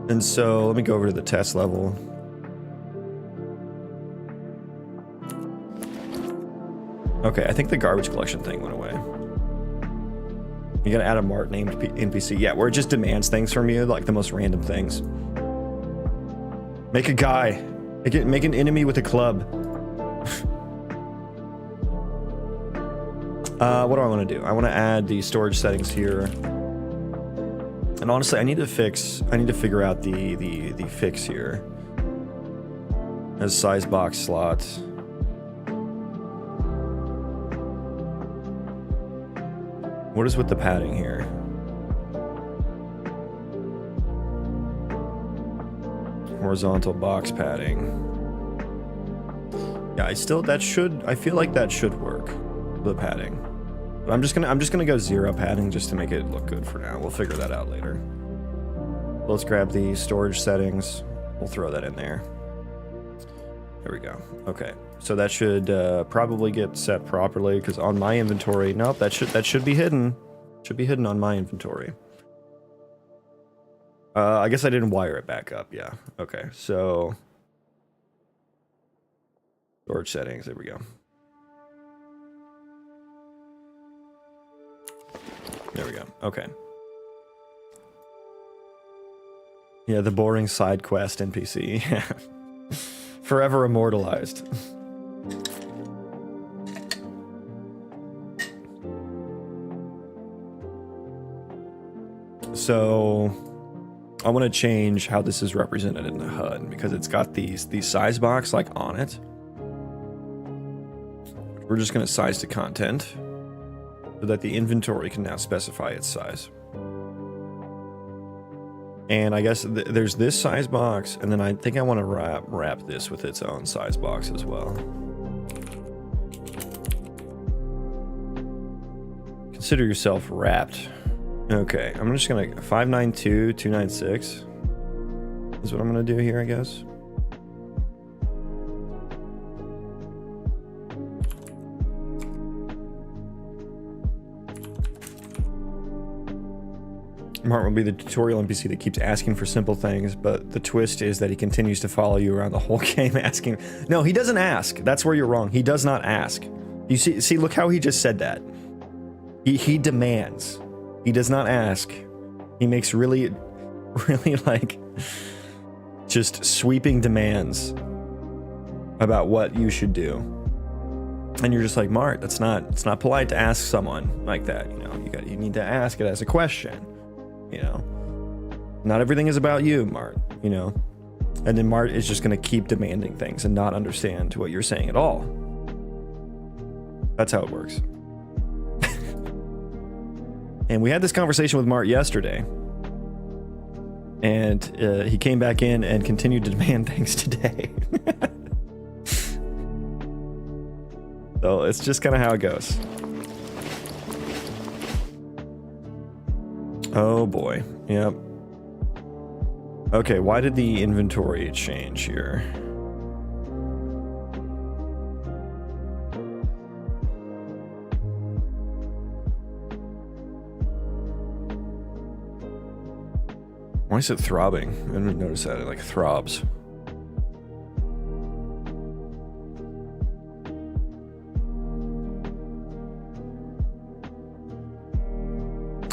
And so let me go over to the test level. Okay, I think the garbage collection thing went away. You gotta add a Mart named NPC. Yeah, where it just demands things from you, like the most random things. Make a guy. Make an enemy with a club. What do I want to do? I want to add the storage settings here. And honestly, I need to figure out the fix here. As size box slots. What is with the padding here? Horizontal box padding. Yeah, I feel like that should work. The padding. But I'm just gonna go 0 padding just to make it look good for now. We'll figure that out later. Let's grab the storage settings. We'll throw that in there. There we go. Okay, so that should probably get set properly because on my inventory, nope, that should be hidden. Should be hidden on my inventory. I guess I didn't wire it back up. Yeah. Okay. So storage settings. There we go. There we go. Okay. Yeah, the boring side quest NPC. Forever immortalized. So I want to change how this is represented in the HUD because it's got these size box like on it. We're just going to size to content so that the inventory can now specify its size. And I guess there's this size box, and then I think I want to wrap this with its own size box as well. Consider yourself wrapped. Okay, I'm just gonna 592.296 is what I'm gonna do here, I guess. Mart will be the tutorial NPC that keeps asking for simple things, but the twist is that he continues to follow you around the whole game asking. No, he doesn't ask. That's where you're wrong. He does not ask. You see, look how he just said that. He demands. He does not ask. He makes really like just sweeping demands about what you should do. And you're just like, Mart, it's not polite to ask someone like that. You know, you need to ask it as a question. You know, not everything is about you, Mart, you know, and then Mart is just going to keep demanding things and not understand what you're saying at all. That's how it works. And we had this conversation with Mart yesterday, and he came back in and continued to demand things today. So it's just kind of how it goes. Oh boy. Yep. Okay, why did the inventory change here? Why is it throbbing? I didn't notice that. It like throbs.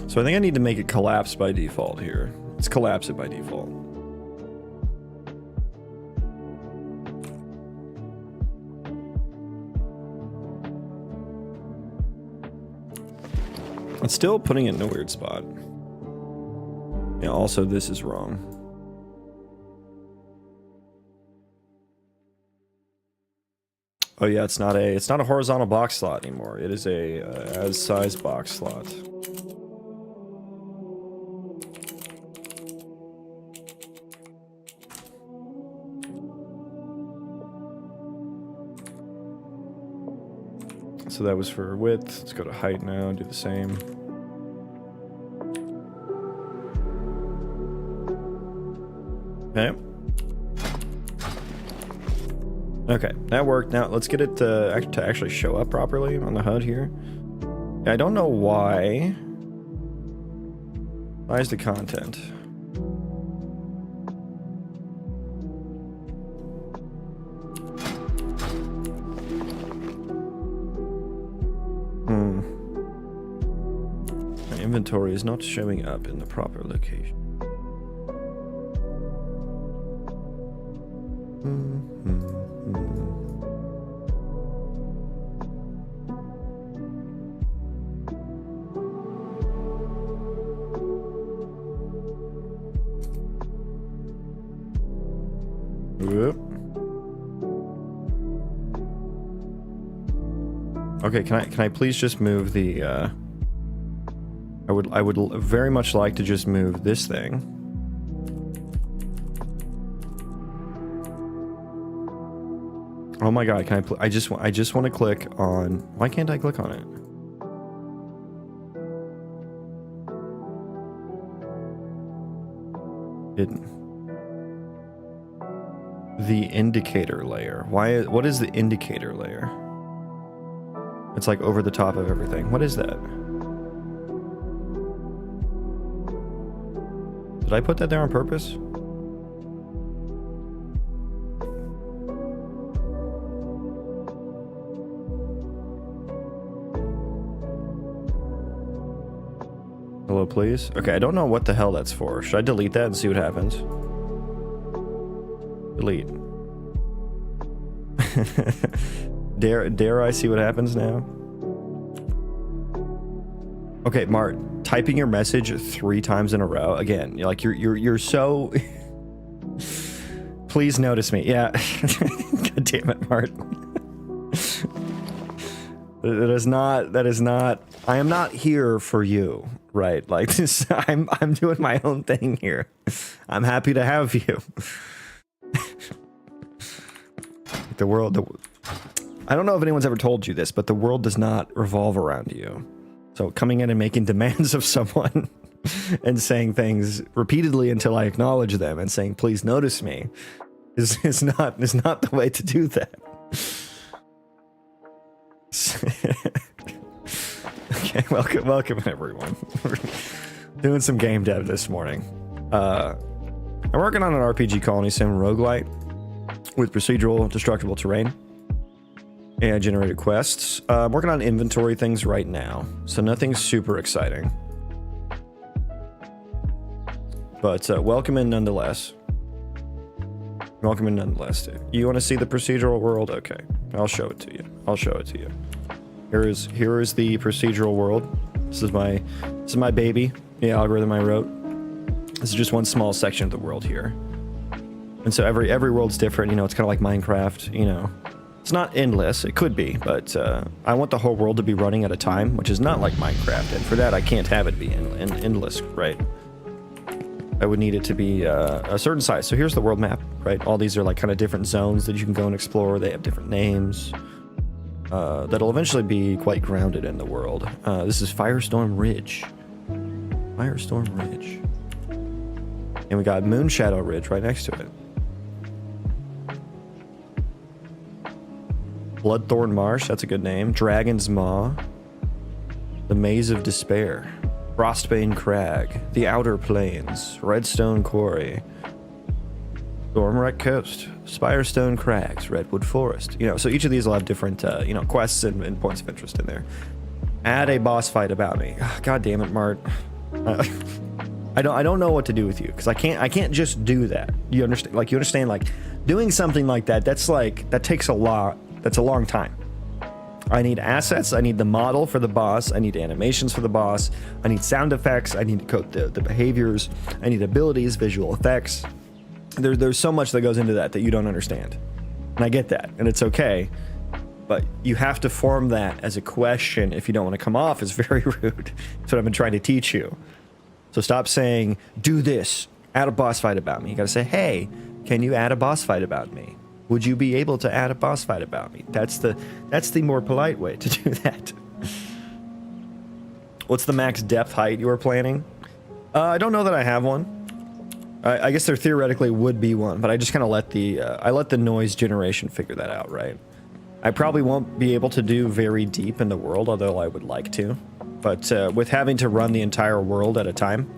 So I think I need to make it collapse by default here. Let's collapse it by default. It's still putting it in a weird spot. Yeah, also this is wrong. Oh yeah, it's not a horizontal box slot anymore. It is a as size box slot. So that was for width. Let's go to height now and do the same. Okay. Okay, that worked. Now let's get it to actually show up properly on the HUD here. I don't know why. Why is the content? My inventory is not showing up in the proper location. Whoop. Okay, can I please just move the I would very much like to just move this thing. Oh my god, can I just want to click on, why can't I click on it? Hidden. The indicator layer. What is the indicator layer? It's like over the top of everything. What is that? Did I put that there on purpose? Hello, please? Okay, I don't know what the hell that's for. Should I delete that and see what happens? Delete. Dare I see what happens now? Okay, Mart, typing your message 3 times in a row again. You're so. Please notice me. Yeah. God damn it, Mart. That is not. I am not here for you, right? Like this. I'm doing my own thing here. I'm happy to have you. The world. I don't know if anyone's ever told you this, but the world does not revolve around you. So coming in and making demands of someone and saying things repeatedly until I acknowledge them and saying, please notice me is not the way to do that. Okay, welcome everyone. We're doing some game dev this morning. I'm working on an RPG Colony Sim Roguelite with procedural destructible terrain. AI generated quests. I'm working on inventory things right now, so nothing super exciting. But welcome in nonetheless. Welcome in nonetheless. You want to see the procedural world? Okay, I'll show it to you. Here is the procedural world. This is my baby, the algorithm I wrote. This is just one small section of the world here. And so every world's different, you know, it's kind of like Minecraft, you know. It's not endless, it could be, but I want the whole world to be running at a time, which is not like Minecraft, and for that I can't have it be endless, right? I would need it to be a certain size. So here's the world map, right? All these are like kind of different zones that you can go and explore. They have different names. That'll eventually be quite grounded in the world. This is Firestorm Ridge. Firestorm Ridge. And we got Moonshadow Ridge right next to it. Bloodthorn Marsh, that's a good name. Dragon's Maw. The Maze of Despair. Frostbane Crag. The Outer Plains. Redstone Quarry. Stormwreck Coast. Spirestone Crags. Redwood Forest. You know, so each of these will have different, you know, quests and points of interest in there. Add a boss fight about me. God damn it, Mart. I don't know what to do with you, because I can't just do that. You understand? Like, you understand, like, doing something like that, that takes a lot. That's a long time. I need assets. I need the model for the boss. I need animations for the boss. I need sound effects. I need to code the behaviors. I need abilities, visual effects. There's so much that goes into that you don't understand. And I get that, and it's okay. But you have to form that as a question if you don't want to come off as very rude. That's what I've been trying to teach you. So stop saying, do this, add a boss fight about me. You gotta say, hey, can you add a boss fight about me? Would you be able to add a boss fight about me? That's the more polite way to do that. What's the max depth height you were planning? I don't know that I have one. I guess there theoretically would be one, but I just kind of let the noise generation figure that out, right? I probably won't be able to do very deep in the world, although I would like to. But with having to run the entire world at a time,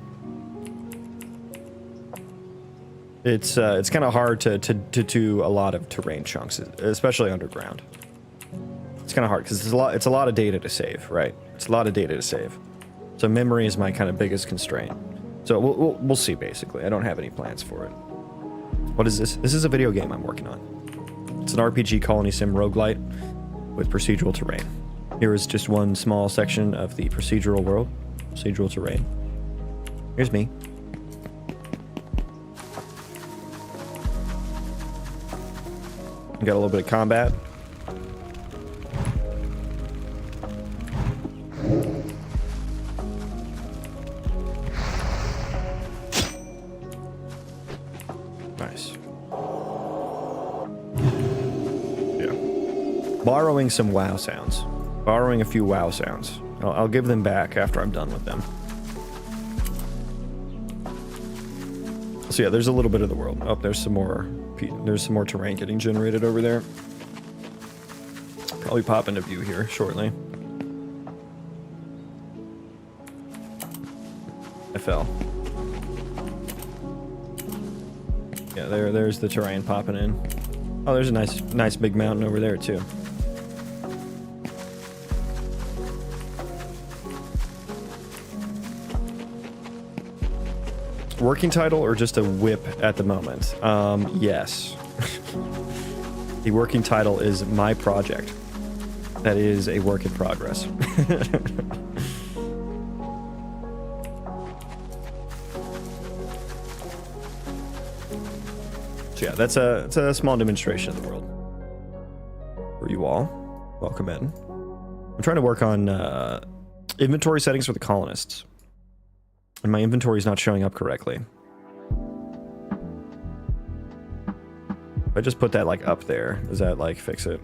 it's kind of hard to do a lot of terrain chunks, especially underground. It's kind of hard because it's a lot of data to save, right? It's a lot of data to save. So memory is my kind of biggest constraint. So we'll see, basically. I don't have any plans for it. What is this? This is a video game I'm working on. It's an RPG Colony Sim Roguelite with procedural terrain. Here is just one small section of the procedural world. Procedural terrain. Here's me. Got a little bit of combat. Nice. Yeah. Borrowing some WoW sounds. Borrowing a few WoW sounds. I'll give them back after I'm done with them. So yeah, there's a little bit of the world. Oh, there's some more terrain getting generated over there. Probably pop into view here shortly. I fell. Yeah, there's the terrain popping in. Oh, there's a nice big mountain over there too. Working title or just a whip at the moment? Yes. The working title is my project. That is a work in progress. So yeah, it's a small demonstration of the world for you all. Welcome in. I'm trying to work on inventory settings for the colonists. And my inventory is not showing up correctly. If I just put that like up there, does that like fix it?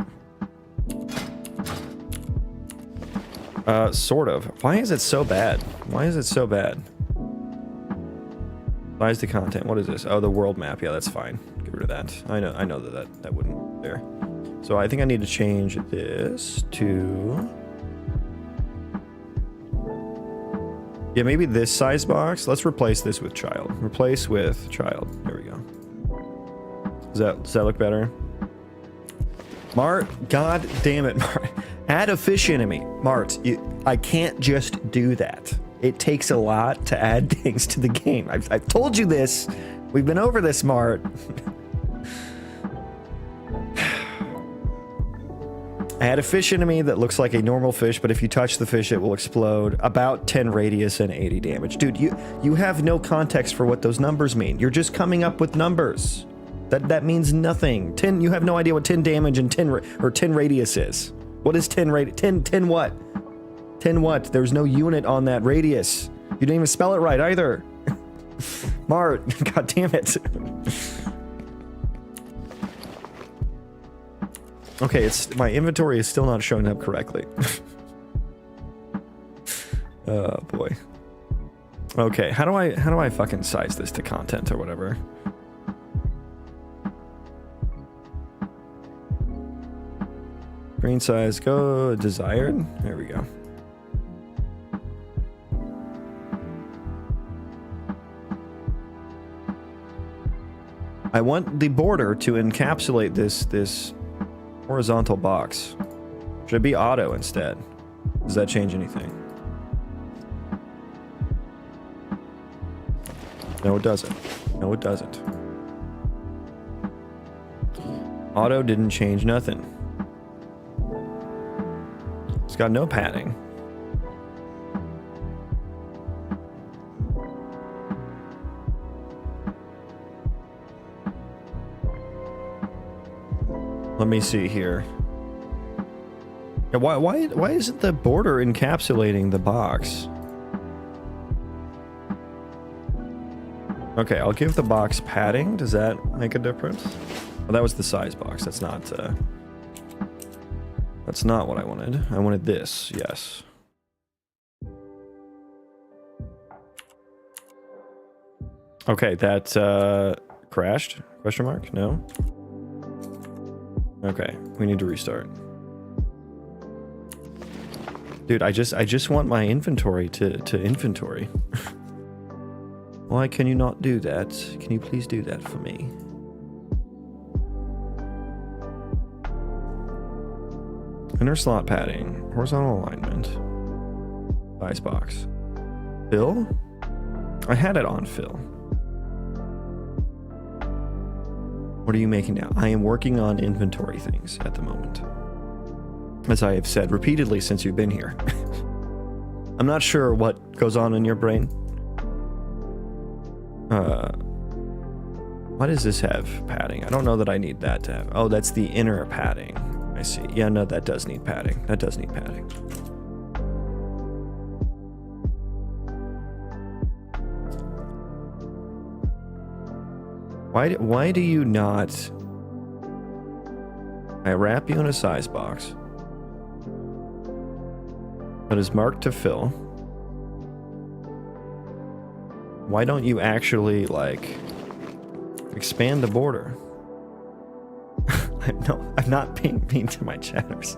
Sort of. Why is it so bad? Why is it so bad? Why is the content? What is this? Oh, the world map. Yeah, that's fine. Get rid of that. I know that wouldn't there. So I think I need to change this to... Yeah, maybe this size box. Let's replace this with child. Replace with child. There we go. Does that look better? Mart, god damn it, Mart. Add a fish enemy. Mart, I can't just do that. It takes a lot to add things to the game. I've told you this. We've been over this, Mart. Add a fish enemy that looks like a normal fish, but if you touch the fish, it will explode. About 10 radius and 80 damage. Dude, you have no context for what those numbers mean. You're just coming up with numbers. That means nothing. 10, you have no idea what 10 damage and 10 radius is. What is 10 radius? 10 what? 10 what? There's no unit on that radius. You didn't even spell it right either. Mart, god damn it. Okay, my inventory is still not showing up correctly. Oh boy. Okay, how do I fucking size this to content or whatever? Screen size, go desired. There we go. I want the border to encapsulate this horizontal box. Should it be auto instead? Does that change anything? No, it doesn't. No, it doesn't. Auto didn't change nothing. It's got no padding. Let me see here. Yeah, why isn't the border encapsulating the box? Okay, I'll give the box padding. Does that make a difference? Oh, that was the size box. That's not what I wanted. I wanted this, yes. Okay, that crashed? Question mark? No? Okay, we need to restart. Dude, I just want my inventory to inventory. Why can you not do that? Can you please do that for me? Inner slot padding, horizontal alignment, size box. Fill? I had it on fill. What are you making now? I am working on inventory things at the moment. As I have said repeatedly since you've been here. I'm not sure what goes on in your brain. Why does this have padding? I don't know that I need that to have. Oh, that's the inner padding. I see. Yeah, no, that does need padding. That does need padding. Why do you not... I wrap you in a size box that is marked to fill. Why don't you actually, like, expand the border? I'm not being mean to my chatters.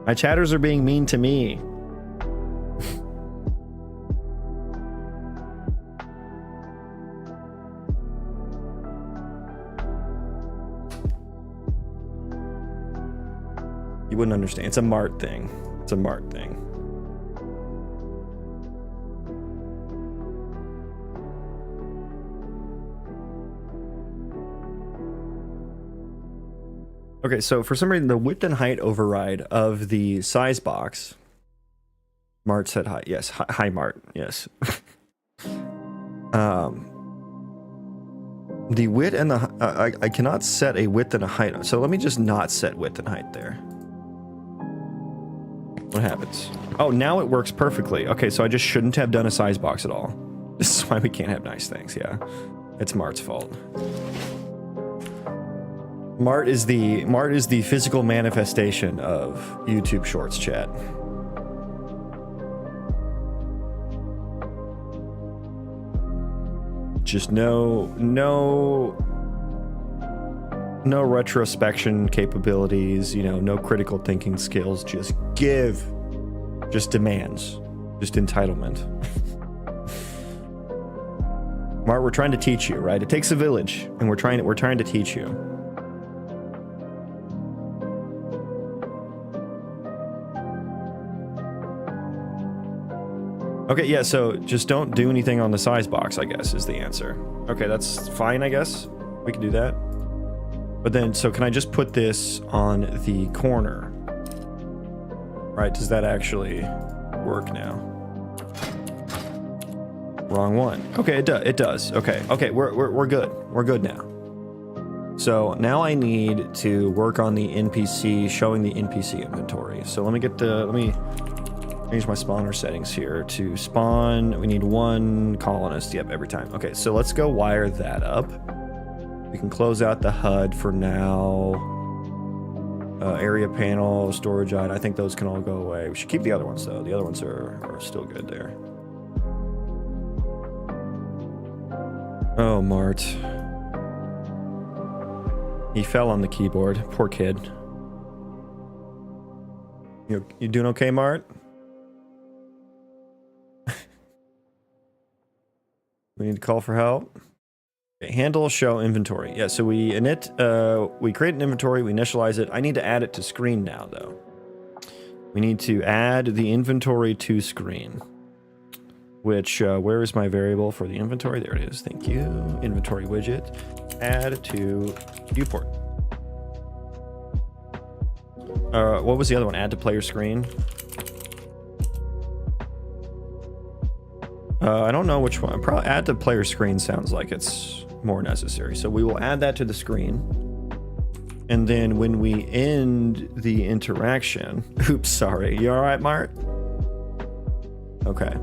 My chatters are being mean to me. You wouldn't understand. It's a Mart thing. It's a Mart thing. Okay, so for some reason, the width and height override of the size box. Mart said hi. Yes, hi Mart. Yes. The width and the I cannot set a width and a height. So let me just not set width and height there. What happens? Oh, now it works perfectly. Okay, so I just shouldn't have done a size box at all. This is why we can't have nice things. Yeah, it's Mart's fault. Mart is the physical manifestation of YouTube Shorts chat. Just no retrospection capabilities, you know, no critical thinking skills, just demands, just entitlement. Mart, we're trying to teach you, right? It takes a village, and we're trying to teach you. Okay, yeah, so just don't do anything on the size box, I guess, is the answer. Okay, that's fine, I guess. We can do that. But then, so can I just put this on the corner? Right, does that actually work now? Wrong one. Okay, it does. Okay, we're good. We're good now. So now I need to work on the NPC, showing the NPC inventory. So let me change my spawner settings here to spawn. We need one colonist. Yep, every time. Okay, so let's go wire that up. We can close out the HUD for now. Area panel, storage item. I think those can all go away. We should keep the other ones though. The other ones are still good there. Oh, Mart. He fell on the keyboard. Poor kid. You doing okay, Mart? We need to call for help. Okay, handle show inventory. Yeah, so we create an inventory, we initialize it. I need to add it to screen now, though. We need to add the inventory to screen. Which, where is my variable for the inventory? There it is. Thank you. Inventory widget. Add to viewport. What was the other one? Add to player screen. I don't know which one. Probably add to player screen sounds like it's more necessary. So we will add that to the screen. And then when we end the interaction, oops, sorry. You all right, Mart? Okay.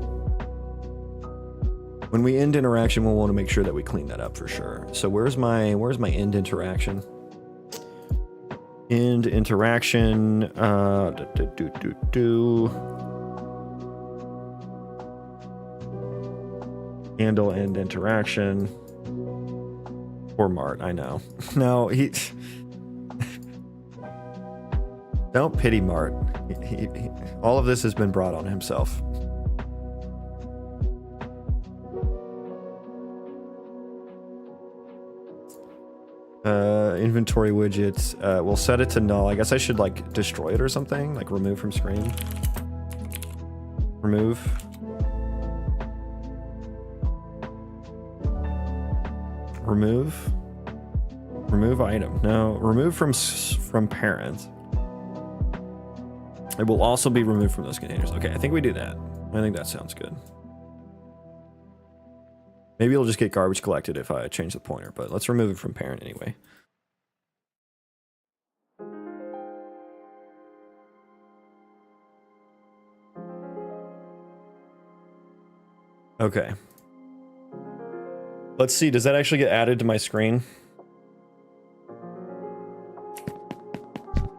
When we end interaction, we'll want to make sure that we clean that up for sure. So where's my end interaction? End interaction. Handle end interaction. Poor Mart, I know. No, he. Don't pity Mart. All of this has been brought on himself. Inventory widgets. We'll set it to null. I guess I should like destroy it or something, like remove from screen. Remove. Remove item. No, remove from parent. It will also be removed from those containers. Okay, I think we do that. I think that sounds good. Maybe it'll just get garbage collected if I change the pointer, but let's remove it from parent anyway. Okay. Let's see, does that actually get added to my screen?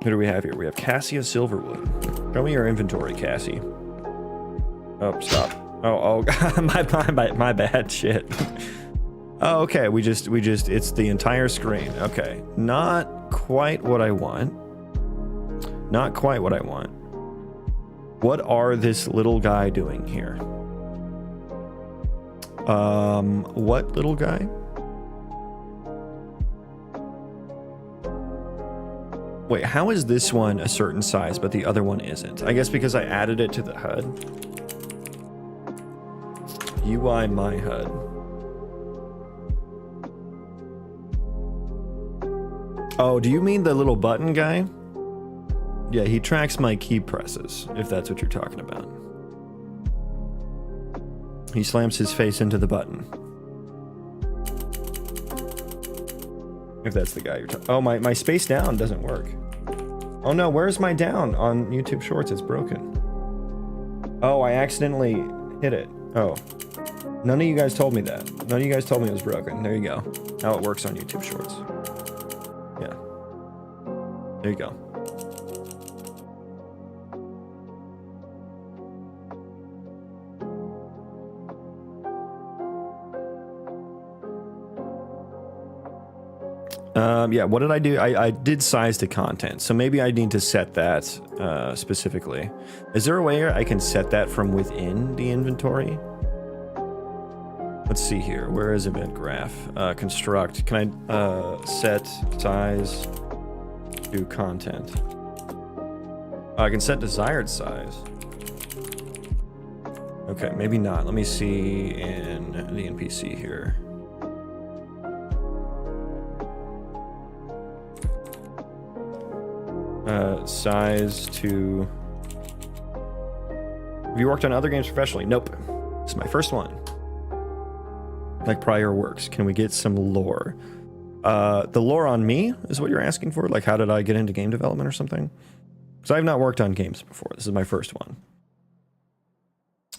Who do we have here? We have Cassia Silverwood. Show me your inventory, Cassie. Oh, stop. Oh, my bad, shit. Oh, okay, we just, it's the entire screen. Okay, not quite what I want. Not quite what I want. What are this little guy doing here? What little guy? Wait, how is this one a certain size, but the other one isn't? I guess because I added it to the HUD. UI my HUD. Oh, do you mean the little button guy? Yeah, he tracks my key presses, if that's what you're talking about. He slams his face into the button. If that's the guy you're talking. Oh, my space down doesn't work. Oh no, where's my down on YouTube Shorts? It's broken. Oh, I accidentally hit it. Oh. None of you guys told me that. None of you guys told me it was broken. There you go. How it works on YouTube Shorts. Yeah. There you go. Yeah, what did I do? I did size to content, so maybe I need to set that specifically. Is there a way I can set that from within the inventory? Let's see here. Where is event graph? Construct. Can I set size to content? I can set desired size. Okay, maybe not. Let me see in the NPC here. Size to... Have you worked on other games professionally? Nope. This is my first one. Like prior works. Can we get some lore? The lore on me is what you're asking for? Like how did I get into game development or something? Because I have not worked on games before. This is my first one.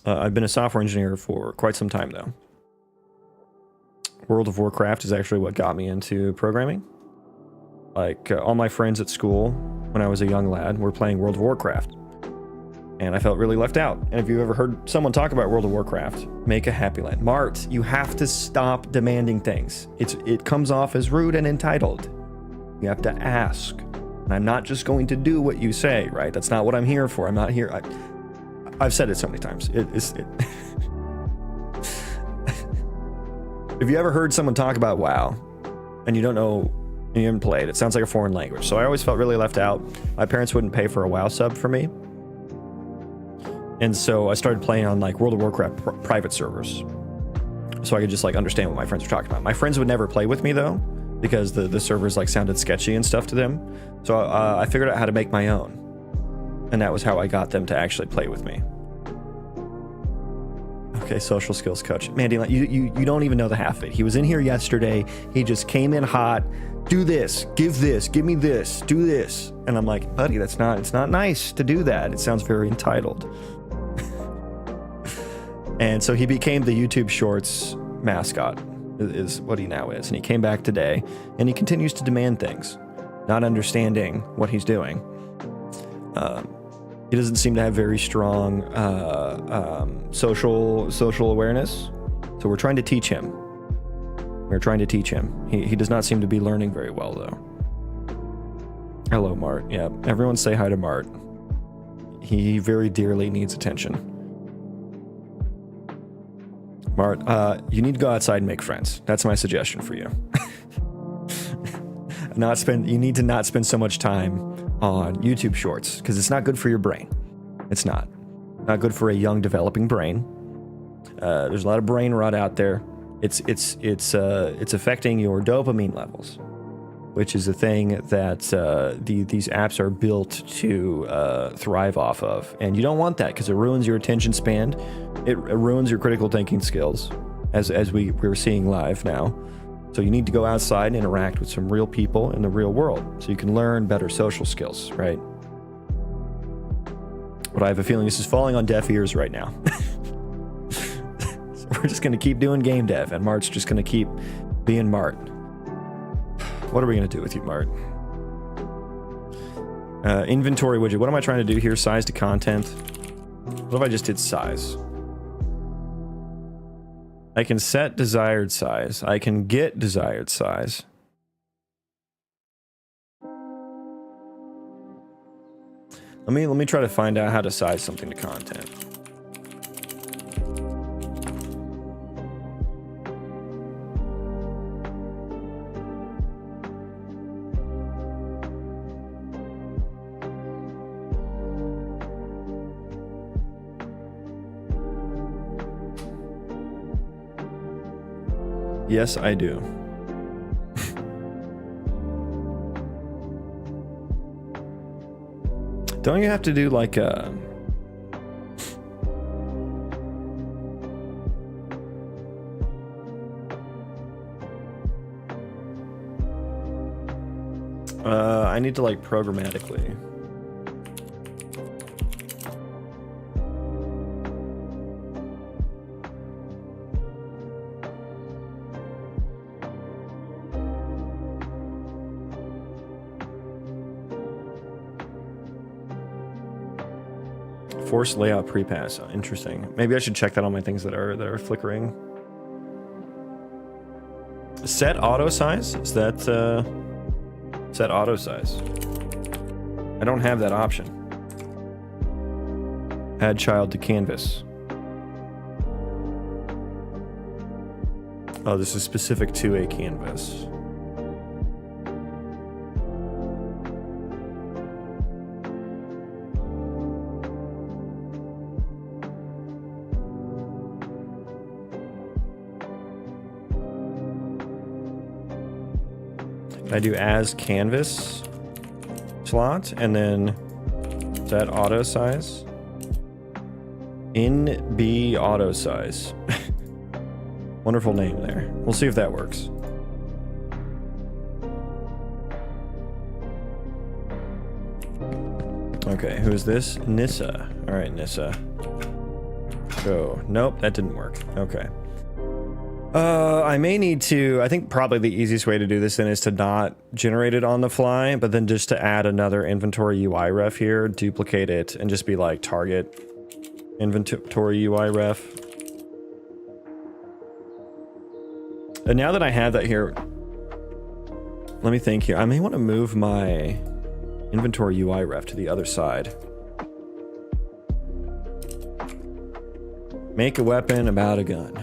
I've been a software engineer for quite some time though. World of Warcraft is actually what got me into programming. Like all my friends at school when I was a young lad were playing World of Warcraft. And I felt really left out. And if you ever heard someone talk about World of Warcraft, make a happy land. Mart, you have to stop demanding things. It comes off as rude and entitled. You have to ask. And I'm not just going to do what you say, right? That's not what I'm here for. I'm not here. I've said it so many times. If you ever heard someone talk about WoW and you don't know, and you haven't played, it sounds like a foreign language. So I always felt really left out. My parents wouldn't pay for a WoW sub for me. And so I started playing on like World of Warcraft private servers. So I could just like understand what my friends were talking about. My friends would never play with me though, because the servers like sounded sketchy and stuff to them. So I figured out how to make my own. And that was how I got them to actually play with me. Okay, social skills coach. Mandy, you don't even know the half of it. He was in here yesterday. He just came in hot. Do this, give me this, do this. And I'm like, buddy, it's not nice to do that. It sounds very entitled. And so he became the YouTube Shorts mascot, is what he now is. And he came back today, and he continues to demand things, not understanding what he's doing. He doesn't seem to have very strong social awareness, so we're trying to teach him. He does not seem to be learning very well, though. Hello, Mart. Yeah, everyone say hi to Mart. He very dearly needs attention. Mart, you need to go outside and make friends. That's my suggestion for you. You need to not spend so much time on YouTube Shorts, because it's not good for your brain. It's not good for a young developing brain. There's a lot of brain rot out there. It's affecting your dopamine levels, which is a thing that these apps are built to thrive off of, and you don't want that, because it ruins your attention span. It ruins your critical thinking skills, as we're seeing live now. So you need to go outside and interact with some real people in the real world so you can learn better social skills, right? But I have a feeling this is falling on deaf ears right now. So we're just going to keep doing game dev, and Mart's just going to keep being Mart. What are we going to do with you, Mart? Inventory widget. What am I trying to do here? Size to content. What if I just did size? I can set desired size. I can get desired size. Let me try to find out how to size something to content. Yes, I do. Don't you have to do like a... I need to like programmatically. Force layout pre-pass. Oh, interesting. Maybe I should check that on my things that are flickering. Set auto size? Is that set auto size? I don't have that option. Add child to canvas. Oh, this is specific to a canvas. I do as canvas slot and then set auto size. In B auto size. Wonderful name there. We'll see if that works. Okay, who is this? Nissa. All right, Nissa. Go. Nope, that didn't work. Okay. I may need to, I think probably the easiest way to do this then is to not generate it on the fly, but then just to add another inventory UI ref here, duplicate it, and just be like target inventory UI ref. And now that I have that here, let me think here. I may want to move my inventory UI ref to the other side. Make a weapon about a gun.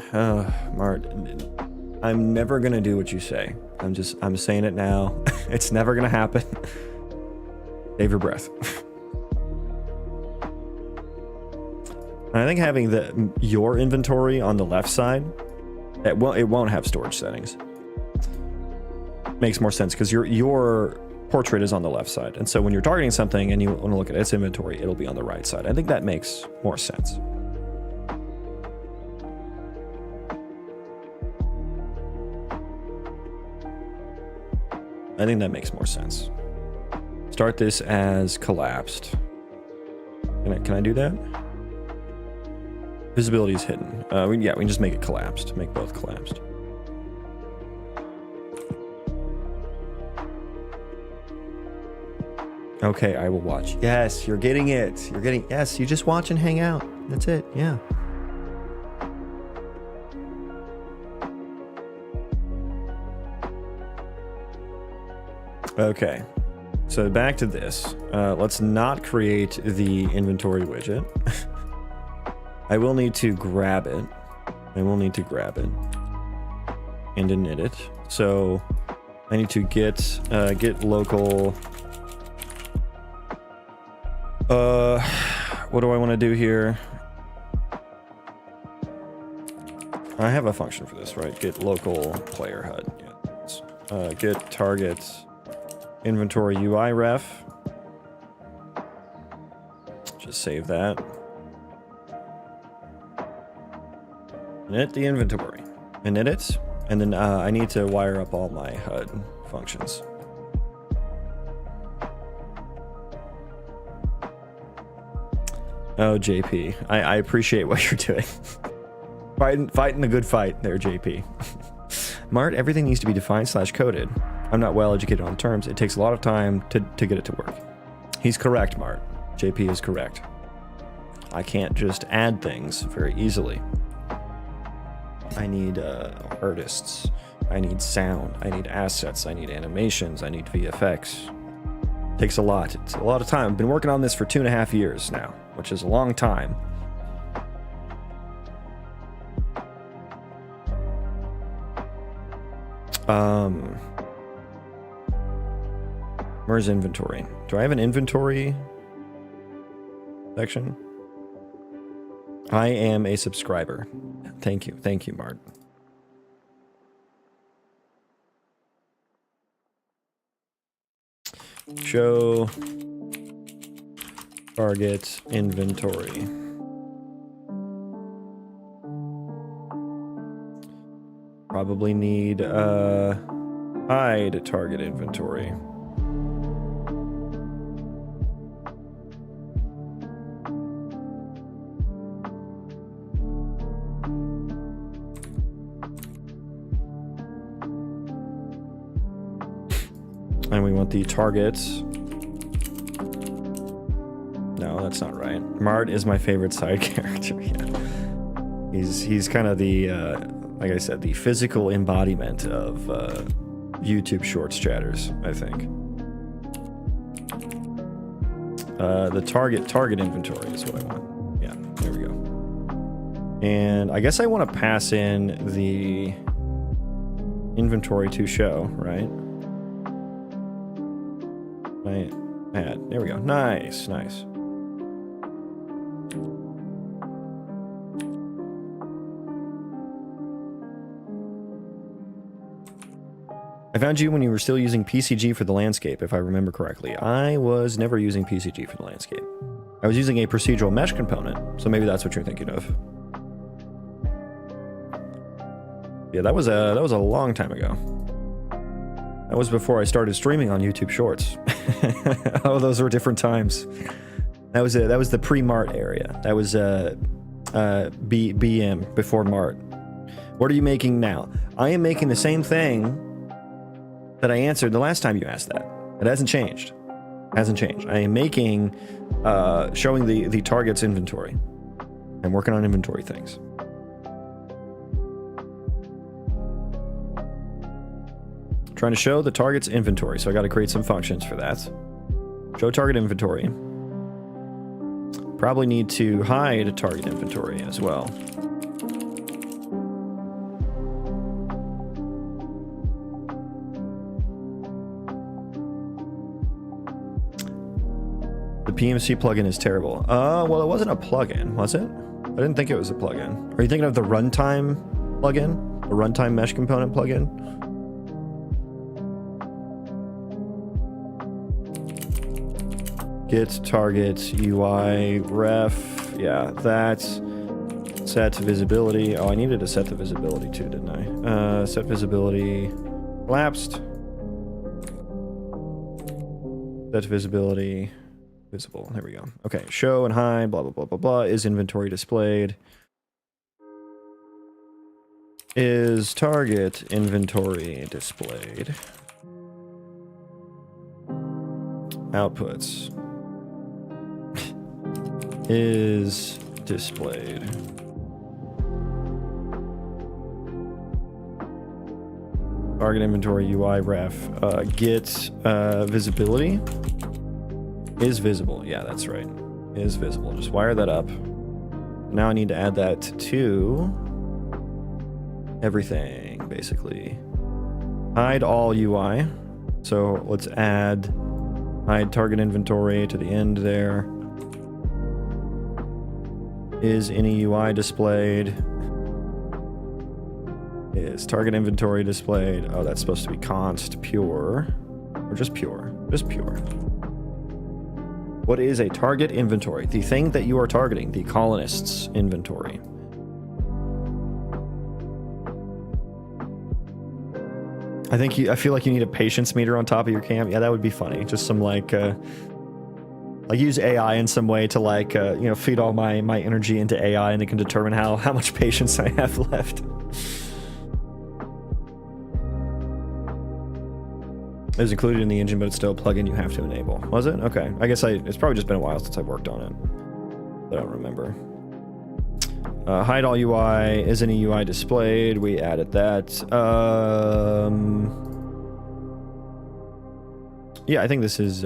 Mart, I'm never gonna do what you say. I'm saying it now. It's never gonna happen. Save your breath. I think having your inventory on the left side, it won't have storage settings. makes more sense because your portrait is on the left side. And so when you're targeting something and you want to look at its inventory, it'll be on the right side. I think that makes more sense. I think that makes more sense. Start this as collapsed. Can I do that? Visibility is hidden. We can just make it collapsed. Make both collapsed. Okay, I will watch. Yes, you're getting it. Yes, you just watch and hang out. That's it, yeah. Okay, so back to this. Let's not create the inventory widget. I will need to grab it. And init it. So I need to get local. What do I want to do here? I have a function for this, right? Get local player HUD. Yeah. Get target inventory UI ref. Just save that. Init the inventory. Init it. And then I need to wire up all my HUD functions. Oh, JP. I appreciate what you're doing. Fighting the good fight there, JP. Mart, everything needs to be defined / coded. I'm not well educated on terms. It takes a lot of time to get it to work. He's correct, Mart. JP is correct. I can't just add things very easily. I need artists. I need sound. I need assets. I need animations. I need VFX. It takes a lot. It's a lot of time. I've been working on this for 2.5 years now, which is a long time. Where's inventory? Do I have an inventory section? I am a subscriber. Thank you, Mart. Show target inventory. Probably need hide target inventory. And we want the targets. No, that's not right. Mart is my favorite side character. Yeah. He's kind of the like I said, the physical embodiment of YouTube Shorts chatters, I think. The target inventory is what I want. Yeah, there we go. And I guess I want to pass in the inventory to show, right? There we go. Nice. I found you when you were still using PCG for the landscape, if I remember correctly. I was never using PCG for the landscape. I was using a procedural mesh component, so maybe that's what you're thinking of. Yeah, that was a long time ago. That was before I started streaming on YouTube Shorts. Oh, those were different times. That was the pre-Mart area. That was BM before Mart. What are you making now? I am making the same thing that I answered the last time you asked that. It hasn't changed. I am making showing the target's inventory. I'm working on inventory things. Trying to show the target's inventory, so I got to create some functions for that. Show target inventory. Probably need to hide target inventory as well. The PMC plugin is terrible. Well, it wasn't a plugin, was it? I didn't think it was a plugin. Are you thinking of the runtime plugin? The runtime mesh component plugin? Get target UI ref. Yeah, that's set visibility. Oh, I needed to set the visibility too, didn't I? Set visibility. Collapsed. Set visibility. Visible. There we go. Okay. Show and hide. Blah, blah, blah, blah, blah. Is inventory displayed? Is target inventory displayed? Outputs. Is displayed. Target inventory UI ref. Get visibility. Is visible. Yeah, that's right. Is visible. Just wire that up. Now I need to add that to everything, basically. Hide all UI. So let's add hide target inventory to the end there. Is any UI displayed? Is target inventory displayed? Oh, that's supposed to be const pure. Or just pure. Just pure. What is a target inventory? The thing that you are targeting, the colonist's inventory. I feel like you need a patience meter on top of your camp. Yeah, that would be funny. Just some like use AI in some way to like you know, feed all my energy into AI, and it can determine how much patience I have left. It was included in the engine, but it's still a plugin you have to enable. Was it? Okay. I guess it's probably just been a while since I've worked on it. I don't remember. Hide all UI. Is any UI displayed? We added that. Yeah, I think this is...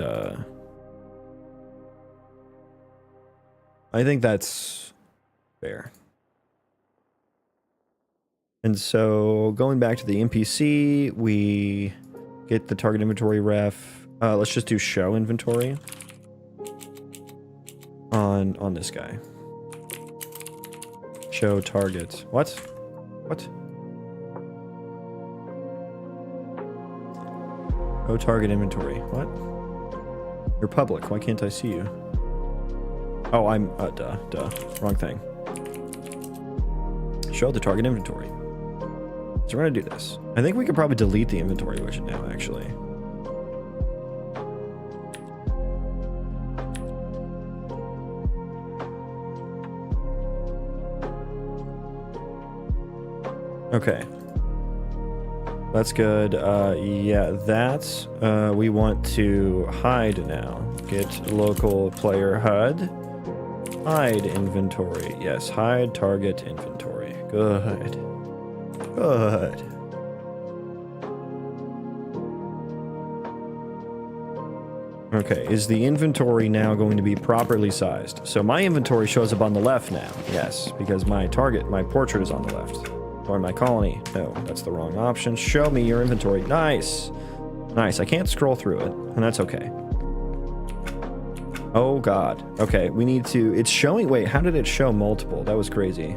I think that's fair. And so going back to the NPC, we get the target inventory ref. Let's just do show inventory on this guy. Show target. What? What? Oh, target inventory. What? You're public. Why can't I see you? Oh, I'm... duh. Wrong thing. Show the target inventory. So we're going to do this. I think we could probably delete the inventory widget now, actually. Okay. That's good. Yeah, that's... we want to hide now. Get local player HUD. Hide inventory. Yes, hide target inventory. Good. Good. Okay, is the inventory now going to be properly sized? So my inventory shows up on the left now. Yes, because my target, my portrait is on the left. Or my colony. No, that's the wrong option. Show me your inventory. Nice. Nice. I can't scroll through it, and that's okay. Oh, God. Okay, we need to... It's showing... Wait, how did it show multiple? That was crazy.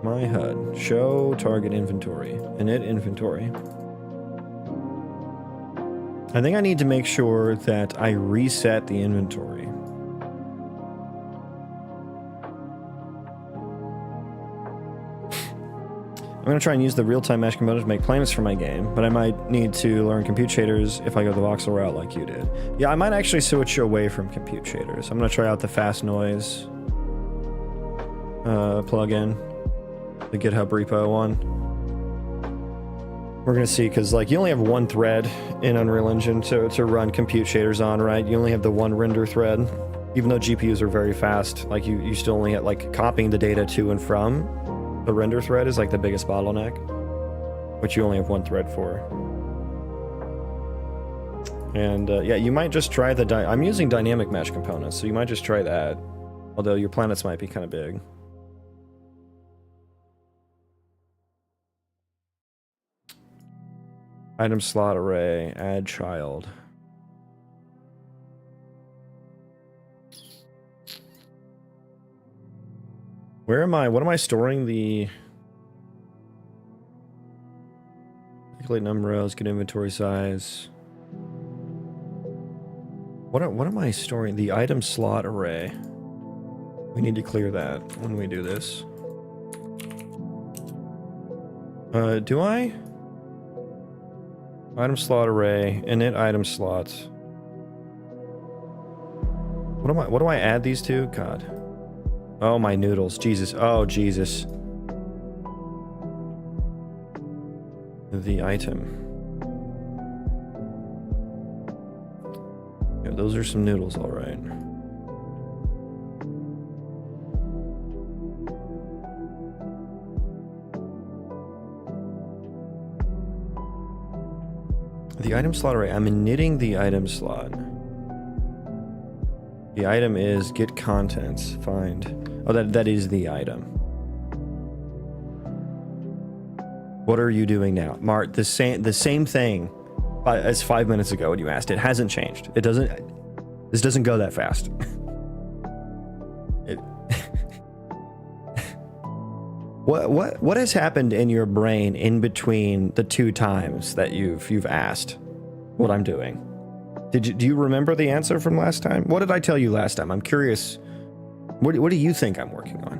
My HUD. Show target inventory. Init inventory. I think I need to make sure that I reset the inventory. I'm going to try and use the real-time mesh component to make plans for my game, but I might need to learn compute shaders if I go the voxel route like you did. Yeah, I might actually switch away from compute shaders. I'm going to try out the fast noise plugin, the GitHub repo one. We're going to see, because like you only have one thread in Unreal Engine to run compute shaders on, right? You only have the one render thread. Even though GPUs are very fast, like you still only have like copying the data to and from. The render thread is like the biggest bottleneck, which you only have one thread for. And yeah, you might just try the... I'm using dynamic mesh components, so you might just try that. Although your planets might be kind of big. Item slot array, add child. Where am I? What am I storing the... Calculate number rows, get inventory size. What am I storing? The item slot array. We need to clear that when we do this. Do I? Item slot array, init item slots. What do I add these to? God. Oh, my noodles. Jesus. Oh, Jesus. The item. Yeah, those are some noodles, all right. The item slot array. I'm initting the item slot. The item is get contents. Find. Oh, that is the item. What are you doing now, Mart? The same thing as 5 minutes ago when you asked. It hasn't changed. It doesn't. This doesn't go that fast. What has happened in your brain in between the 2 times that you've asked what I'm doing? Do you remember the answer from last time? What did I tell you last time? I'm curious. What do you think I'm working on?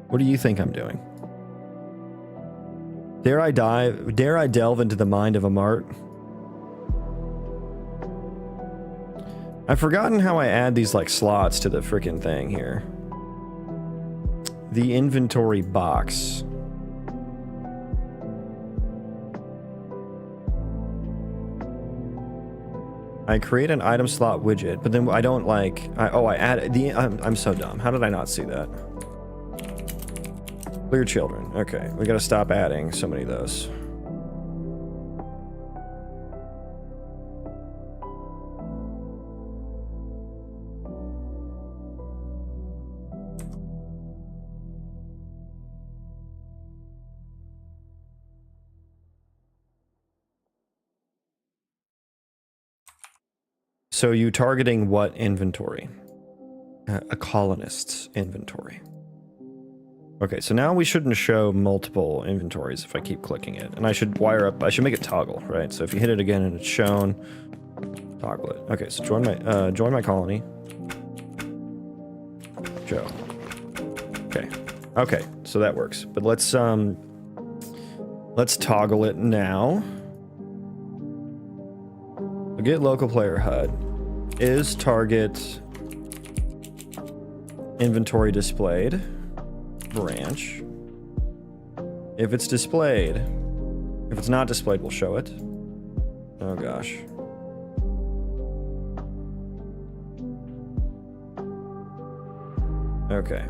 What do you think I'm doing? Dare I delve into the mind of a Mart? I've forgotten how I add these like slots to the frickin' thing here. The inventory box. I create an item slot widget, but then I don't like. I add the. I'm so dumb. How did I not see that? Clear children. Okay, we gotta stop adding so many of those. So you targeting what inventory? A colonist's inventory. Okay, so now we shouldn't show multiple inventories if I keep clicking it. And I should wire up, I should make it toggle, right? So if you hit it again and it's shown, toggle it. Okay, so join my colony. Joe. Okay, so that works. But let's toggle it now. Get local player HUD. Is target inventory displayed? Branch. If it's displayed. If it's not displayed, we'll show it. Oh gosh. Okay.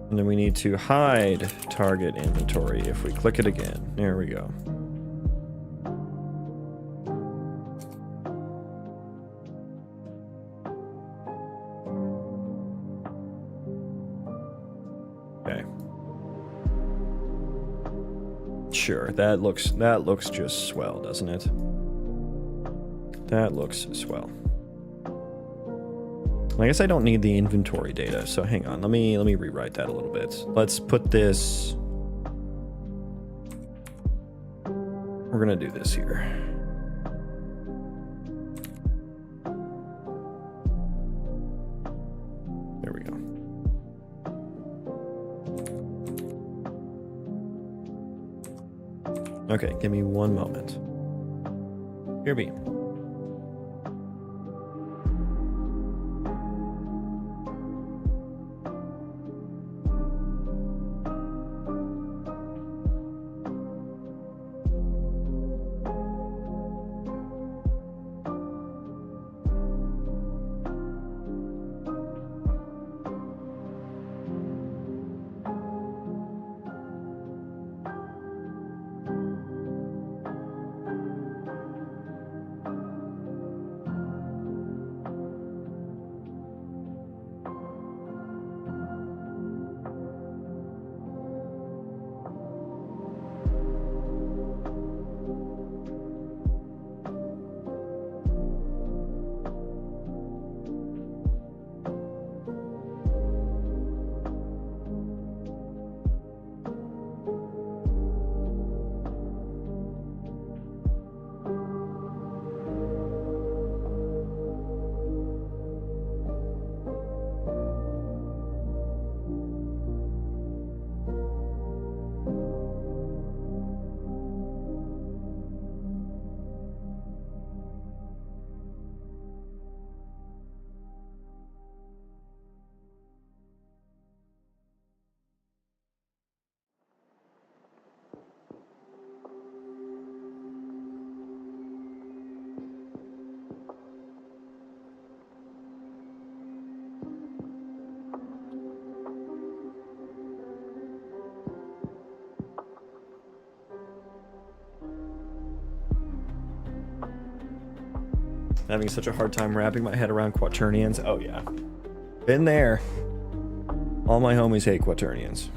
And then we need to hide target inventory if we click it again. There we go. Sure, that looks just swell, doesn't it? That looks swell. I guess I don't need the inventory data, so hang on. Let me rewrite that a little bit. Let's put this. We're gonna do this here. There we go. Okay, give me one moment. Here be. Having such a hard time wrapping my head around quaternions. Oh yeah. Been there. All my homies hate quaternions.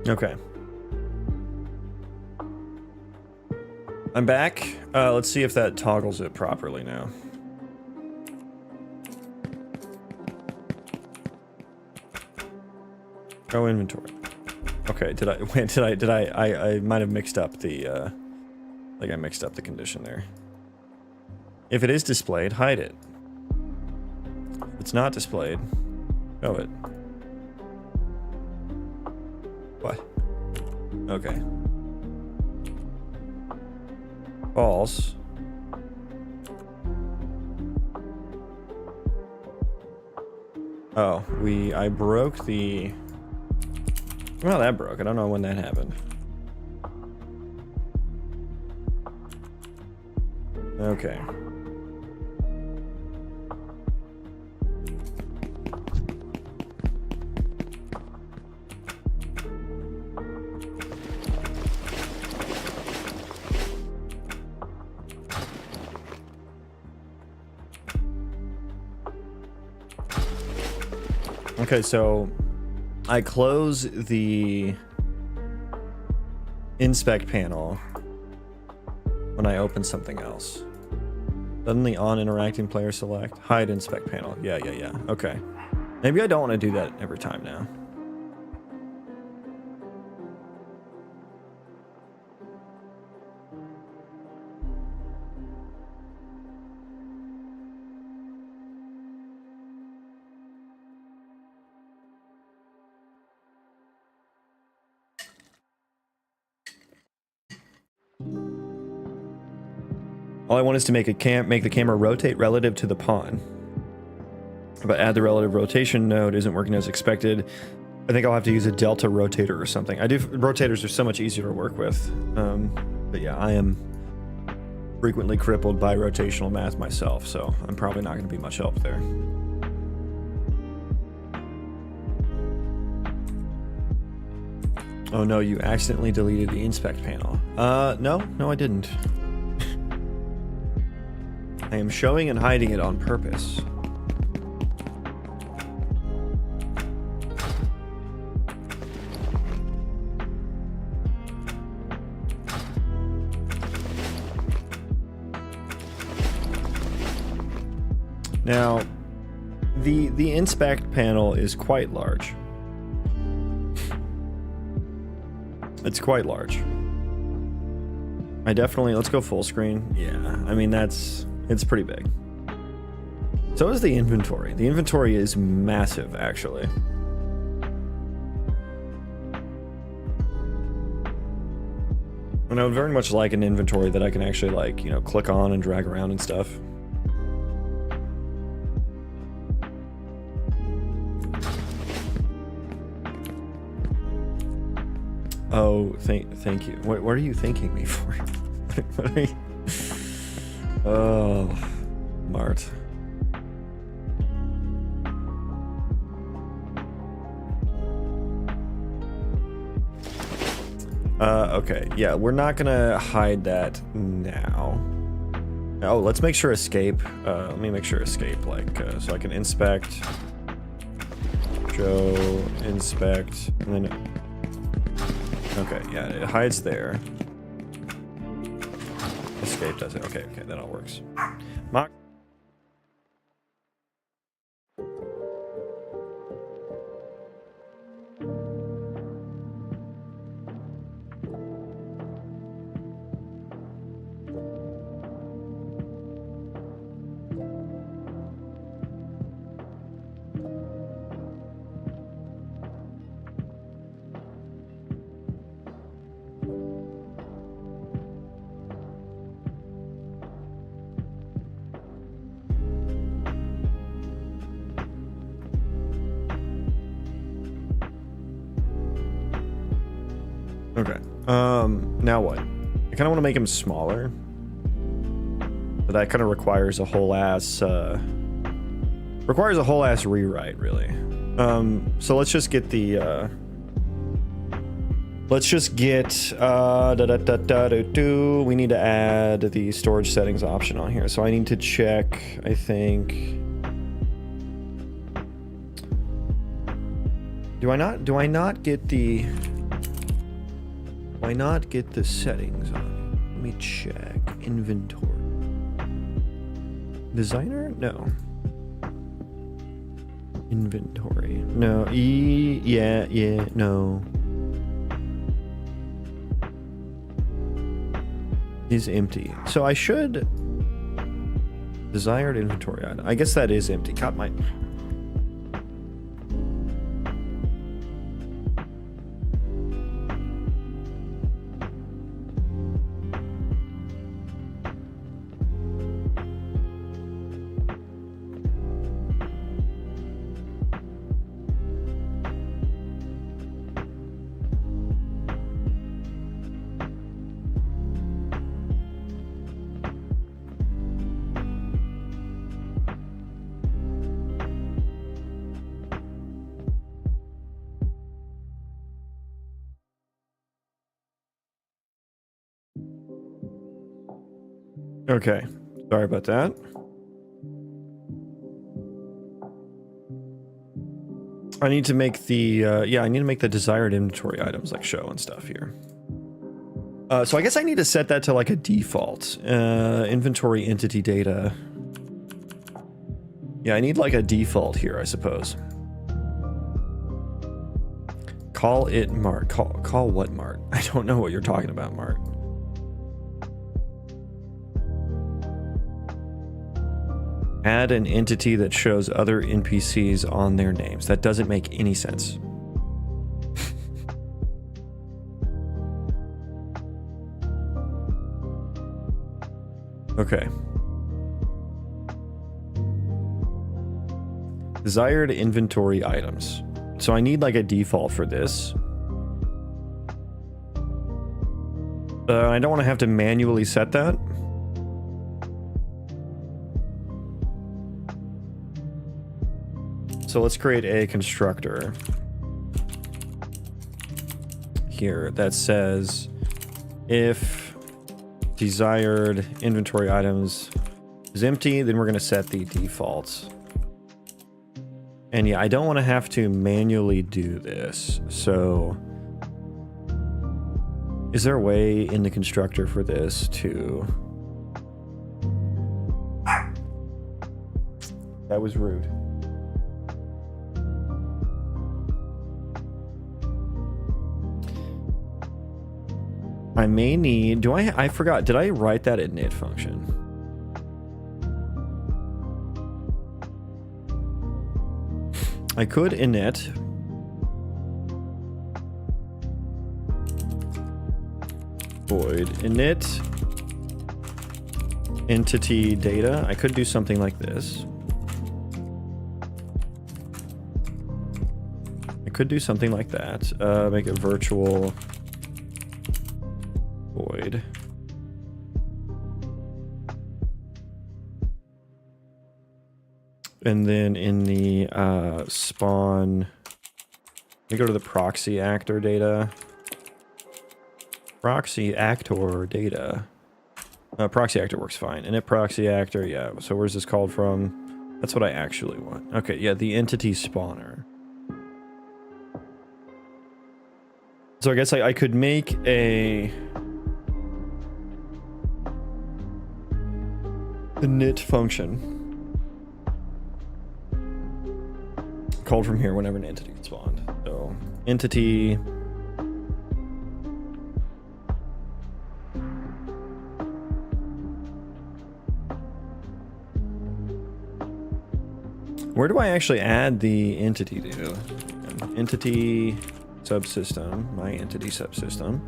Okay. I'm back. Let's see if that toggles it properly now. Oh, inventory. Okay, I might have mixed up the, I think I mixed up the condition there. If it is displayed, hide it. If it's not displayed, show it. What? Okay. False. Oh, I broke the... Well, that broke. I don't know when that happened. Okay. Okay, so I close the inspect panel when I open something else. Suddenly on interacting player select, hide inspect panel. Yeah. Okay. Maybe I don't want to do that every time now. All I want is to make the camera rotate relative to the pawn. But add the relative rotation node isn't working as expected. I think I'll have to use a delta rotator or something. Rotators are so much easier to work with. But yeah, I am frequently crippled by rotational math myself, so I'm probably not going to be much help there. Oh no, you accidentally deleted the inspect panel. No, I didn't. I am showing and hiding it on purpose. Now, the inspect panel is quite large. It's quite large. Let's go full screen. Yeah, I mean, it's pretty big. So is the inventory. The inventory is massive, actually. And I would very much like an inventory that I can actually, like, you know, click on and drag around and stuff. Oh, thank you. What are you thanking me for? What are you... Oh, Mart. Okay, yeah, we're not gonna hide that now. Oh, let's make sure escape. Let me make sure escape, like, so I can inspect, show, inspect, and then... Okay, yeah, it hides there. Escape does it. Okay, that all works. Mock. Okay. Now what? I kind of want to make him smaller. But that kind of requires a whole ass rewrite, really. So let's just get the we need to add the storage settings option on here. So I need to check, I think. Do I not get the settings on? Let me check. Inventory. Designer? No. Inventory. No. Yeah, no. Is empty. So I should desired inventory item. I guess that is empty. Got my Okay, sorry about that. I need to make the I need to make the desired inventory items like show and stuff here. So I guess I need to set that to like a default inventory entity data. Yeah, I need like a default here, I suppose. Call it Mart. Call what Mart? I don't know what you're talking about, Mart. Add an entity that shows other NPCs on their names. That doesn't make any sense. Okay. Desired inventory items. So I need like a default for this. I don't want to have to manually set that. So let's create a constructor here that says if desired inventory items is empty, then we're going to set the default. And yeah, I don't want to have to manually do this. So is there a way in the constructor for this to... That was rude. I may need, I forgot, did I write that init function? I could init void init entity data. I could do something like this. I could do something like that. Make it virtual void. And then in the spawn, let me go to the proxy actor data. Proxy actor data. Proxy actor works fine. Init proxy actor, yeah. So where's this called from? That's what I actually want. Okay, yeah, the entity spawner. So I guess I could make a init function called from here whenever an entity gets spawned. So entity where do I actually add the entity to? Entity subsystem, my entity subsystem.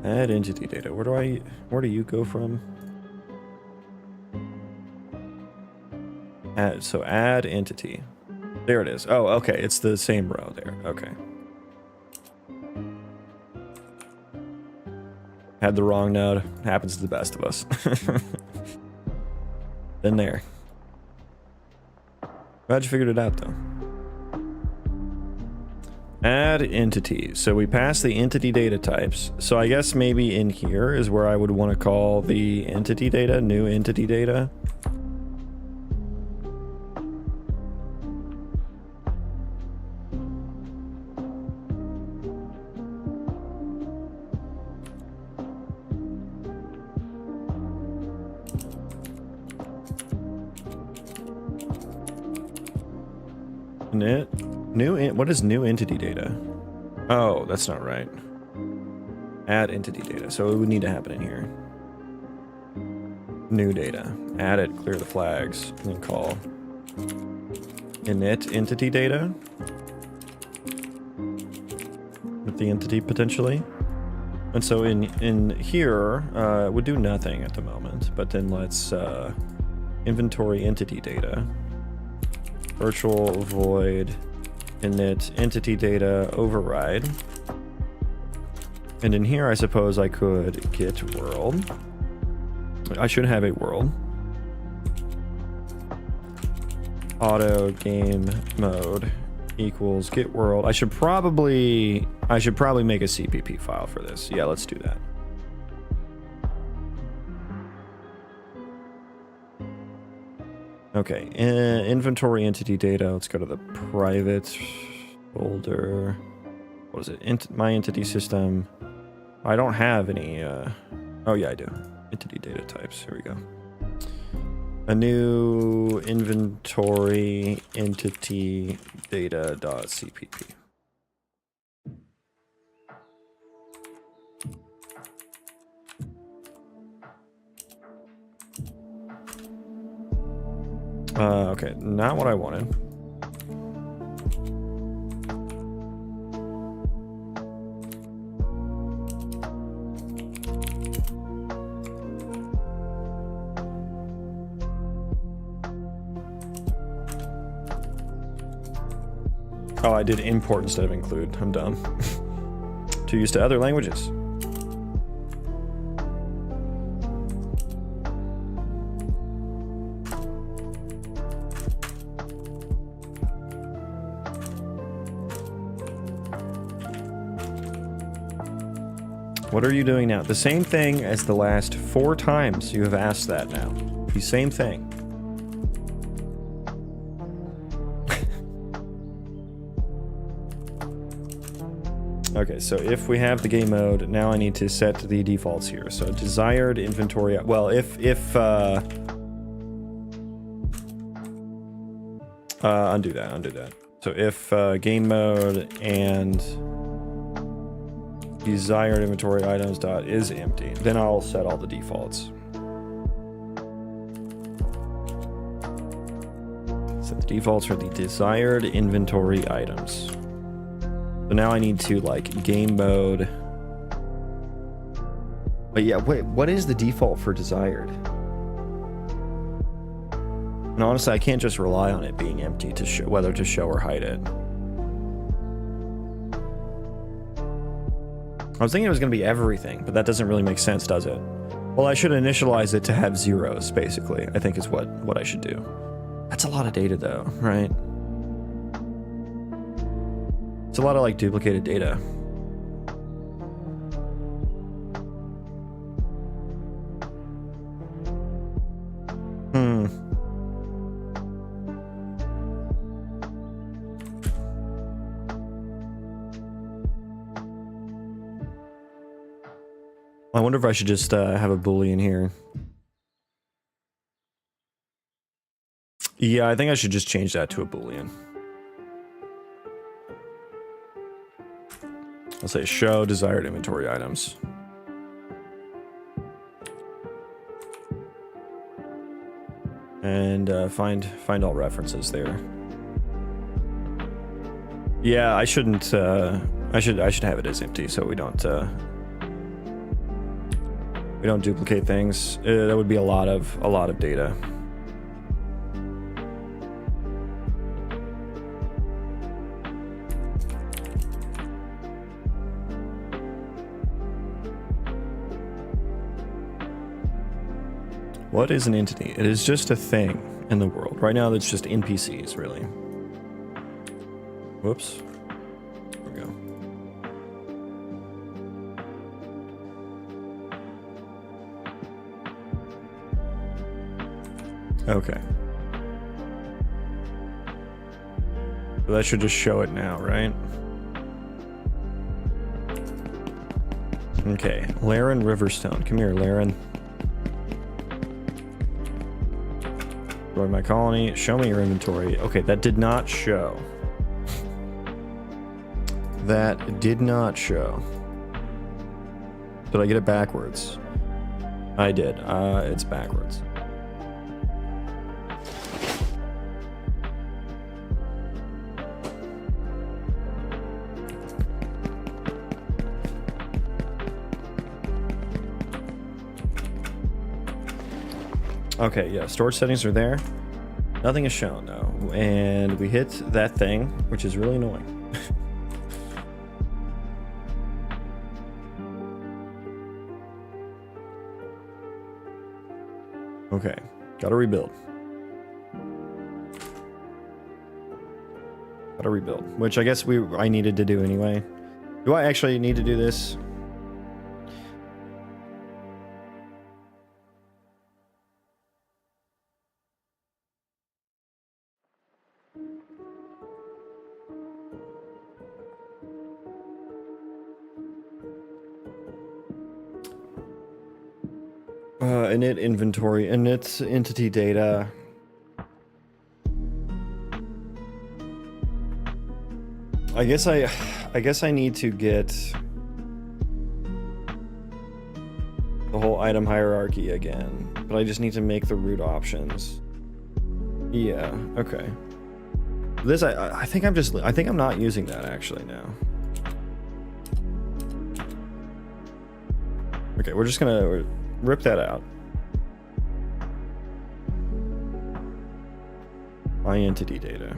Add entity data. Where do you go from? So add entity. There it is. Oh, okay. It's the same row there. Okay. Had the wrong node. Happens to the best of us. Been there. Glad you figured it out, though. Add entities. So we passed the entity data types. So I guess maybe in here is where I would want to call the entity data, new entity data. What is new entity data? Oh, that's not right. Add entity data. So it would need to happen in here. New data. Add it, clear the flags, and then call init entity data with the entity potentially. And so in here, it would do nothing at the moment, but then let's inventory entity data. Virtual void init entity data override. And in here, I suppose I could get world. I should have a world. Auto game mode equals get world. I should probably make a CPP file for this. Yeah, let's do that. Okay, inventory entity data. Let's go to the private folder. What is it? My entity system. I don't have any. Oh yeah, I do. Entity data types. Here we go. A new inventory entity data.cpp. Okay, not what I wanted. Oh, I did import instead of include. I'm dumb. Too used to other languages. What are you doing now? The same thing as the last 4 times you have asked that now. The same thing. Okay, so if we have the game mode, now I need to set the defaults here. So desired inventory. Well, undo that. So if game mode and desired inventory items dot is empty, then I'll set all the defaults. So the defaults for the desired inventory items. So now I need to like game mode. But yeah, wait, what is the default for desired? And honestly, I can't just rely on it being empty to show whether to show or hide it. I was thinking it was going to be everything, but that doesn't really make sense, does it? Well, I should initialize it to have zeros, basically, I think is what I should do. That's a lot of data, though, right? It's a lot of, like, duplicated data. I wonder if I should just have a Boolean here. Yeah, I think I should just change that to a Boolean. I'll say show desired inventory items. And find all references there. Yeah, I shouldn't. I should have it as empty so we don't duplicate things. That would be a lot of data. What is an entity? It is just a thing in the world. Right now, that's just NPCs, really. Whoops. There we go. Okay. So that should just show it now, right? Okay. Laren Riverstone. Come here, Laren. Join my colony. Show me your inventory. Okay, that did not show. That did not show. Did I get it backwards? I did. It's backwards. Okay, yeah, storage settings are there. Nothing is shown though. And we hit that thing, which is really annoying. Okay, gotta rebuild. Gotta rebuild, which I guess I needed to do anyway. Do I actually need to do this? Init inventory, init entity data. I guess I need to get the whole item hierarchy again, but I just need to make the root options. Yeah, okay. This I think I'm not using that actually now. Okay, we're just gonna rip that out. My entity data.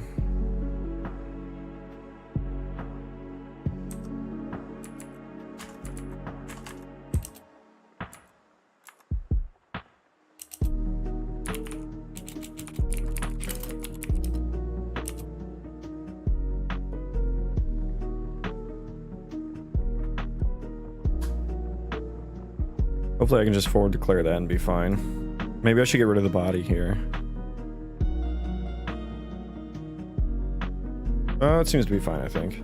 Hopefully I can just forward declare that and be fine. Maybe I should get rid of the body here. Oh, it seems to be fine, I think.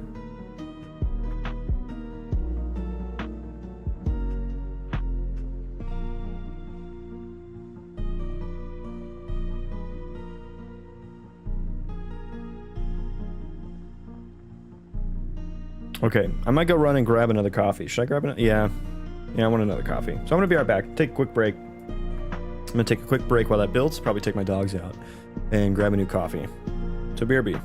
Okay, I might go run and grab another coffee. Should I grab another? Yeah, I want another coffee. So I'm gonna be right back. Take a quick break. I'm gonna take a quick break while that builds. Probably take my dogs out and grab a new coffee. So BRB.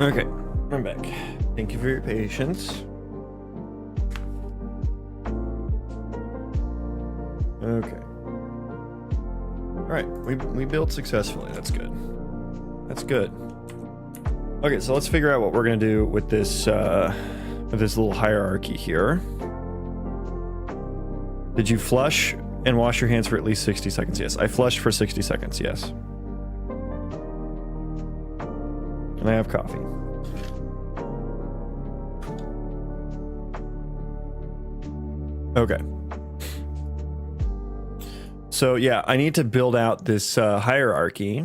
Okay, I'm back. Thank you for your patience. Okay. All right, we built successfully. That's good. That's good. Okay, so let's figure out what we're gonna do with this little hierarchy here. Did you flush and wash your hands for at least 60 seconds? Yes, I flushed for 60 seconds. Yes. And I have coffee. Okay. So yeah, I need to build out this hierarchy.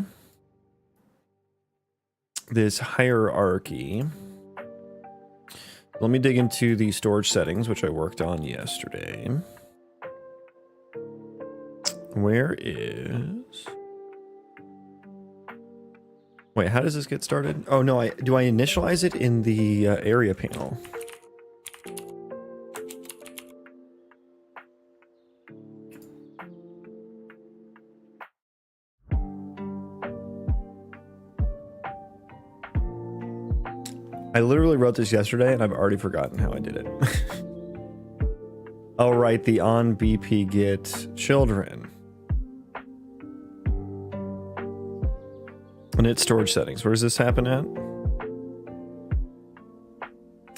Let me dig into the storage settings, which I worked on yesterday. Where is... Wait, how does this get started? Oh no, do I initialize it in the area panel? I literally wrote this yesterday and I've already forgotten how I did it. Oh right, the on BP get children. And it's storage settings. Where does this happen at?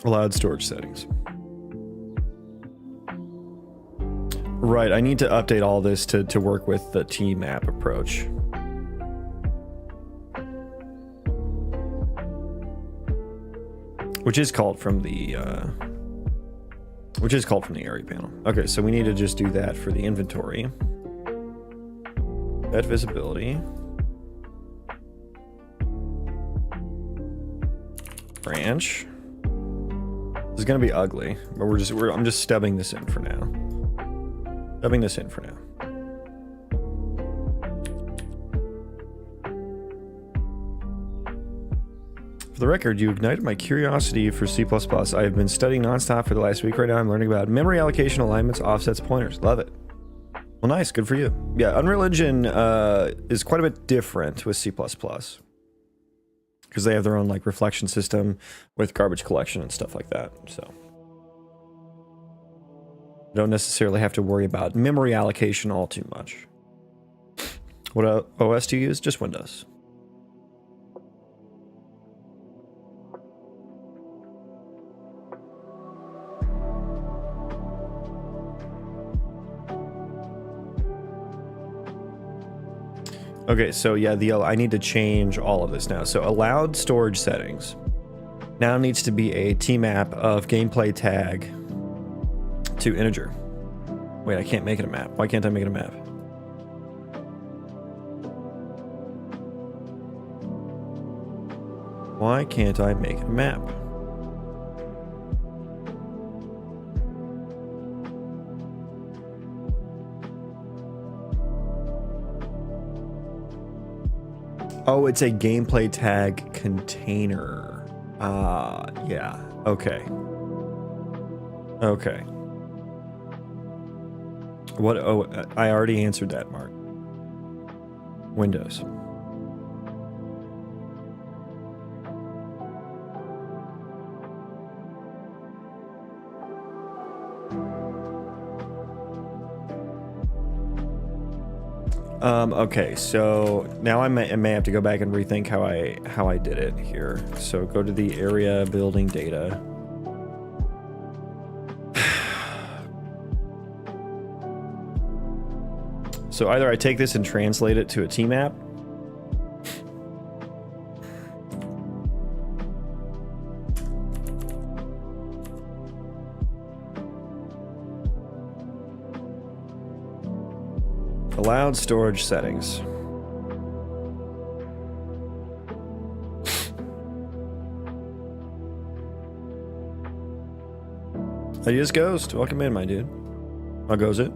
Allowed storage settings. Right, I need to update all this to work with the T-map approach. Which is called from the area panel. Okay, so we need to just do that for the inventory. That visibility. Branch. This is gonna be ugly, but I'm just stubbing this in for now. Stubbing this in for now. For the record, you ignited my curiosity for C++. I have been studying nonstop for the last week. Right now I'm learning about memory allocation, alignments, offsets, pointers. Love it. Well, nice. Good for you. Yeah, Unreal Engine is quite a bit different with C++. Because they have their own like reflection system with garbage collection and stuff like that. So you don't necessarily have to worry about memory allocation all too much. What OS do you use? Just Windows. Okay, so yeah, I need to change all of this now. So allowed storage settings now needs to be a T-map of gameplay tag to integer. Wait, I can't make it a map. Why can't I make it a map? Why can't I make it a map? Oh, it's a gameplay tag container. Yeah. Okay. Okay. What? Oh, I already answered that, Mark. Windows. Okay, so now I may have to go back and rethink how I did it here. So go to the area building data. So either I take this and translate it to a T-map. Allowed storage settings. Ideas Ghost, welcome in, my dude. How goes it?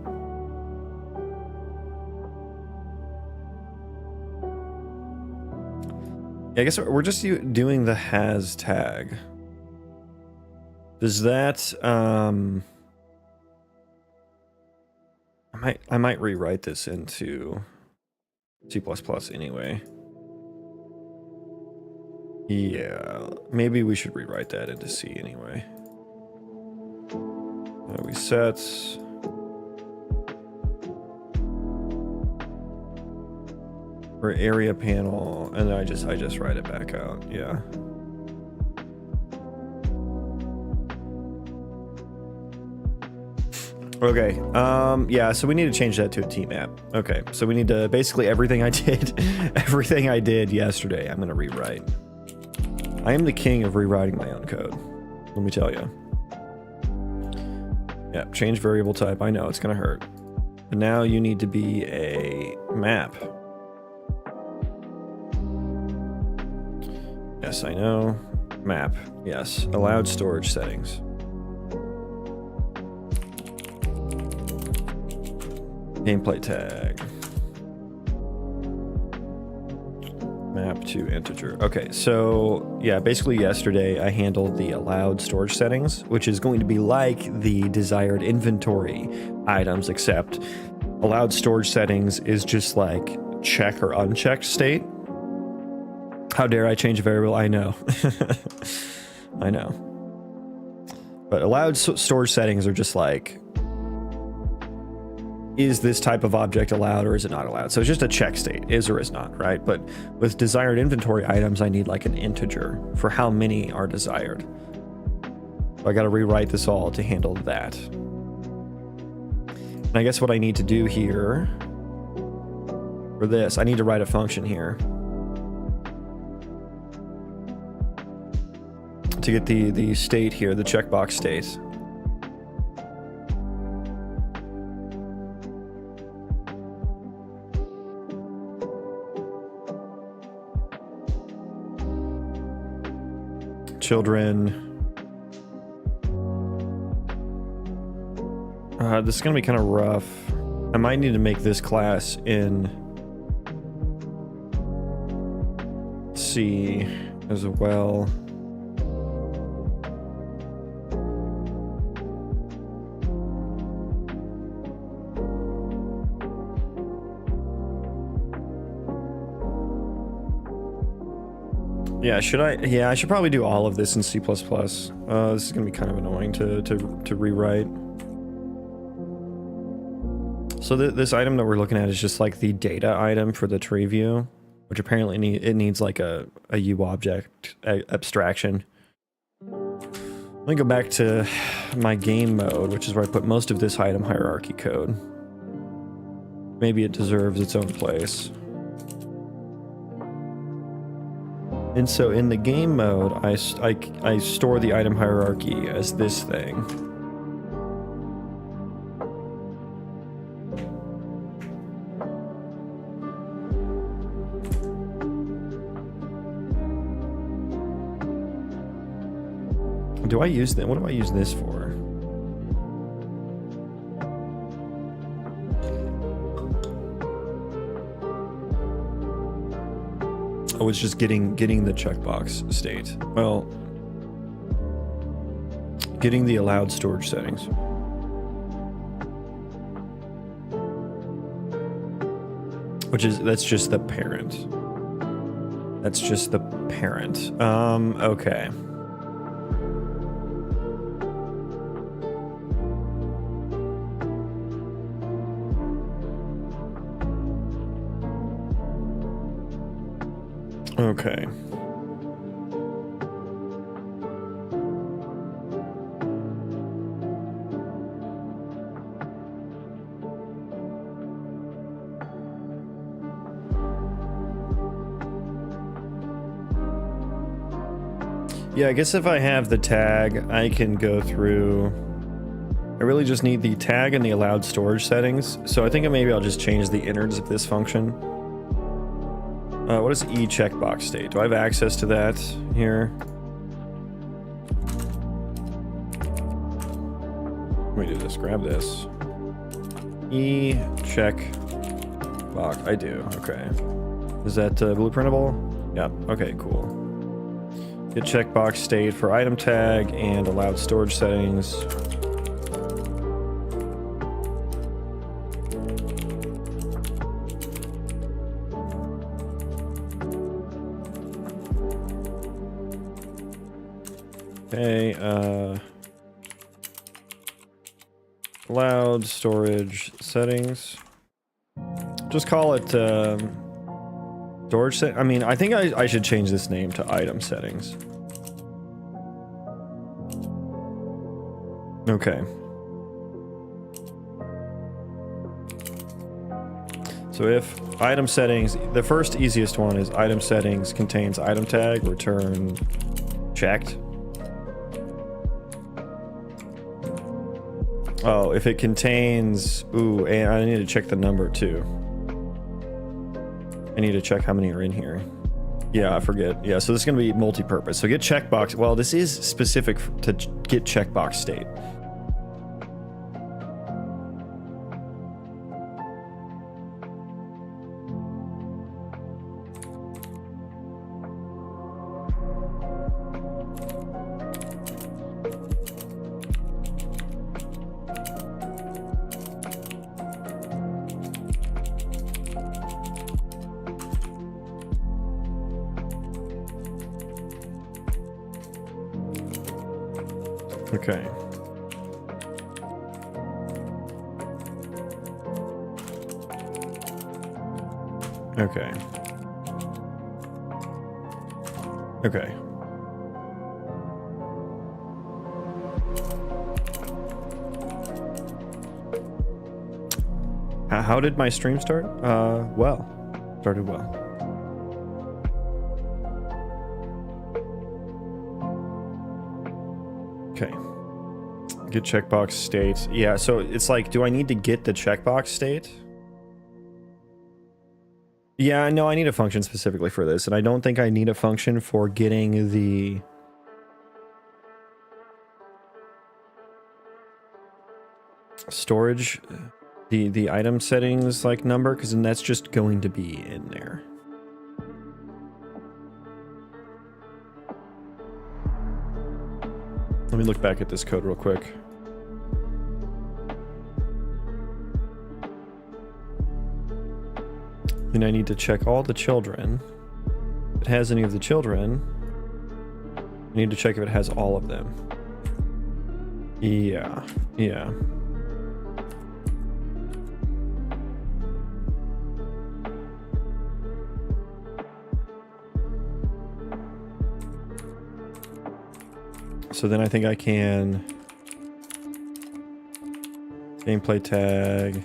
Yeah, I guess we're just doing the has tag. Does that I might rewrite this into C++ anyway. Yeah, maybe we should rewrite that into C anyway. We set for area panel, and then I just write it back out. Yeah. Okay. Yeah. So we need to change that to a T map. Okay. So we need to basically everything I did yesterday. I'm gonna rewrite. I am the king of rewriting my own code. Let me tell you. Yeah. Change variable type. I know it's gonna hurt, but now you need to be a map. Yes, I know. Map. Yes. Allowed storage settings. Gameplay tag. Map to integer. Okay, so yeah, basically yesterday I handled the allowed storage settings, which is going to be like the desired inventory items, except allowed storage settings is just like check or unchecked state. How dare I change a variable? I know. I know. But allowed storage settings are just like, is this type of object allowed or is it not allowed? So it's just a check state, is or is not, right? But with desired inventory items, I need like an integer for how many are desired. So I got to rewrite this all to handle that. And I guess what I need to do here for this, I need to write a function here to get the state here, the checkbox state. Children. This is gonna be kind of rough. I might need to make this class in C as well. Yeah, should I? Yeah, I should probably do all of this in C++. This is gonna be kind of annoying to rewrite. So this item that we're looking at is just like the data item for the tree view, which apparently needs like a U object abstraction. Let me go back to my game mode, which is where I put most of this item hierarchy code. Maybe it deserves its own place. And so in the game mode, I store the item hierarchy as this thing. Do I use that? What do I use this for? Oh, it's just getting the checkbox state. Well, getting the allowed storage settings. That's just the parent. That's just the parent. Okay. Okay. Yeah, I guess if I have the tag, I can go through. I really just need the tag and the allowed storage settings. So I think maybe I'll just change the innards of this function. What is E checkbox state? Do I have access to that here? Let me do this. Grab this. E checkbox. I do. Okay. Is that blueprintable? Yep. Okay, cool. Get checkbox state for item tag and allowed storage settings. Allowed storage settings. Just call it storage set. I mean, I think I should change this name to item settings. Okay. So if item settings, the first easiest one is item settings contains item tag, return checked. Oh, if it contains, ooh, and I need to check the number too. I need to check how many are in here. Yeah, I forget. Yeah, so this is going to be multi-purpose. So get checkbox. Well, this is specific to get checkbox state. Okay. Okay. Okay. How did my stream start? Well. Started well. Okay. Get checkbox state. Yeah, so it's like, do I need to get the checkbox state? Yeah, no, I need a function specifically for this, and I don't think I need a function for getting the storage, the item settings like number, because then that's just going to be in there. Let me look back at this code real quick. And I need to check all the children. If it has any of the children, I need to check if it has all of them. Yeah, yeah. So then I think I can gameplay tag,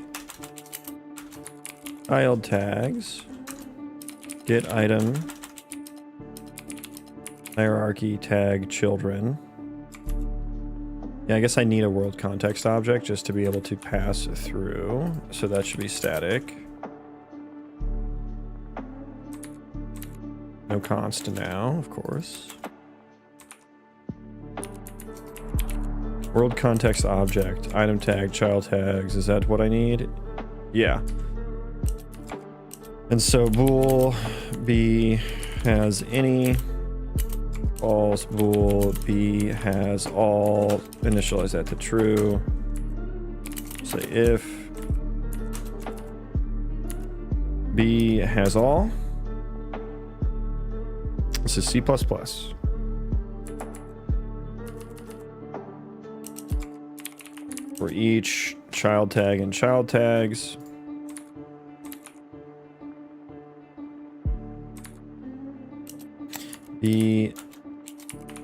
child tags, get item, hierarchy tag children. Yeah, I guess I need a world context object just to be able to pass through. So that should be static. No const now, of course. World context object, item tag, child tags. Is that what I need? Yeah. And so bool b has any, false bool b has all. Initialize that to true. Say if b has all. This is C++. For each child tag and child tags. B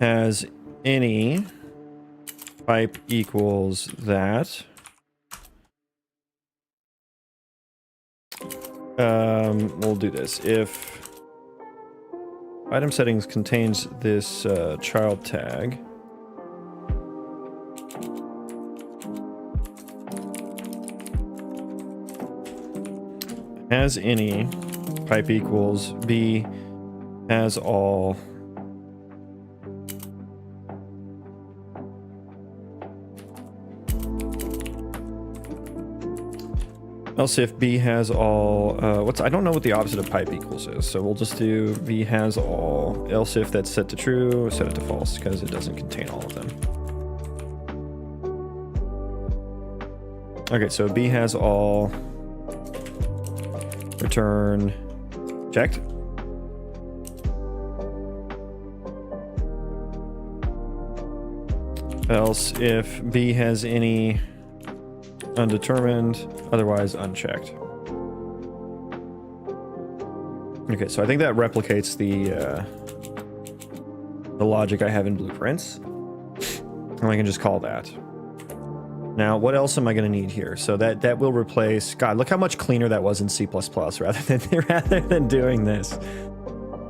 has any pipe equals that. We'll do this. If item settings contains this child tag, has any pipe equals B has all else if B has all I don't know what the opposite of pipe equals is, so we'll just do B has all, else if that's set to true, set it to false because it doesn't contain all of them. Okay, so B has all, return checked. Else if B has any undetermined, otherwise unchecked. Okay, so I think that replicates the logic I have in blueprints. And I can just call that. Now, what else am I going to need here? So that will replace... God, look how much cleaner that was in C++ rather than doing this.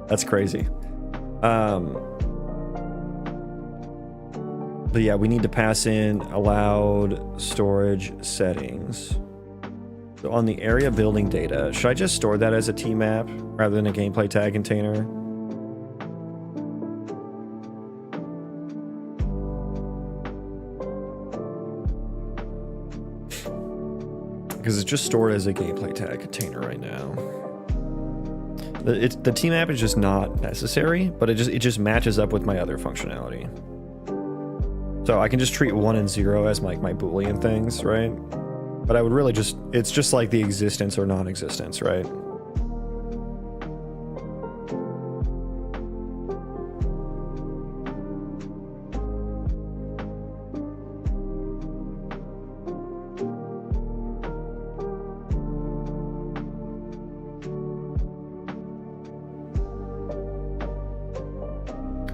That's crazy. But yeah, we need to pass in allowed storage settings. So on the area building data, should I just store that as a tmap rather than a gameplay tag container? Because it's just stored as a gameplay tag container right now. The tmap is just not necessary, but it just matches up with my other functionality. So I can just treat 1 and 0 as my Boolean things, right? But I would really just, it's just like the existence or non-existence, right?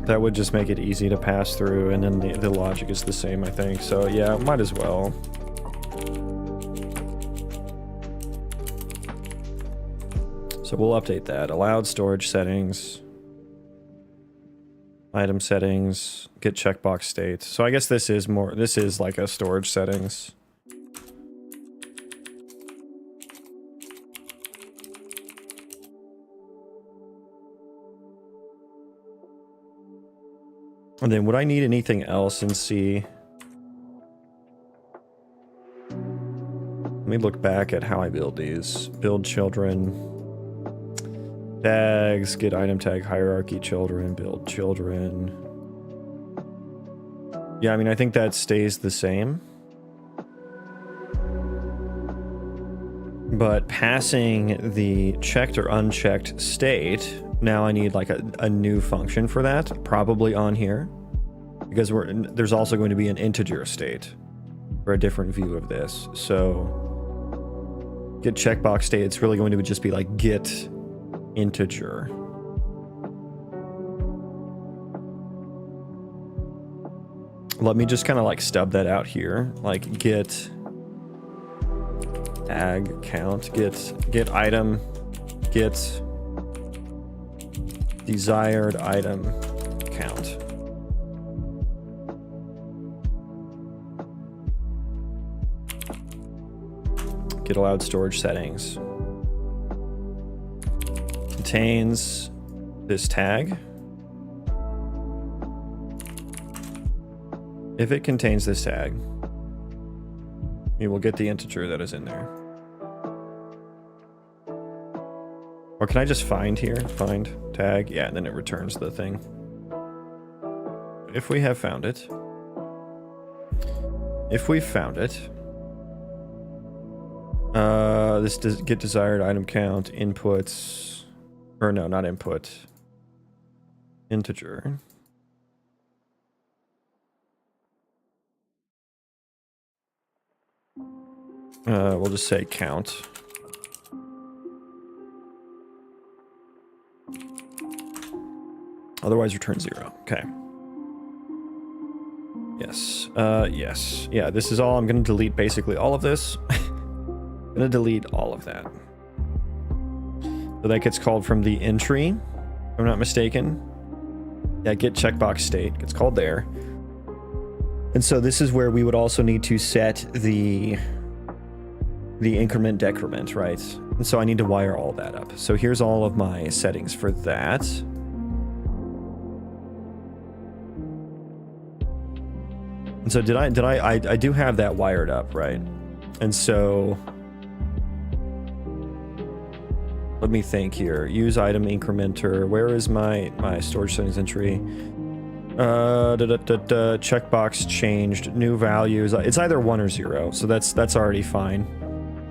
That would just make it easy to pass through, and then the logic is the same, I think. So yeah, might as well. So we'll update that. Allowed storage settings. Item settings. Get checkbox state. So I guess this is like a storage settings. And then would I need anything else in C? Let me look back at how I build these. Build children. Tags, get item tag hierarchy children, build children. Yeah, I mean, I think that stays the same. But passing the checked or unchecked state, now I need like a new function for that, probably on here. Because there's also going to be an integer state for a different view of this. So get checkbox state, it's really going to just be like get integer. Let me just kind of like stub that out here. Like get tag count, get item, get desired item count. Get allowed storage settings. Contains this tag. If it contains this tag, you will get the integer that is in there. Or can I just find here? Find tag? Yeah, and then it returns the thing. If we have found it. If we found it. This does get desired item count, inputs, or no, not input. Integer. We'll just say count. Otherwise return 0. Okay. Yes. Yes. Yeah, this is all. I'm going to delete basically all of this. I'm going to delete all of that. So that gets called from the entry, if I'm not mistaken. Yeah, get checkbox state gets called there. And so this is where we would also need to set the increment decrement, right? And so I need to wire all that up. So here's all of my settings for that. And so I do have that wired up, right? And so let me think here. Use item incrementer. Where is my storage settings entry? Checkbox changed. New values. It's either 1 or 0, so that's already fine.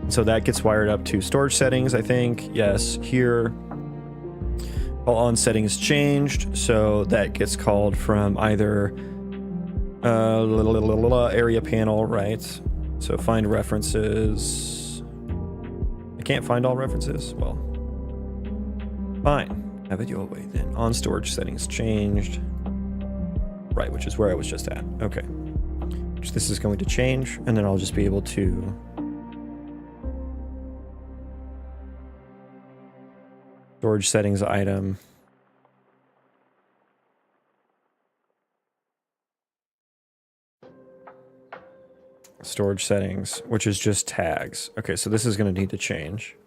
So that gets wired up to storage settings, I think. Yes, here. All on settings changed, so that gets called from either area panel, right? So find references. I can't find all references. Well, fine. Have it your way then. On storage settings changed. Right, which is where I was just at. Okay. Which this is going to change, and then I'll just be able to storage settings item. Storage settings, which is just tags. Okay, so this is going to need to change.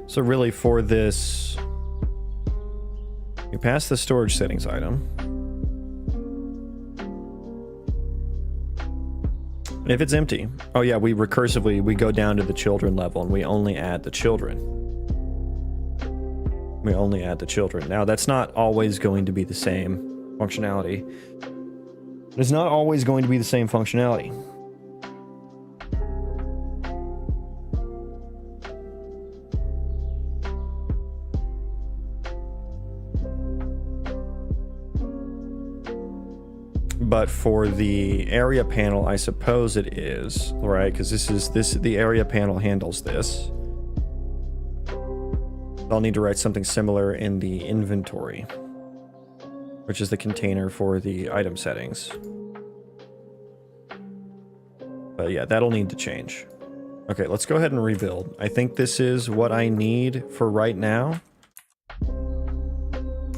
So really for this, you pass the storage settings item. If it's empty, oh yeah, we go down to the children level and we only add the children. We only add the children. Now that's not always going to be the same functionality. It's not always going to be the same functionality. But for the area panel, I suppose it is, right? Because the area panel handles this. I'll need to write something similar in the inventory, which is the container for the item settings. But yeah, that'll need to change. Okay, let's go ahead and rebuild. I think this is what I need for right now.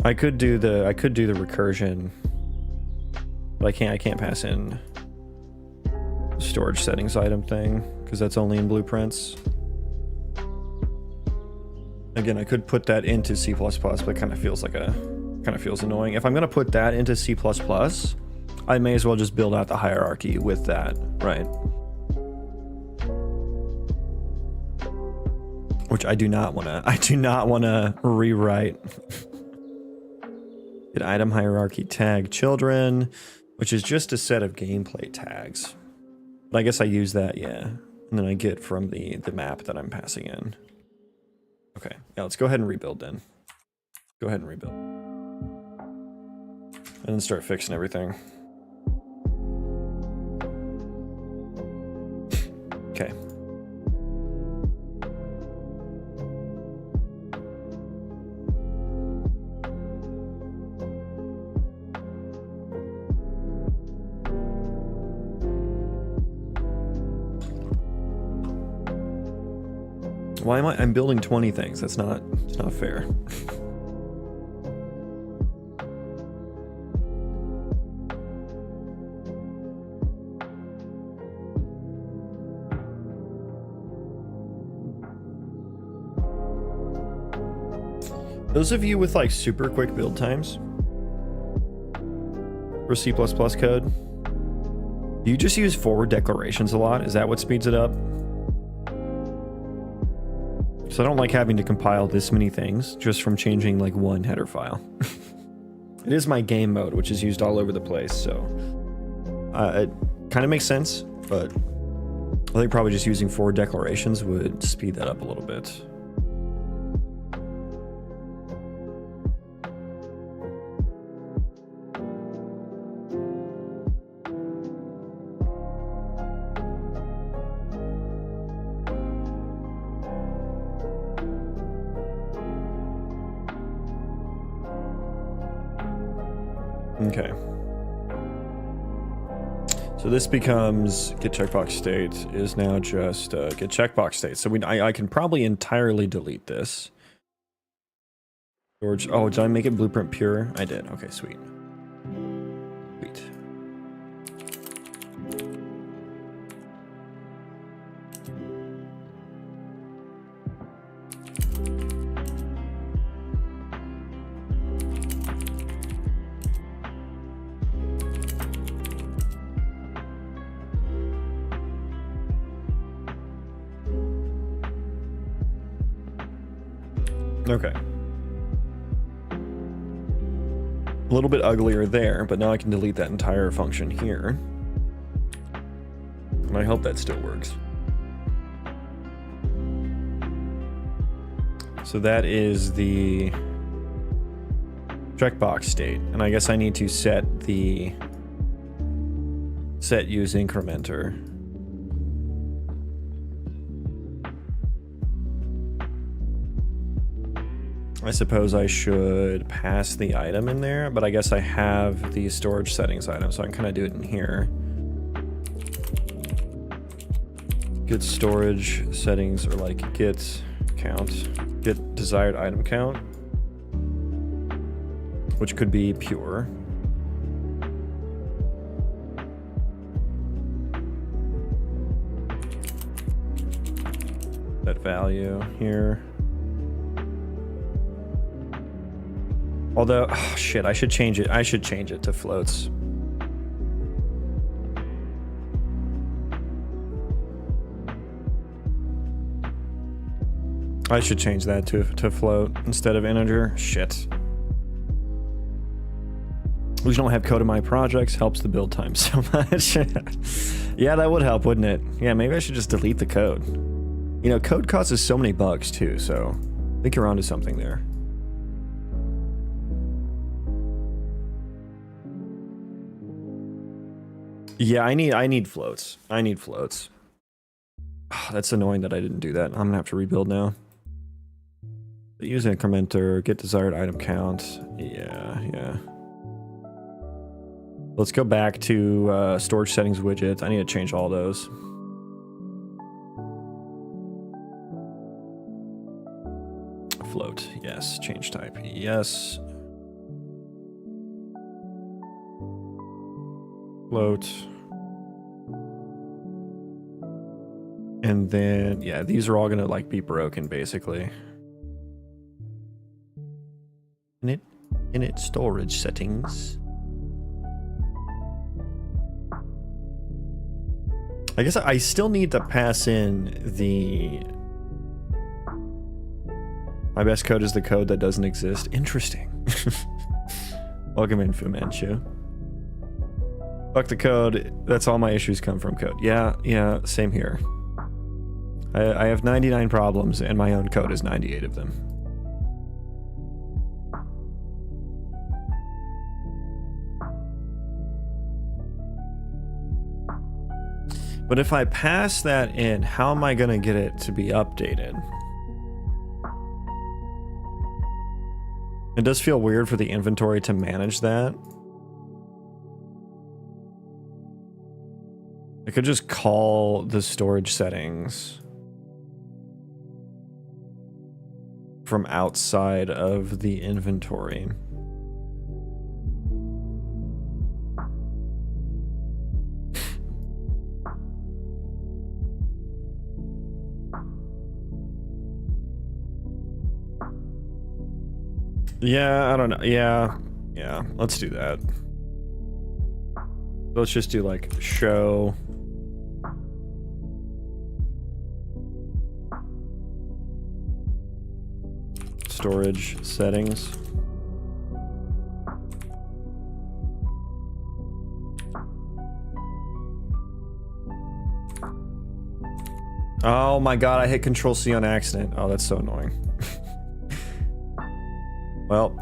I could do the recursion. But I can't pass in the storage settings item thing because that's only in blueprints. Again, I could put that into C++, but it kind of feels annoying. If I'm gonna put that into C++, I may as well just build out the hierarchy with that, right? Which I do not wanna rewrite. Get item hierarchy tag children, which is just a set of gameplay tags. But I guess I use that, yeah. And then I get from the map that I'm passing in. Okay, yeah, let's go ahead and rebuild then. Go ahead and rebuild. And then start fixing everything. Okay. Why am I'm building 20 things? It's not fair. Those of you with like super quick build times for C++ code, do you just use forward declarations a lot? Is that what speeds it up? So I don't like having to compile this many things just from changing like one header file. It is my game mode, which is used all over the place, so it kind of makes sense, but I think probably just using forward declarations would speed that up a little bit. Okay. So this becomes get checkbox state is now just get checkbox state. So I can probably entirely delete this. George, oh, did I make it blueprint pure? I did. Okay, sweet. Sweet. Okay. A little bit uglier there, but now I can delete that entire function here. And I hope that still works. So that is the checkbox state. And I guess I need to set the set use incrementer. I suppose I should pass the item in there, but I guess I have the storage settings item, so I can kind of do it in here. Get storage settings, or like get count, get desired item count, which could be pure. That value here. Although, oh, shit, I should change it. I should change it to floats. I should change that to float instead of integer. Shit. We don't have code in my projects. Helps the build time so much. Yeah, that would help, wouldn't it? Yeah, maybe I should just delete the code. You know, code causes so many bugs too, so I think you're onto something there. Yeah, I need floats. I need floats. Oh, that's annoying that I didn't do that. I'm gonna have to rebuild now. Use incrementer, get desired item count. Yeah. Let's go back to storage settings widgets. I need to change all those. Float, yes. Change type, yes. Float. And then, yeah, these are all gonna like be broken basically. Init storage settings. I guess I still need to pass in the my best code is the code that doesn't exist. Interesting. Welcome in, Fu Manchu. Fuck the code. That's all my issues come from code. Yeah, same here. I have 99 problems and my own code is 98 of them. But if I pass that in, how am I going to get it to be updated? It does feel weird for the inventory to manage that. I could just call the storage settings from outside of the inventory. Yeah, I don't know. Yeah, let's do that. Let's just do like show storage settings. Oh my god, I hit Control C on accident. Oh, that's so annoying. Well,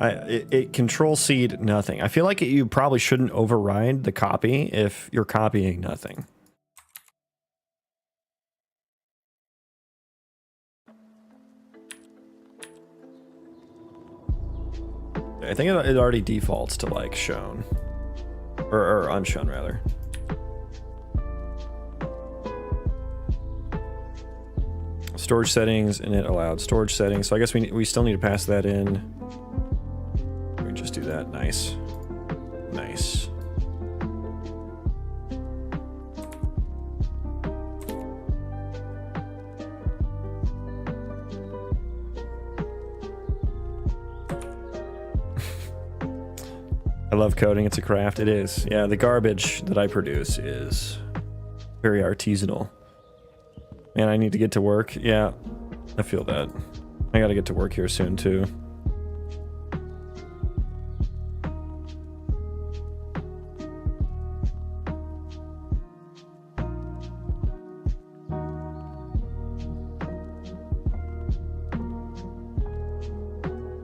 it Control C'd nothing. I feel like you probably shouldn't override the copy if you're copying nothing. I think it already defaults to like shown or unshown rather. Storage settings, and it allowed storage settings. So I guess we still need to pass that in. We just do that. Nice. Nice. I love coding. It's a craft. It is. Yeah, the garbage that I produce is very artisanal. Man, I need to get to work. Yeah, I feel that. I gotta get to work here soon too.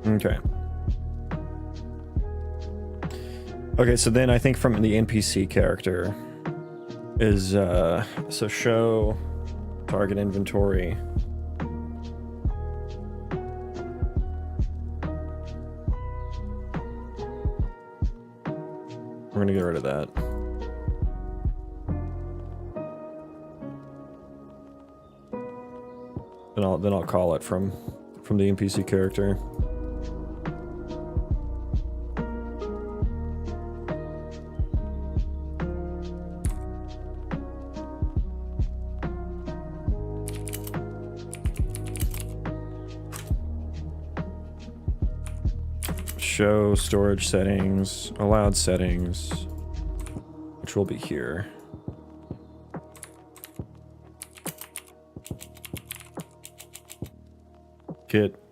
Okay. Okay, so then I think from the NPC character is, so show target inventory. We're gonna get rid of that. Then I'll call it from the NPC character. Show storage settings, allowed settings, which will be here. Get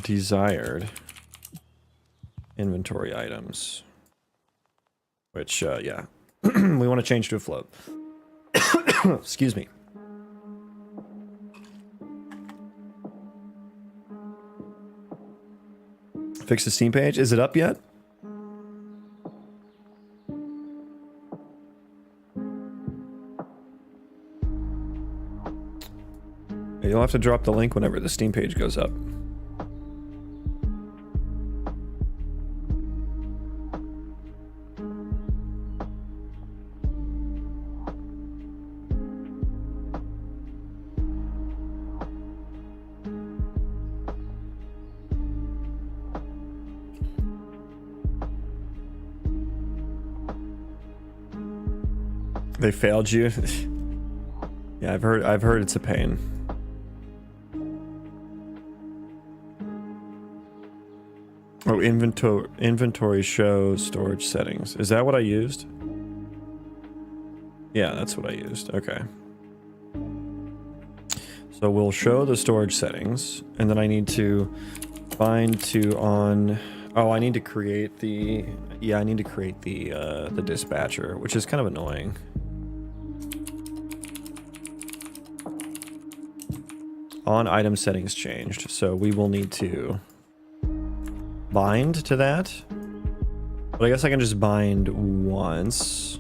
desired inventory items, which, yeah, we want to change to a float. Excuse me. Fix the Steam page. Is it up yet? You'll have to drop the link whenever the Steam page goes up. They failed you. Yeah, I've heard it's a pain. Oh, inventory show storage settings. Is that what I used? Yeah, that's what I used. Okay. So we'll show the storage settings, and then I need to bind to on. Oh, I need to create the. Yeah, I need to create the dispatcher, which is kind of annoying. On item settings changed, so we will need to bind to that. But I guess I can just bind once.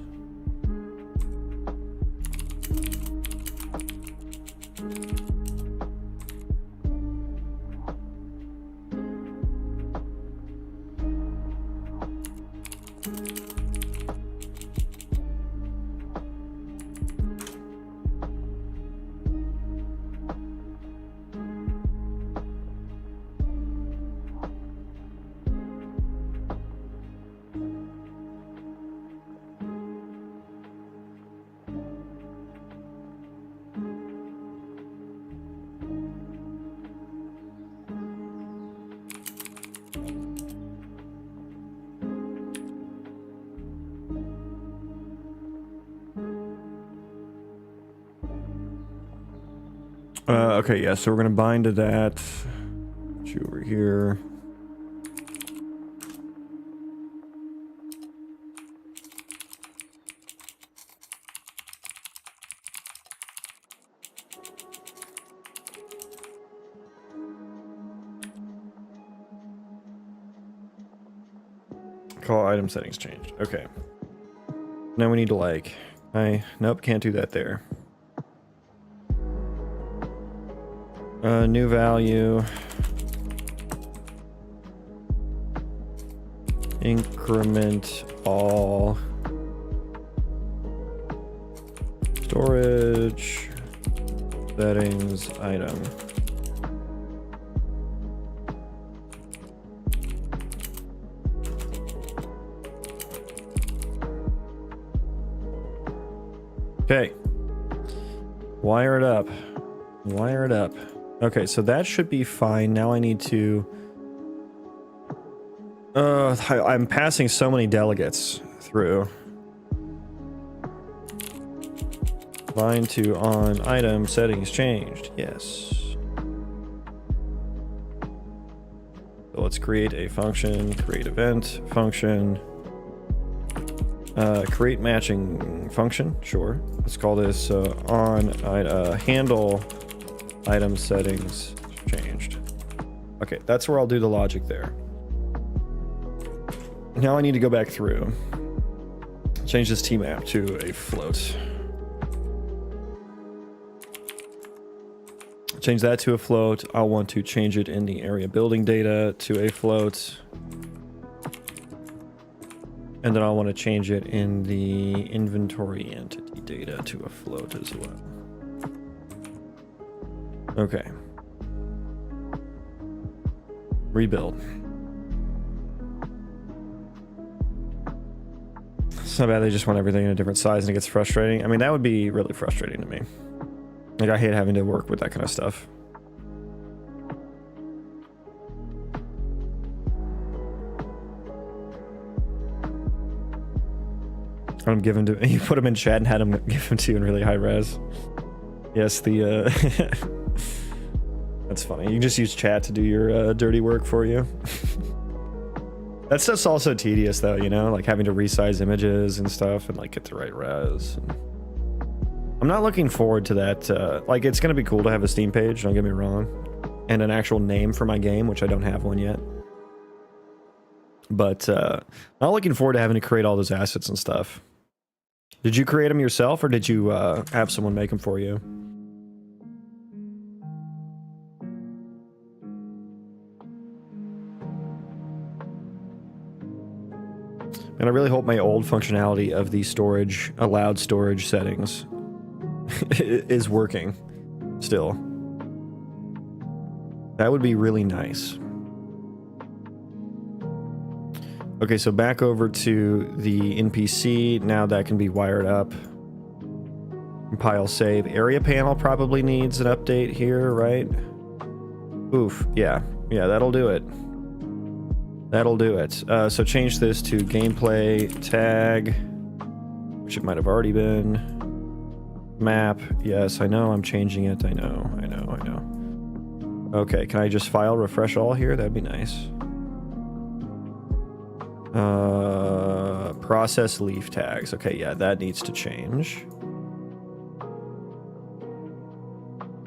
Okay, yeah, so we're gonna bind to that. Put you over here. Call item settings changed. Okay. Now we need to like, nope, can't do that there. New value. Increment all. Storage. Settings item. Okay. Wire it up. Wire it up. Okay, so that should be fine. Now I need to... I'm passing so many delegates through. Bind to on item settings changed. Yes. So let's create a function, create event function, create matching function. Sure. Let's call this handle item settings changed. Okay, that's where I'll do the logic there. Now I need to go back through, change this T map to a float. Change that to a float. I'll want to change it in the area building data to a float. And then I'll want to change it in the inventory entity data to a float as well. Okay. Rebuild. It's not bad they just want everything in a different size and it gets frustrating. I mean, that would be really frustrating to me. Like, I hate having to work with that kind of stuff. I'm giving to you. Put them in chat and had them give them to you in really high res. Yes, the that's funny. You can just use chat to do your dirty work for you. That stuff's also tedious, though. You know, like having to resize images and stuff and like get the right res. I'm not looking forward to that. Like, it's gonna be cool to have a Steam page. Don't get me wrong, and an actual name for my game, which I don't have one yet. But not looking forward to having to create all those assets and stuff. Did you create them yourself, or did you have someone make them for you? And I really hope my old functionality of the storage, allowed storage settings is working still. That would be really nice. Okay, so back over to the NPC. Now that can be wired up. Compile, save. Area panel probably needs an update here, right? Oof, yeah. Yeah, that'll do it. That'll do it. So change this to gameplay tag, which it might have already been. Map, yes, I know I'm changing it. I know. Okay, can I just file refresh all here? That'd be nice. Process leaf tags. Okay, yeah, that needs to change.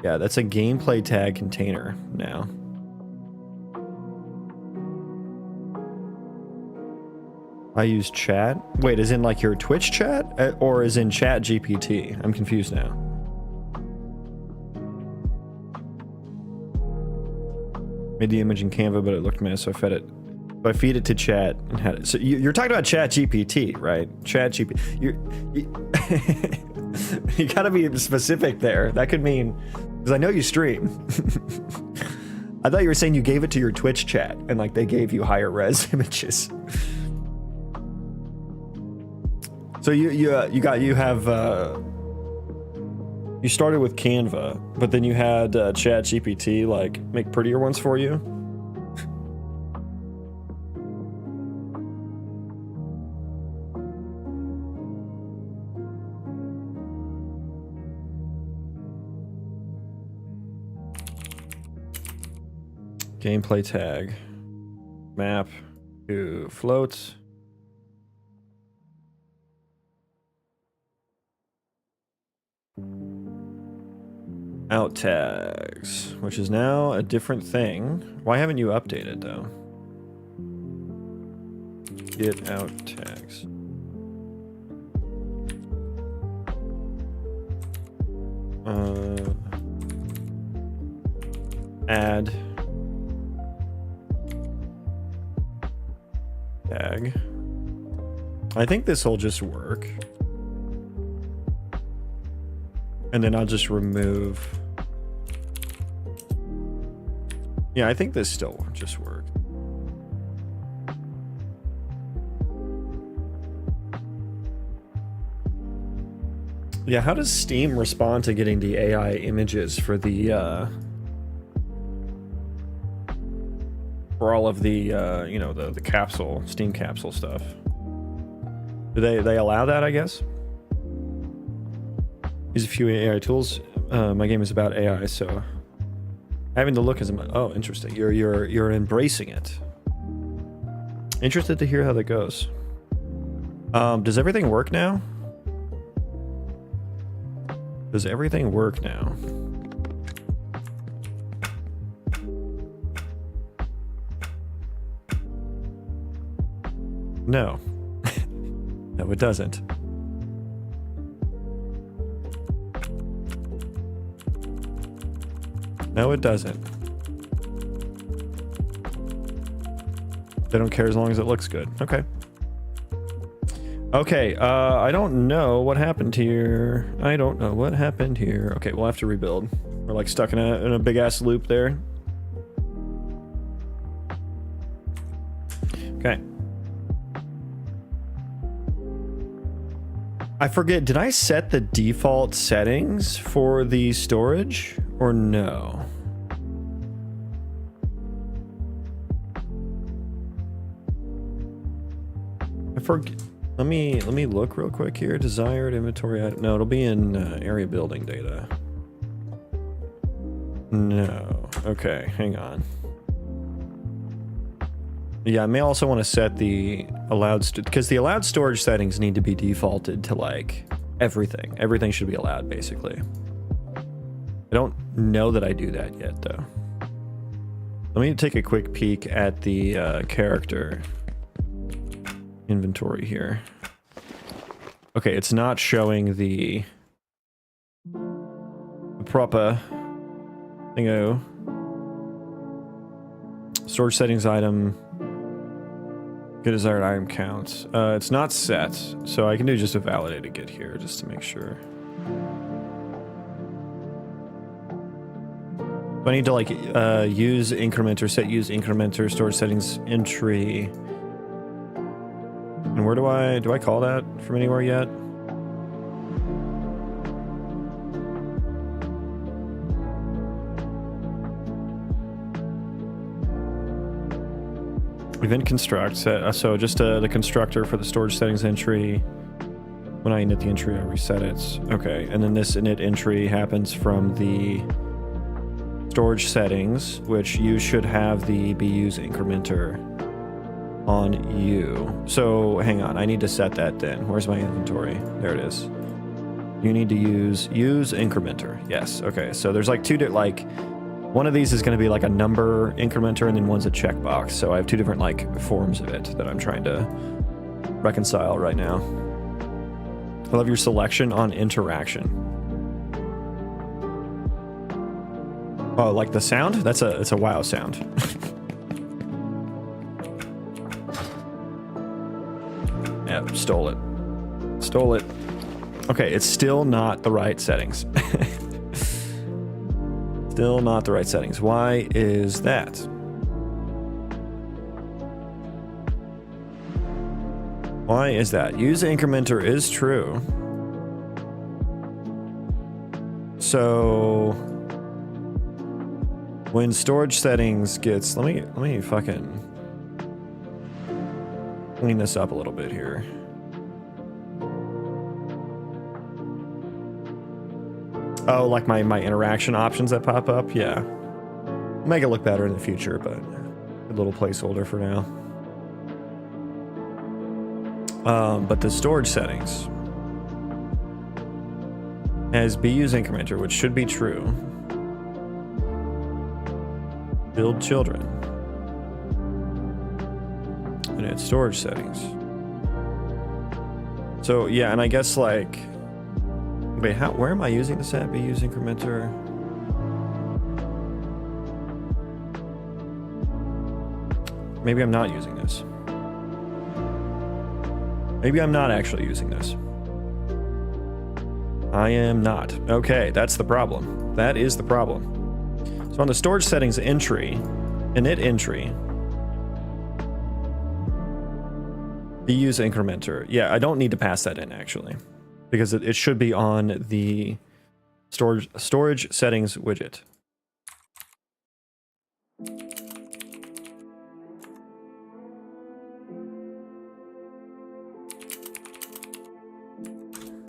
Yeah, that's a gameplay tag container now. I use chat. Wait, is in like your Twitch chat or is in chat GPT? I'm confused now. Made the image in Canva, but it looked mess, so I fed it. So I feed it to chat and had it. So you're talking about chat GPT, right? Chat GPT. You gotta be specific there. That could mean, because I know you stream. I thought you were saying you gave it to your Twitch chat and like they gave you higher res images. So you started with Canva, but then you had Chat GPT like make prettier ones for you. Gameplay tag, map to float. Out tags, which is now a different thing. Why haven't you updated though? Get out tags. Add tag. I think this will just work. And then I'll just remove. Yeah, I think this still won't just work. Yeah, how does Steam respond to getting the AI images for the for all of the you know, the capsule, Steam capsule stuff? Do they allow that, I guess? Use a few AI tools. My game is about AI, so having to look as oh, interesting. You're embracing it. Interested to hear how that goes. Does everything work now? Does everything work now? No. No, it doesn't. No, it doesn't. They don't care as long as it looks good. Okay. Okay, I don't know what happened here. I don't know what happened here. Okay, we'll have to rebuild. We're like stuck in a big ass loop there. Okay. I forget, did I set the default settings for the storage or no? I forget. Let me look real quick here. Desired inventory item. No, it'll be in area building data. No. Okay, hang on. Yeah, I may also want to set the allowed because the allowed storage settings need to be defaulted to like everything. Everything should be allowed basically. I don't know that I do that yet though. Let me take a quick peek at the character inventory here. Okay, it's not showing the proper thingo. Storage settings item. Get desired item count. It's not set, so I can do just a validated get here just to make sure. So I need to like use incrementer, set use incrementer, storage settings entry. And where do I call that from anywhere yet? Event construct, so just the constructor for the storage settings entry. When I init the entry, I reset it. Okay, and then this init entry happens from the storage settings, which you should have the BU's incrementer on you. So hang on, I need to set that then. Where's my inventory? There it is. You need to use incrementer. Yes. Okay. So there's like two like one of these is going to be like a number incrementer and then one's a checkbox. So I have two different like forms of it that I'm trying to reconcile right now. I love your selection on interaction. Oh, like the sound? It's a wow sound. Yeah, stole it. Stole it. Okay, it's still not the right settings. Still not the right settings. Why is that? Why is that? Use incrementer is true. So when storage settings gets, let me fucking clean this up a little bit here. Oh, like my interaction options that pop up? Yeah. Make it look better in the future, but a little placeholder for now. But the storage settings has BU's incrementer, which should be true. Build children. And it's storage settings. So yeah, and I guess like, wait, where am I using this at? BU's incrementer. Maybe I'm not using this. Maybe I'm not actually using this. I am not. Okay, that's the problem. That is the problem. So on the storage settings entry, init entry, BU's incrementer. Yeah, I don't need to pass that in actually, because it should be on the storage settings widget.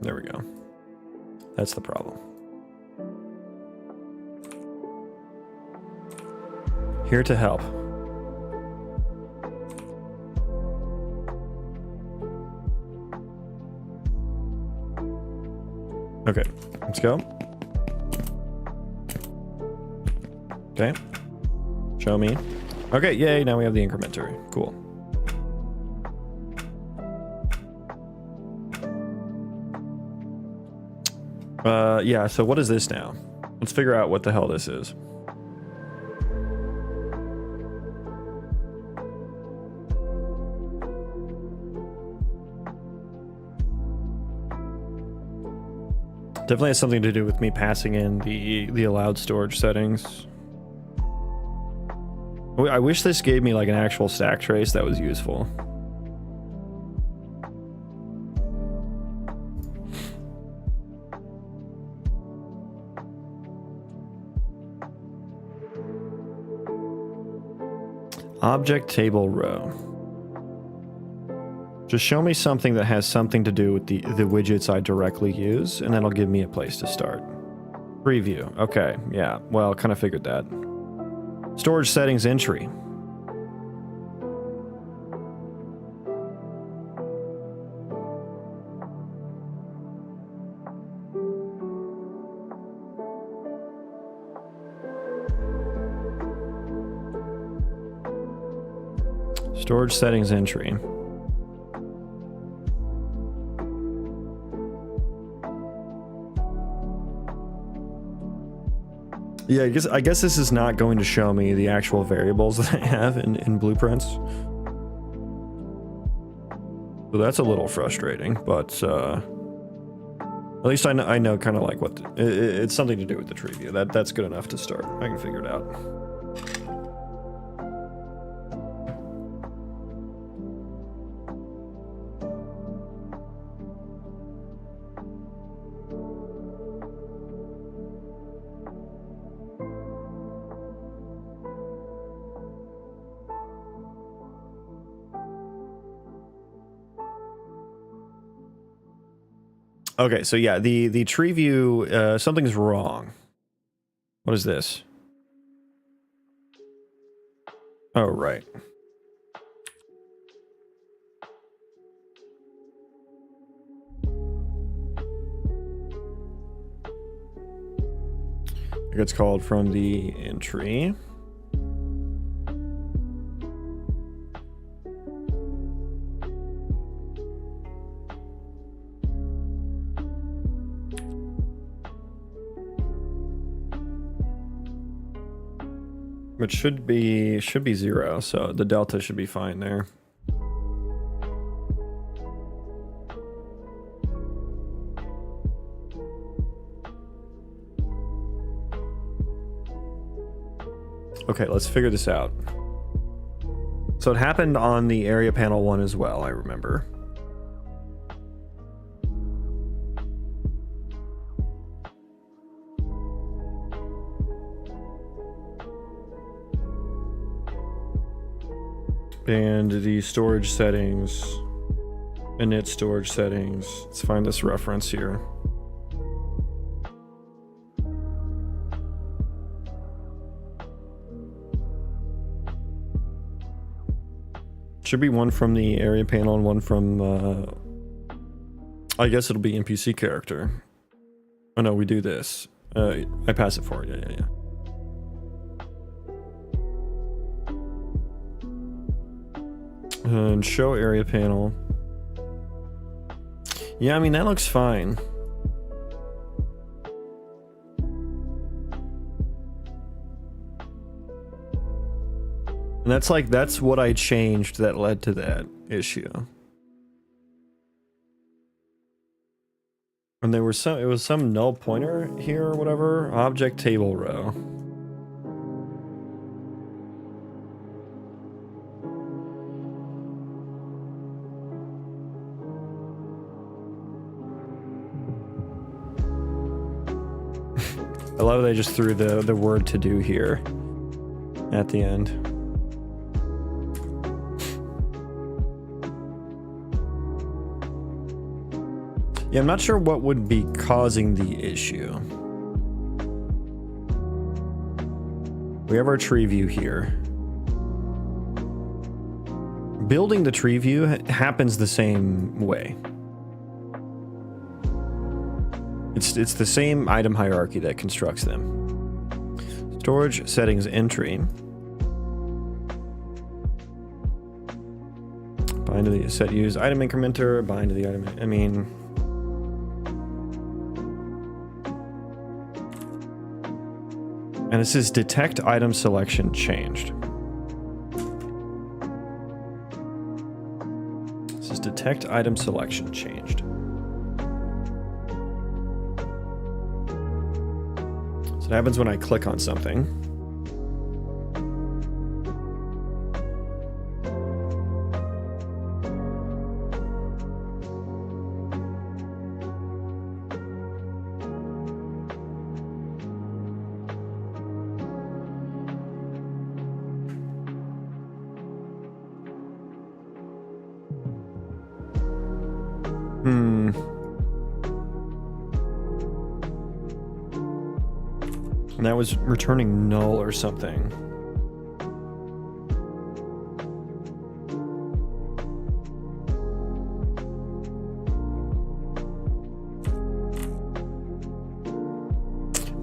There we go. That's the problem. Here to help. Okay, let's go. Okay. Show me. Okay, yay, now we have the incrementer. Cool. Yeah, so what is this now? Let's figure out what the hell this is. Definitely has something to do with me passing in the allowed storage settings. I wish this gave me like an actual stack trace that was useful. Object table row. Just show me something that has something to do with the widgets I directly use, and that'll give me a place to start. Preview. Okay, yeah. Well, kind of figured that. Storage settings entry. Storage settings entry. Yeah, I guess this is not going to show me the actual variables that I have in blueprints. So that's a little frustrating, but at least I know kind of like what it's something to do with the tree view. That's good enough to start. I can figure it out. Okay, so yeah, the tree view, something's wrong. What is this? Oh, right. It gets called from the entry. Which should be 0, so the delta should be fine there. Okay, let's figure this out. So it happened on the area panel 1 as well, I remember. And the storage settings, init storage settings. Let's find this reference here. Should be one from the area panel and one from, I guess it'll be NPC character. Oh no, we do this. I pass it forward, yeah. And show area panel. Yeah, I mean, that looks fine. And that's what I changed that led to that issue. And it was some null pointer here or whatever. Object table row. I love they just threw the word to do here at the end. Yeah, I'm not sure what would be causing the issue. We have our tree view here. Building the tree view happens the same way. It's the same item hierarchy that constructs them. Storage settings entry. Bind to the set use item incrementer, bind to the item, I mean... And this is detect item selection changed. This is detect item selection changed. So it happens when I click on something. And that was returning null or something.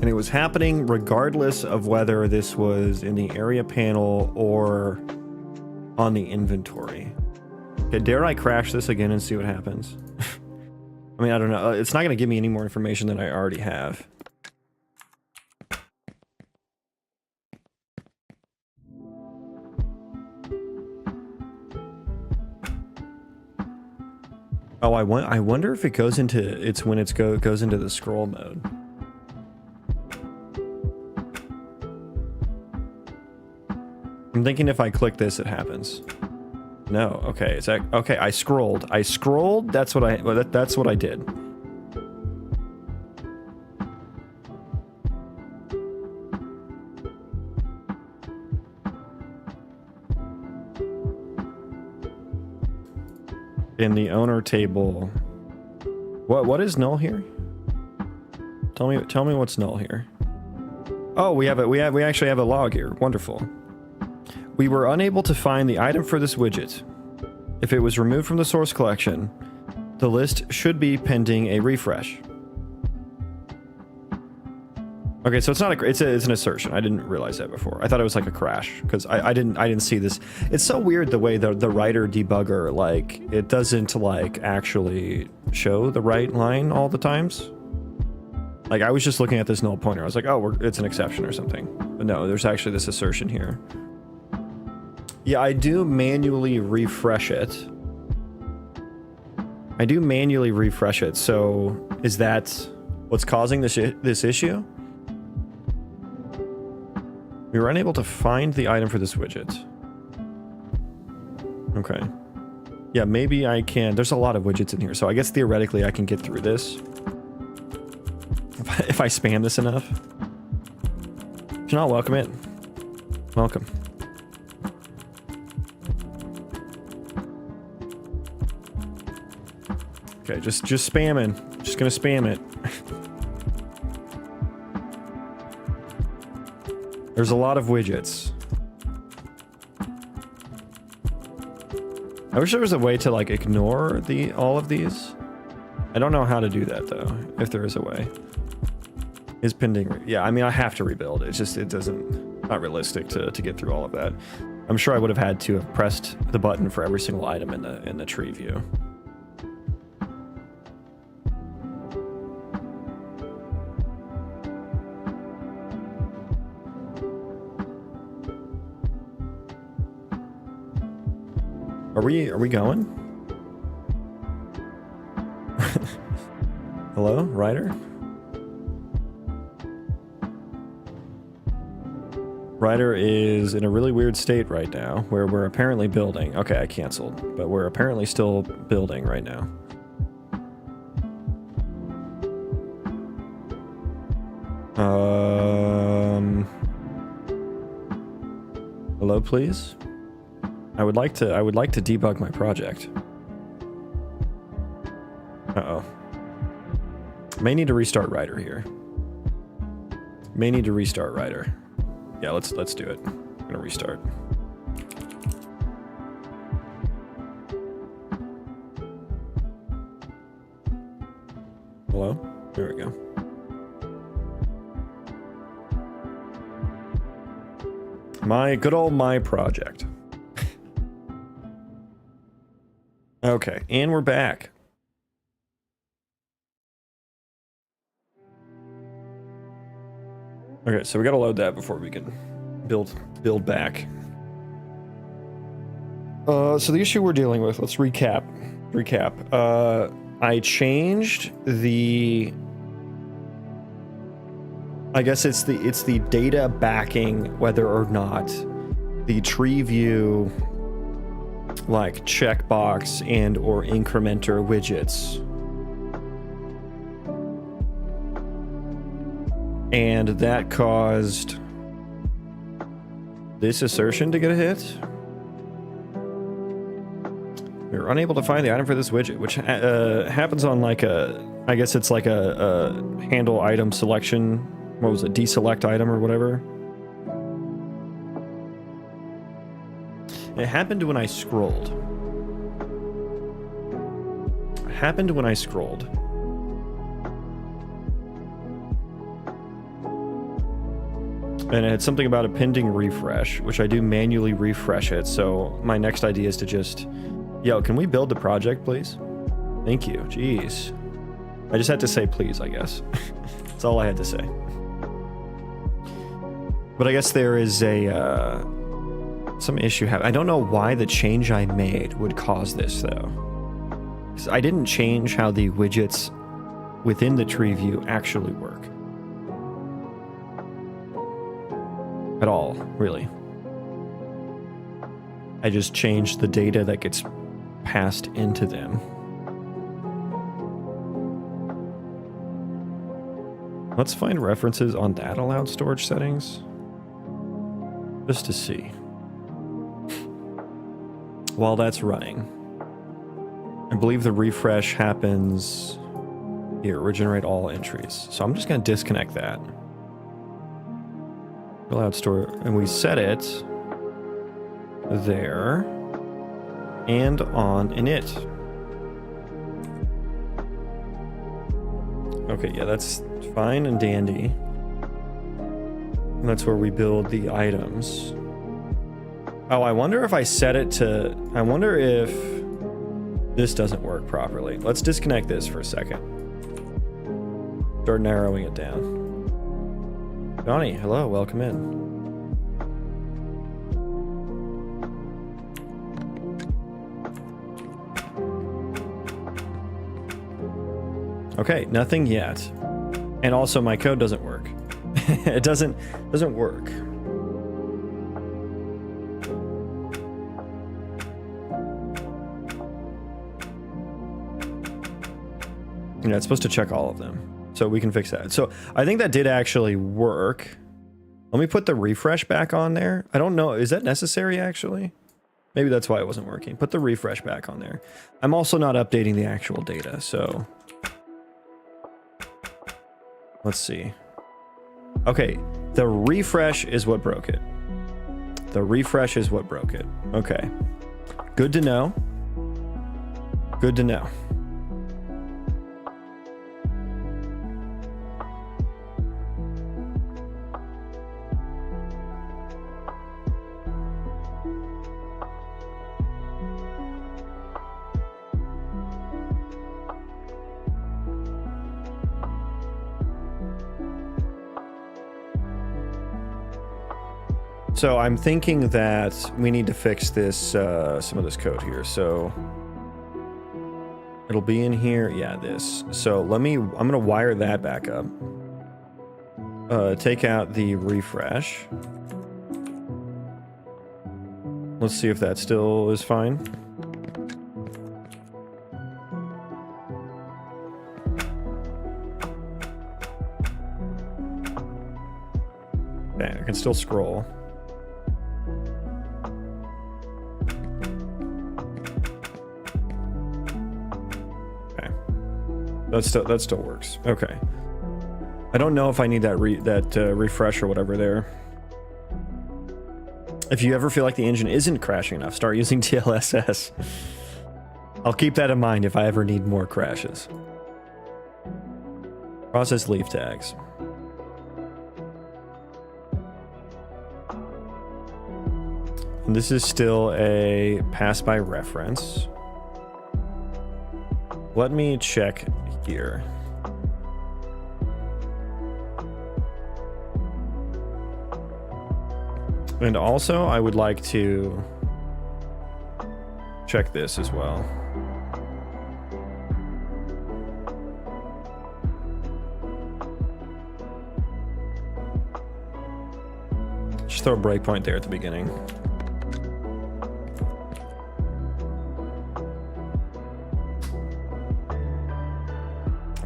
And it was happening regardless of whether this was in the area panel or on the inventory. Okay, dare I crash this again and see what happens? I mean, I don't know. It's not going to give me any more information than I already have. Oh, I wonder if it goes into when it goes into the scroll mode. I'm thinking if I click this, it happens. No, okay, it's okay. I scrolled. That's what that's what I did. In the owner table, what is null here? Tell me what's null here. Oh, we actually have a log here. Wonderful. We were unable to find the item for this widget. If it was removed from the source collection, the list should be pending a refresh. Okay, so it's not it's an assertion. I didn't realize that before. I thought it was like a crash because I didn't see this. It's so weird the way the writer debugger, like, it doesn't like actually show the right line all the times. Like, I was just looking at this null pointer. I was like, oh, it's an exception or something. But no, there's actually this assertion here. Yeah, I do manually refresh it. So is that what's causing this issue? We were unable to find the item for this widget. Okay. Yeah, maybe I can. There's a lot of widgets in here, so I guess theoretically I can get through this. If I spam this enough. Janelle, welcome in. Welcome. Okay, just spamming. Just gonna spam it. There's a lot of widgets. I wish there was a way to like ignore all of these. I don't know how to do that though, if there is a way. Is pending, yeah, I mean I have to rebuild. It's just not realistic to get through all of that. I'm sure I would have had to have pressed the button for every single item in the tree view. Are we going? Hello, Ryder? Ryder is in a really weird state right now, where we're apparently building. Okay, I canceled, but we're apparently still building right now. Hello, please? I would like to debug my project. Uh-oh. May need to restart Rider here. May need to restart Rider. Yeah, let's do it. I'm gonna restart. Hello? There we go. My good old my project. Okay, and we're back. Okay, so we gotta load that before we can build back. So the issue we're dealing with, let's recap. I changed the, I guess it's the data backing whether or not the tree view like checkbox and or incrementer widgets. And that caused this assertion to get a hit. We were unable to find the item for this widget, which happens on like a, I guess it's like a handle item selection. What was it? Deselect item or whatever. It happened when I scrolled. And it had something about a pending refresh, which I do manually refresh it. So my next idea is to just, yo, can we build the project, please? Thank you. Jeez. I just had to say please, I guess. That's all I had to say. But I guess there is a some issue. I don't know why the change I made would cause this though. 'Cause I didn't change how the widgets within the tree view actually work. At all, really. I just changed the data that gets passed into them. Let's find references on that allowed storage settings. Just to see. While that's running, I believe the refresh happens here, regenerate all entries. So I'm just going to disconnect that. Allowed store, and we set it there and on init. Okay, yeah, that's fine and dandy. And that's where we build the items. Oh, I wonder if I set it to, I wonder if this doesn't work properly. Let's disconnect this for a second. Start narrowing it down. Johnny, hello, welcome in. Okay, nothing yet. And also my code doesn't work. It doesn't work. Yeah, it's supposed to check all of them. So we can fix that. So I think that did actually work. Let me put the refresh back on there. I don't know. Is that necessary actually? Maybe that's why it wasn't working. Put the refresh back on there. I'm also not updating the actual data. So let's see. Okay. The refresh is what broke it. The refresh is what broke it. Okay. Good to know. Good to know. So I'm thinking that we need to fix this, some of this code here. So it'll be in here. Yeah, this. So I'm going to wire that back up. Take out the refresh. Let's see if that still is fine. Okay, I can still scroll. That still works. Okay. I don't know if I need that refresh or whatever there. If you ever feel like the engine isn't crashing enough, start using TLSS. I'll keep that in mind if I ever need more crashes. Process leaf tags. And this is still a pass by reference. Let me check here. And also, I would like to check this as well. Just throw a breakpoint there at the beginning.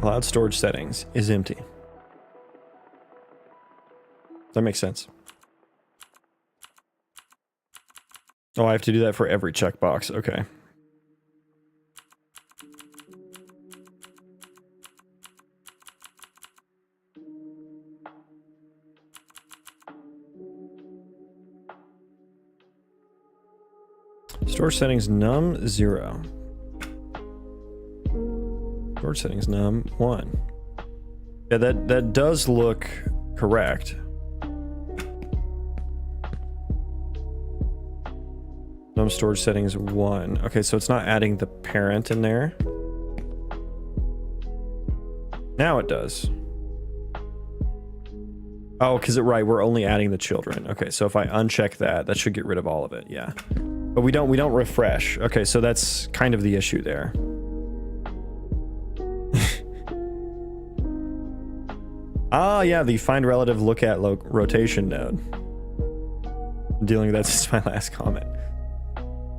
Cloud storage settings is empty. That makes sense. Oh, I have to do that for every checkbox. Okay. Storage settings num 0. Storage settings num 1. Yeah, that does look correct. Num storage settings 1. Okay, so it's not adding the parent in there. Now it does. Oh, because we're only adding the children. Okay, so if I uncheck that, that should get rid of all of it. Yeah. But we don't refresh. Okay, so that's kind of the issue there. Ah, yeah, the find relative look at rotation node. I'm dealing with that since my last comment.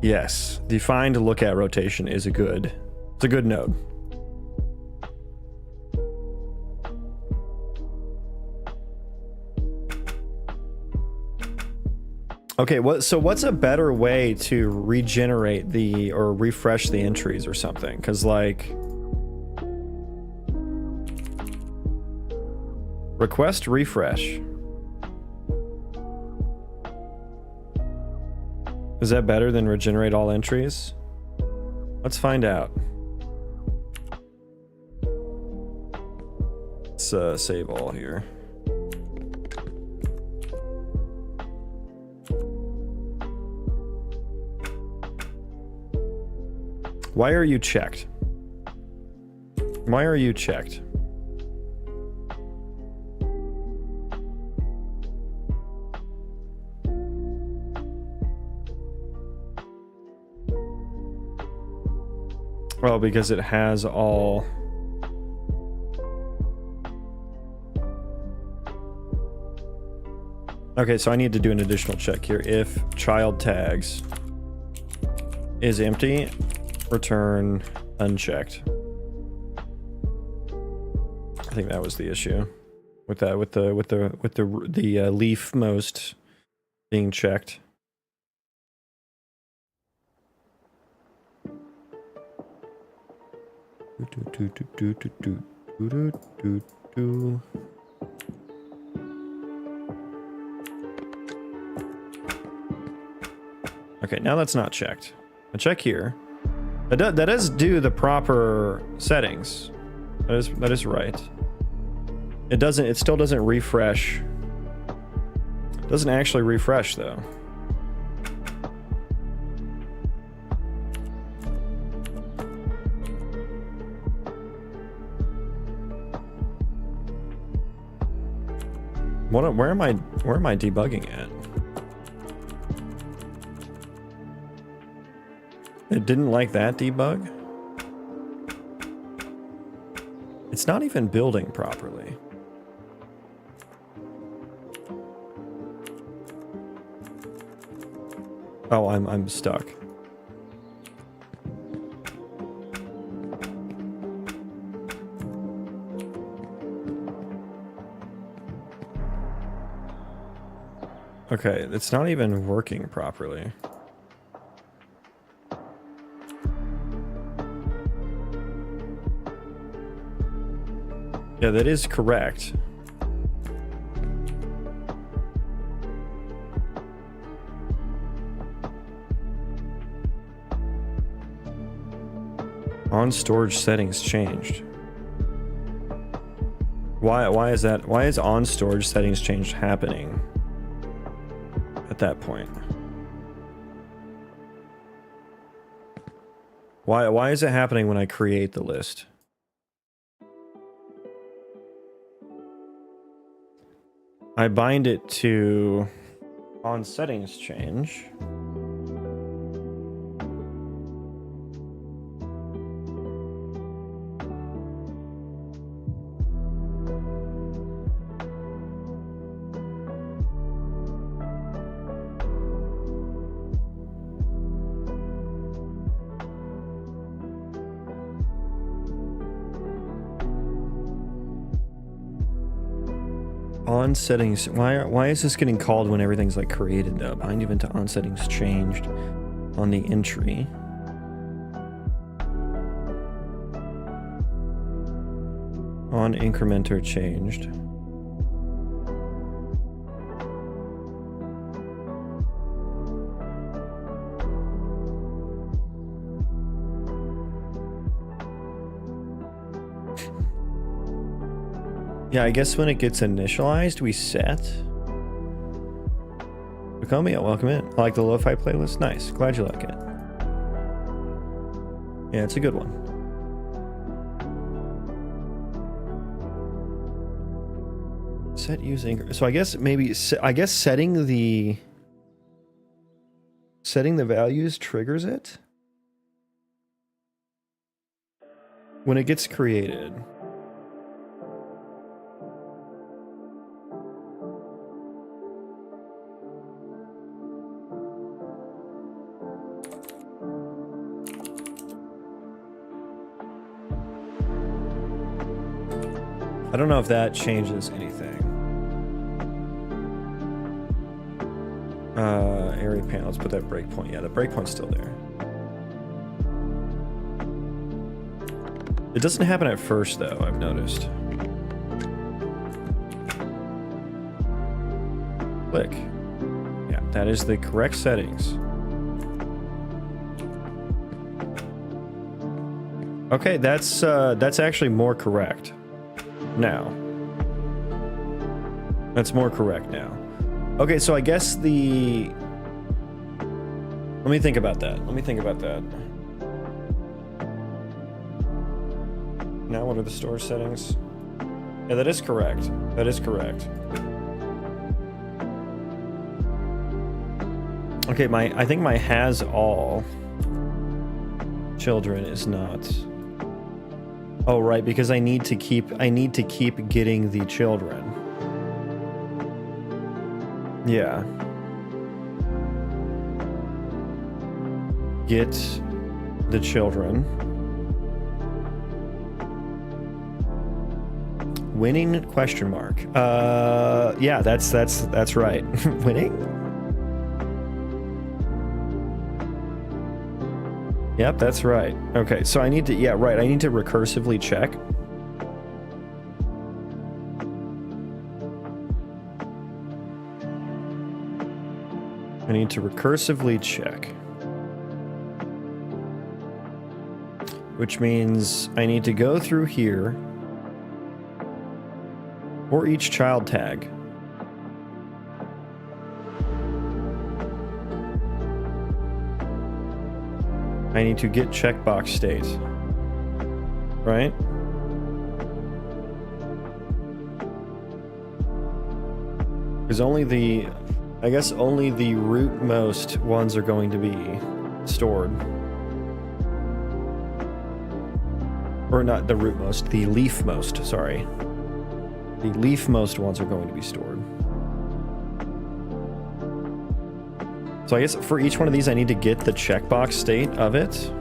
Yes, the find look at rotation is a good node. Okay, what's a better way to regenerate or refresh the entries or something? Because like request refresh. Is that better than regenerate all entries? Let's find out. Let's save all here. Why are you checked? Why are you checked? Well, because it has all... Okay, so I need to do an additional check here. If child tags is empty, return unchecked. I think that was the issue with that, with the leaf most being checked. Okay, now that's not checked. I check here. That does do the proper settings. That is right. It still doesn't refresh. It doesn't actually refresh though. Where am I debugging at? It didn't like that debug? It's not even building properly. Oh, I'm stuck. Okay, it's not even working properly. Yeah, that is correct. On storage settings changed. Why is that? Why is on storage settings changed happening at that point? Why is it happening when I create the list? I bind it to on settings change. On settings, why is this getting called when everything's like created though? Bind event to on settings changed on the entry. On incrementer changed. Yeah, I guess when it gets initialized, we set. Becomia, welcome in. I like the lo-fi playlist. Nice. Glad you like it. Yeah, it's a good one. Set using. So I guess maybe setting the values triggers it when it gets created. I don't know if that changes anything. Area panel, let's put that breakpoint. Yeah, the breakpoint's still there. It doesn't happen at first though, I've noticed. Click. Yeah, that is the correct settings. Okay, that's actually more correct. Now. That's more correct now. Okay, so I guess the... Let me think about that. Now what are the store settings? Yeah, that is correct. That is correct. Okay, I think my has all children is not... Oh, right, because I need to keep getting the children. Yeah. Get the children. Winning question mark. Yeah, that's right. Winning? Yep, that's right. Okay, so I need to, yeah, right, I need to recursively check. I need to recursively check. Which means I need to go through here for each child tag. I need to get checkbox state, right? Because I guess only the rootmost ones are going to be stored. Or not the rootmost, the leafmost, sorry. The leafmost ones are going to be stored. So I guess for each one of these, I need to get the checkbox state of it.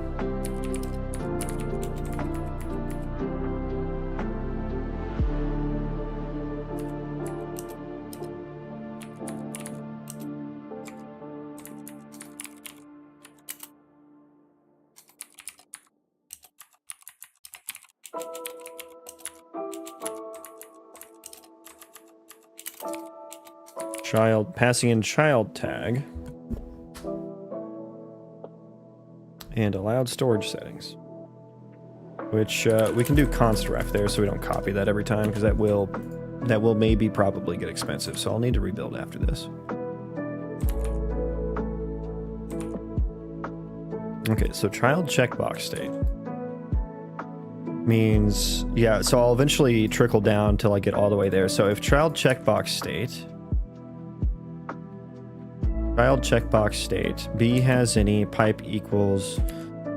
child, passing in child tag, and allowed storage settings, which we can do const ref there so we don't copy that every time, because that will maybe probably get expensive, so I'll need to rebuild after this. Okay, so child checkbox state means, yeah, so I'll eventually trickle down till I get all the way there. So if child checkbox state, B has any, pipe equals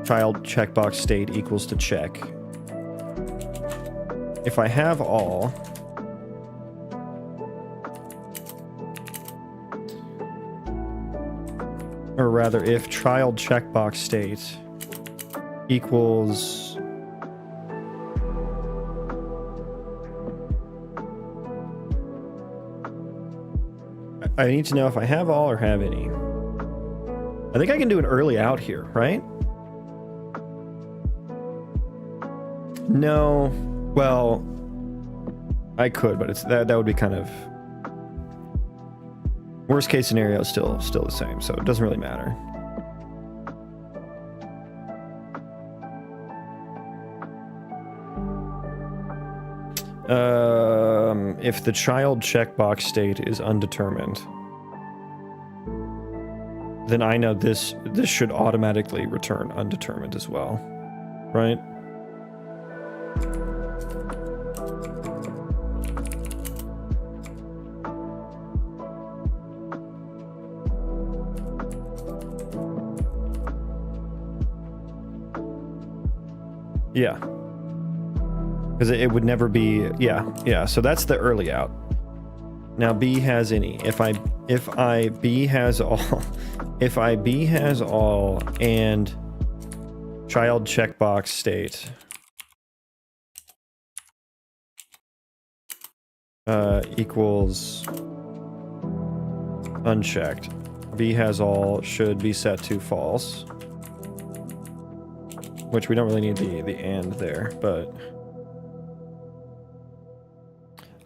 child checkbox state equals to check. If I have all, or rather if child checkbox state equals I need to know if I have all or have any. I think I can do an early out here, right? No. Well, I could, but it's that would be kind of worst case scenario, still the same, so it doesn't really matter. If the child checkbox state is undetermined, then I know this should automatically return undetermined as well, right? Yeah. Because it would never be, yeah. So that's the early out. Now B has any. If I B has all, if I B has all and child checkbox state equals unchecked, B has all should be set to false, which we don't really need the and there, but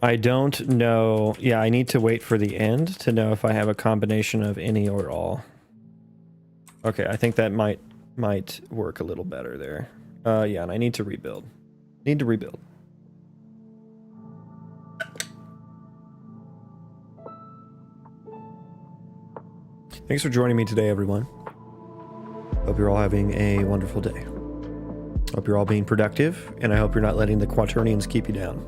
I don't know. Yeah, I need to wait for the end to know if I have a combination of any or all. Okay, I think that might work a little better there. Yeah, and I need to rebuild. Thanks for joining me today, everyone. Hope you're all having a wonderful day. Hope you're all being productive, and I hope you're not letting the Quaternions keep you down.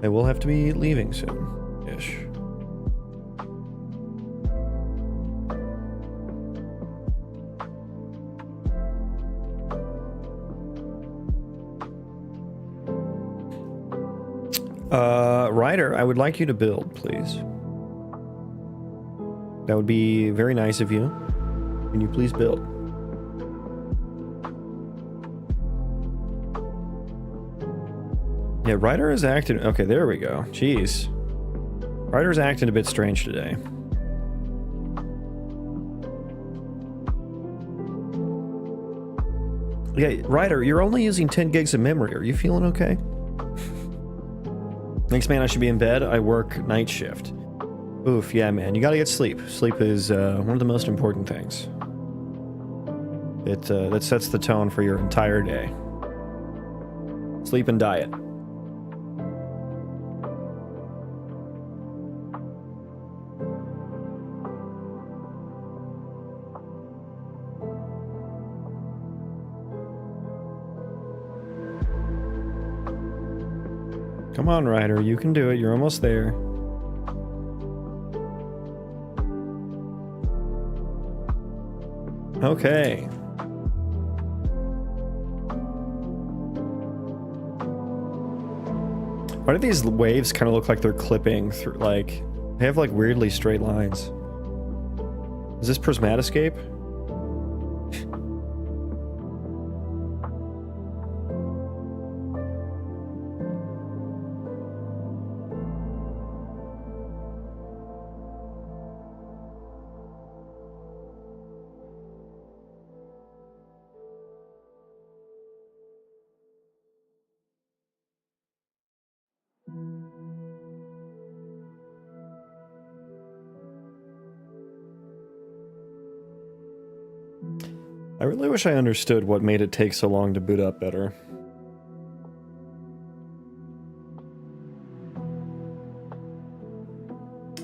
I will have to be leaving soon-ish. Ryder, I would like you to build, please. That would be very nice of you. Can you please build? Yeah, Ryder is acting... Okay, there we go. Jeez. Ryder's acting a bit strange today. Yeah, Ryder, you're only using 10 gigs of memory. Are you feeling okay? Thanks, man. I should be in bed. I work night shift. Oof, yeah, man. You gotta get sleep. Sleep is one of the most important things. That sets the tone for your entire day. Sleep and diet. Come on, Ryder, you can do it. You're almost there. Okay. Why do these waves kind of look like they're clipping through, like, they have like weirdly straight lines? Is this Prismatiscape? I really wish I understood what made it take so long to boot up better.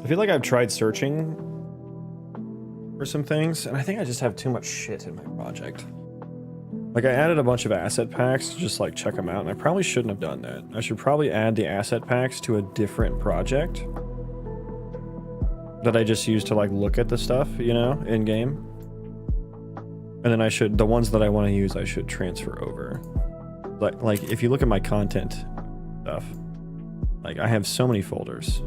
I feel like I've tried searching for some things, and I think I just have too much shit in my project. Like, I added a bunch of asset packs to just, like, check them out, and I probably shouldn't have done that. I should probably add the asset packs to a different project that I just use to, like, look at the stuff, you know, in-game. And then the ones that I want to use, I should transfer over. Like, if you look at my content stuff, like, I have so many folders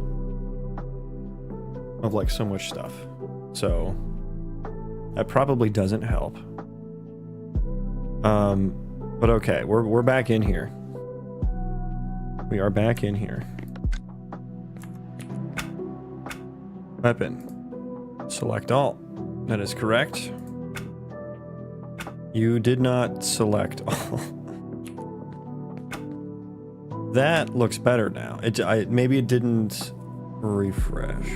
of, like, so much stuff. So, that probably doesn't help. But okay, we're back in here. We are back in here. Weapon. Select all. That is correct. You did not select all. That looks better now. Maybe it didn't refresh.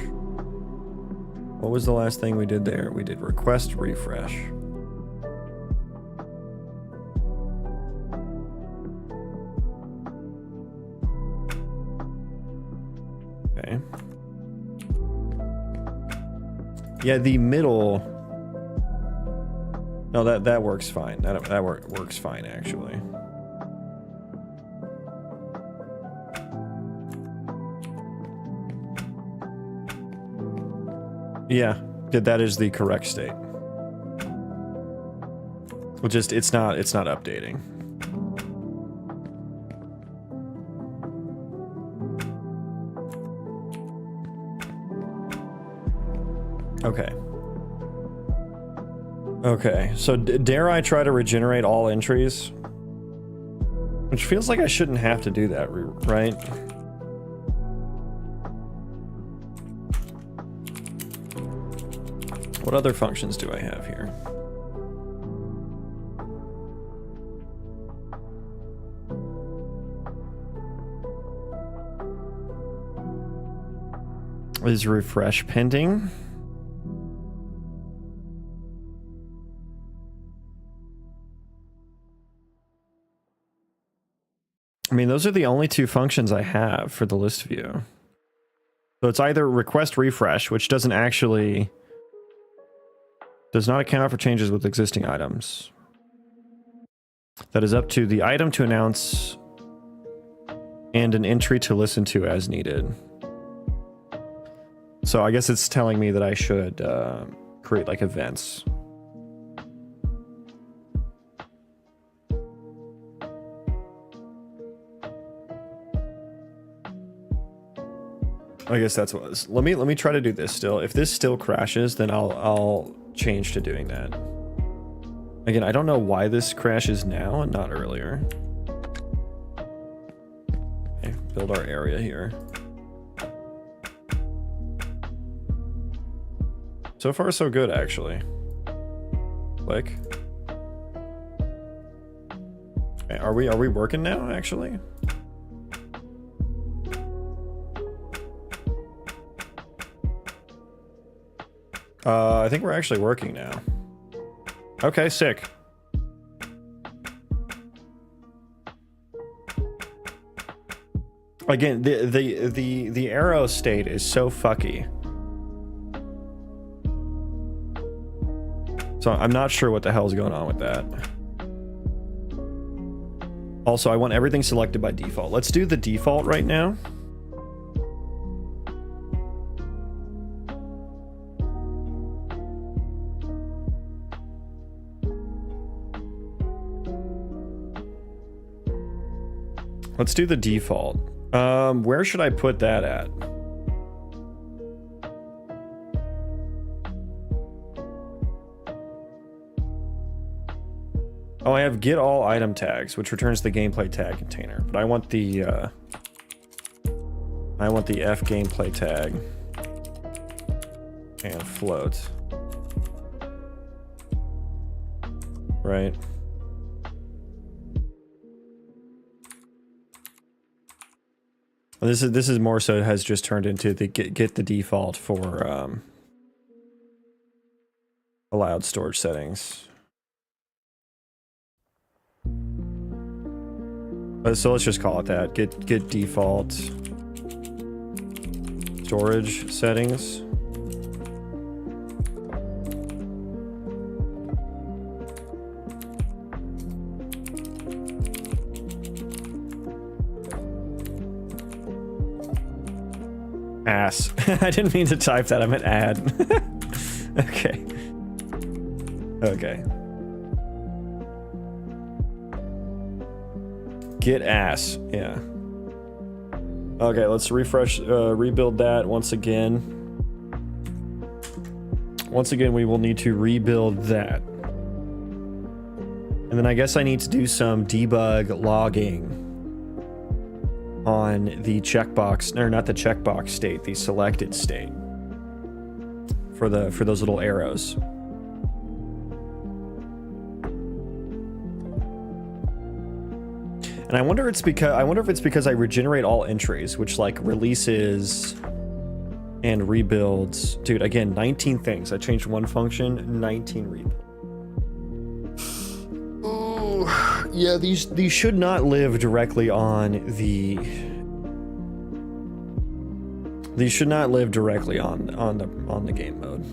What was the last thing we did there? We did request refresh. Okay. Yeah, the middle. No, that works fine. That works fine actually. Yeah, that is the correct state. Well, just it's not updating. Okay. Okay, so dare I try to regenerate all entries? Which feels like I shouldn't have to do that, right? What other functions do I have here? Is refresh pending? I mean, those are the only two functions I have for the list view. So it's either request refresh, which does not account for changes with existing items. That is up to the item to announce and an entry to listen to as needed. So I guess it's telling me that I should create like events. I guess that's what. Let me try to do this still. If this still crashes, then I'll change to doing that. Again, I don't know why this crashes now and not earlier. Okay, build our area here. So far, so good, actually. Click. Okay, are we working now, actually? I think we're actually working now. Okay, sick. Again, the arrow state is so fucky. So I'm not sure what the hell's going on with that. Also, I want everything selected by default. Let's do the default right now. Let's do the default. Where should I put that at? Oh, I have get all item tags, which returns the gameplay tag container. But I want the F gameplay tag and float. Right. This is more so has just turned into the get the default for allowed storage settings. So let's just call it that. Get default storage settings. Ass. I didn't mean to type that. I meant add. Okay. Okay. Get ass. Yeah. Okay, let's refresh, rebuild that once again. Once again, we will need to rebuild that. And then I guess I need to do some debug logging on the checkbox, or not the checkbox state, the selected state for those little arrows. And I wonder if it's because I regenerate all entries, which like releases and rebuilds. Dude, again, 19 things. I changed one function, 19 rebuilds. Oh, yeah, these should not live directly on the. These should not live directly on the game mode.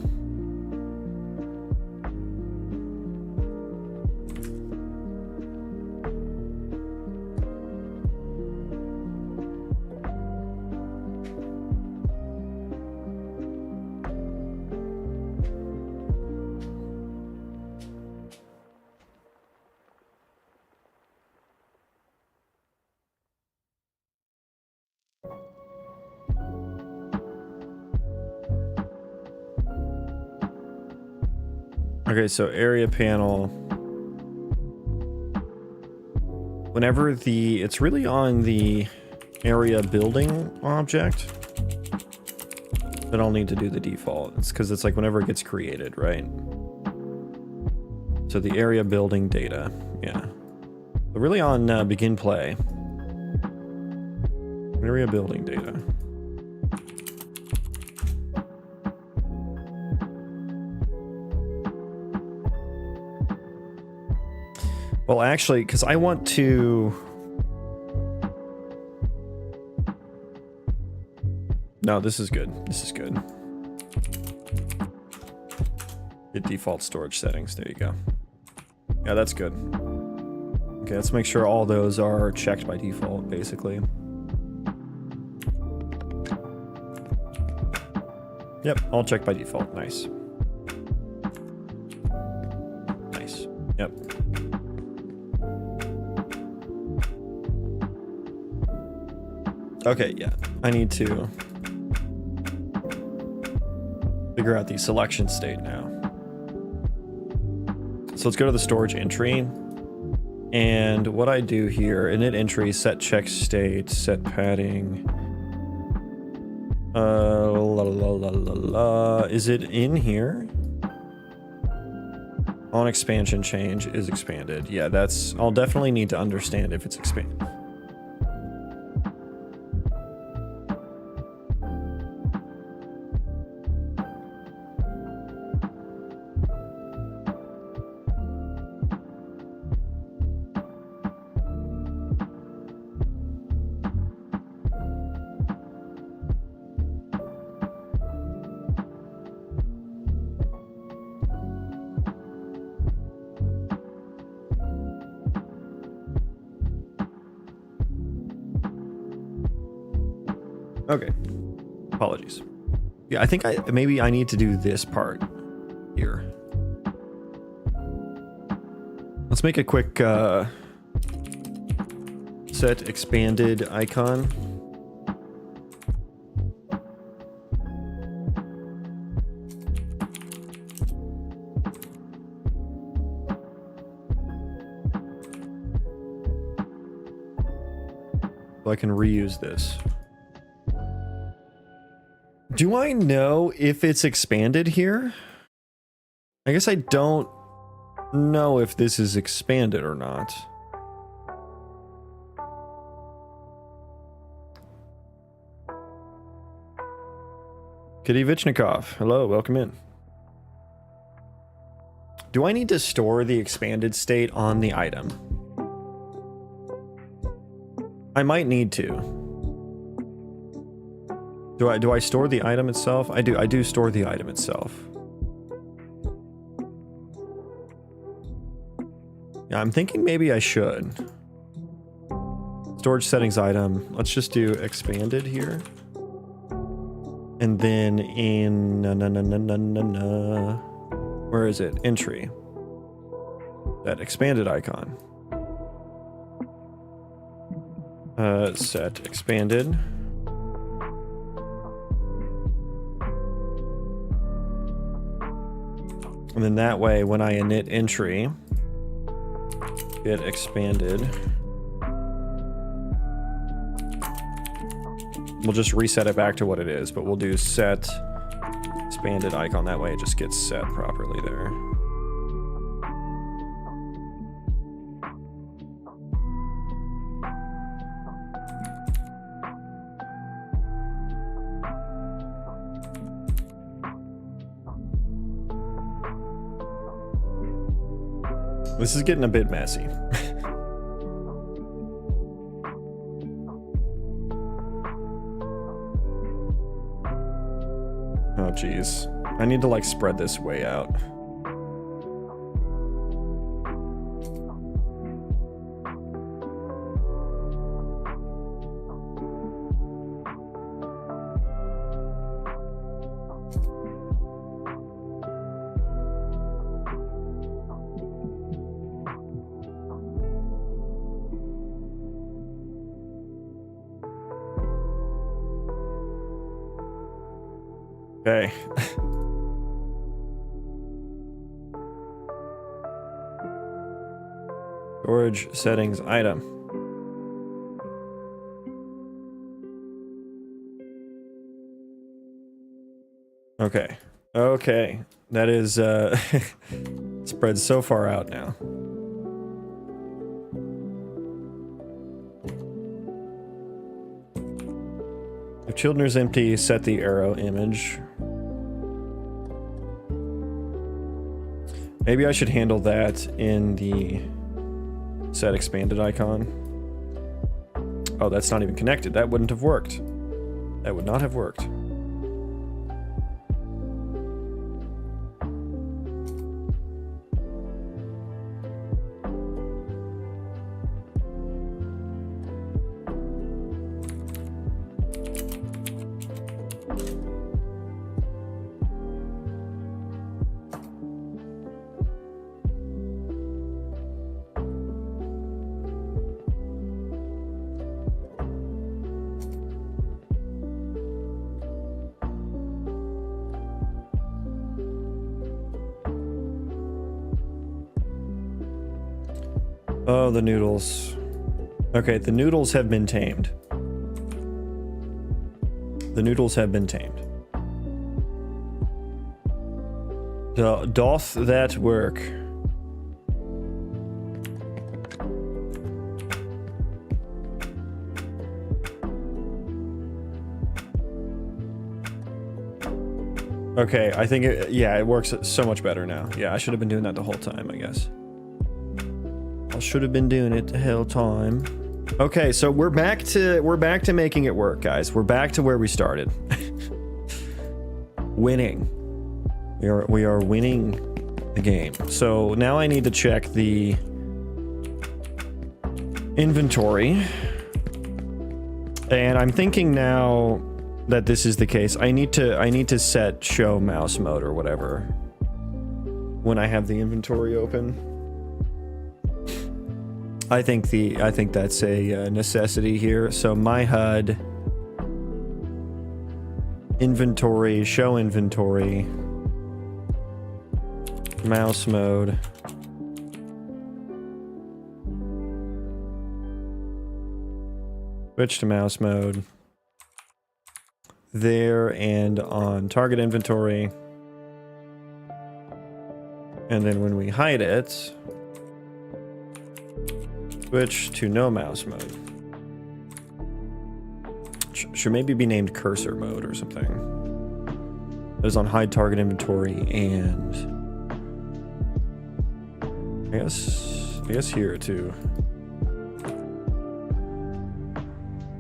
Okay, so area panel. Whenever it's really on the area building object that I'll need to do the default. It's because it's like whenever it gets created, right? So the area building data, yeah. But really on begin play. Area building data. Well, actually, because I want to... No, this is good. This is good. Get default storage settings. There you go. Yeah, that's good. Okay, let's make sure all those are checked by default, basically. Yep, all checked by default. Nice. Nice. Yep. Okay, yeah. I need to figure out the selection state now. So let's go to the storage entry. And what I do here, init entry, set check state, set padding. Is it in here? On expansion change is expanded. Yeah, I'll definitely need to understand if it's expanded. Okay. Apologies. Yeah, I think maybe I need to do this part here. Let's make a quick set expanded icon. So I can reuse this. Do I know if it's expanded here? I guess I don't know if this is expanded or not. Kidivichnikov, hello, welcome in. Do I need to store the expanded state on the item? I might need to. Do I store the item itself? I do store the item itself. Yeah, I'm thinking maybe I should. Storage settings item. Let's just do expanded here. And then in where is it? Entry. That expanded icon. Set expanded. And then that way, when I init entry, get expanded, we'll just reset it back to what it is, but we'll do set expanded icon. That way it just gets set properly there. This is getting a bit messy. Oh, geez. I need to, like, spread this way out. Okay. Storage settings item. Okay. Okay. That is spread so far out now. If children is empty, set the arrow image. Maybe I should handle that in the set expanded icon. Oh, that's not even connected. That wouldn't have worked. That would not have worked. Oh, the noodles. Okay, the noodles have been tamed. The noodles have been tamed. Doth that work? Okay, I think yeah, it works so much better now. Yeah, I should have been doing that the whole time, I guess. I should have been doing it the whole time. Okay, so we're back to making it work, guys. We're back to where we started. Winning. We are winning the game. So now I need to check the inventory. And I'm thinking now that this is the case, I need to set show mouse mode or whatever when I have the inventory open. I think that's a necessity here. So my HUD, inventory, show inventory, mouse mode. Switch to mouse mode. There and on target inventory. And then when we hide it, switch to no mouse mode. Should maybe be named cursor mode or something. That is on hide target inventory and I guess here too.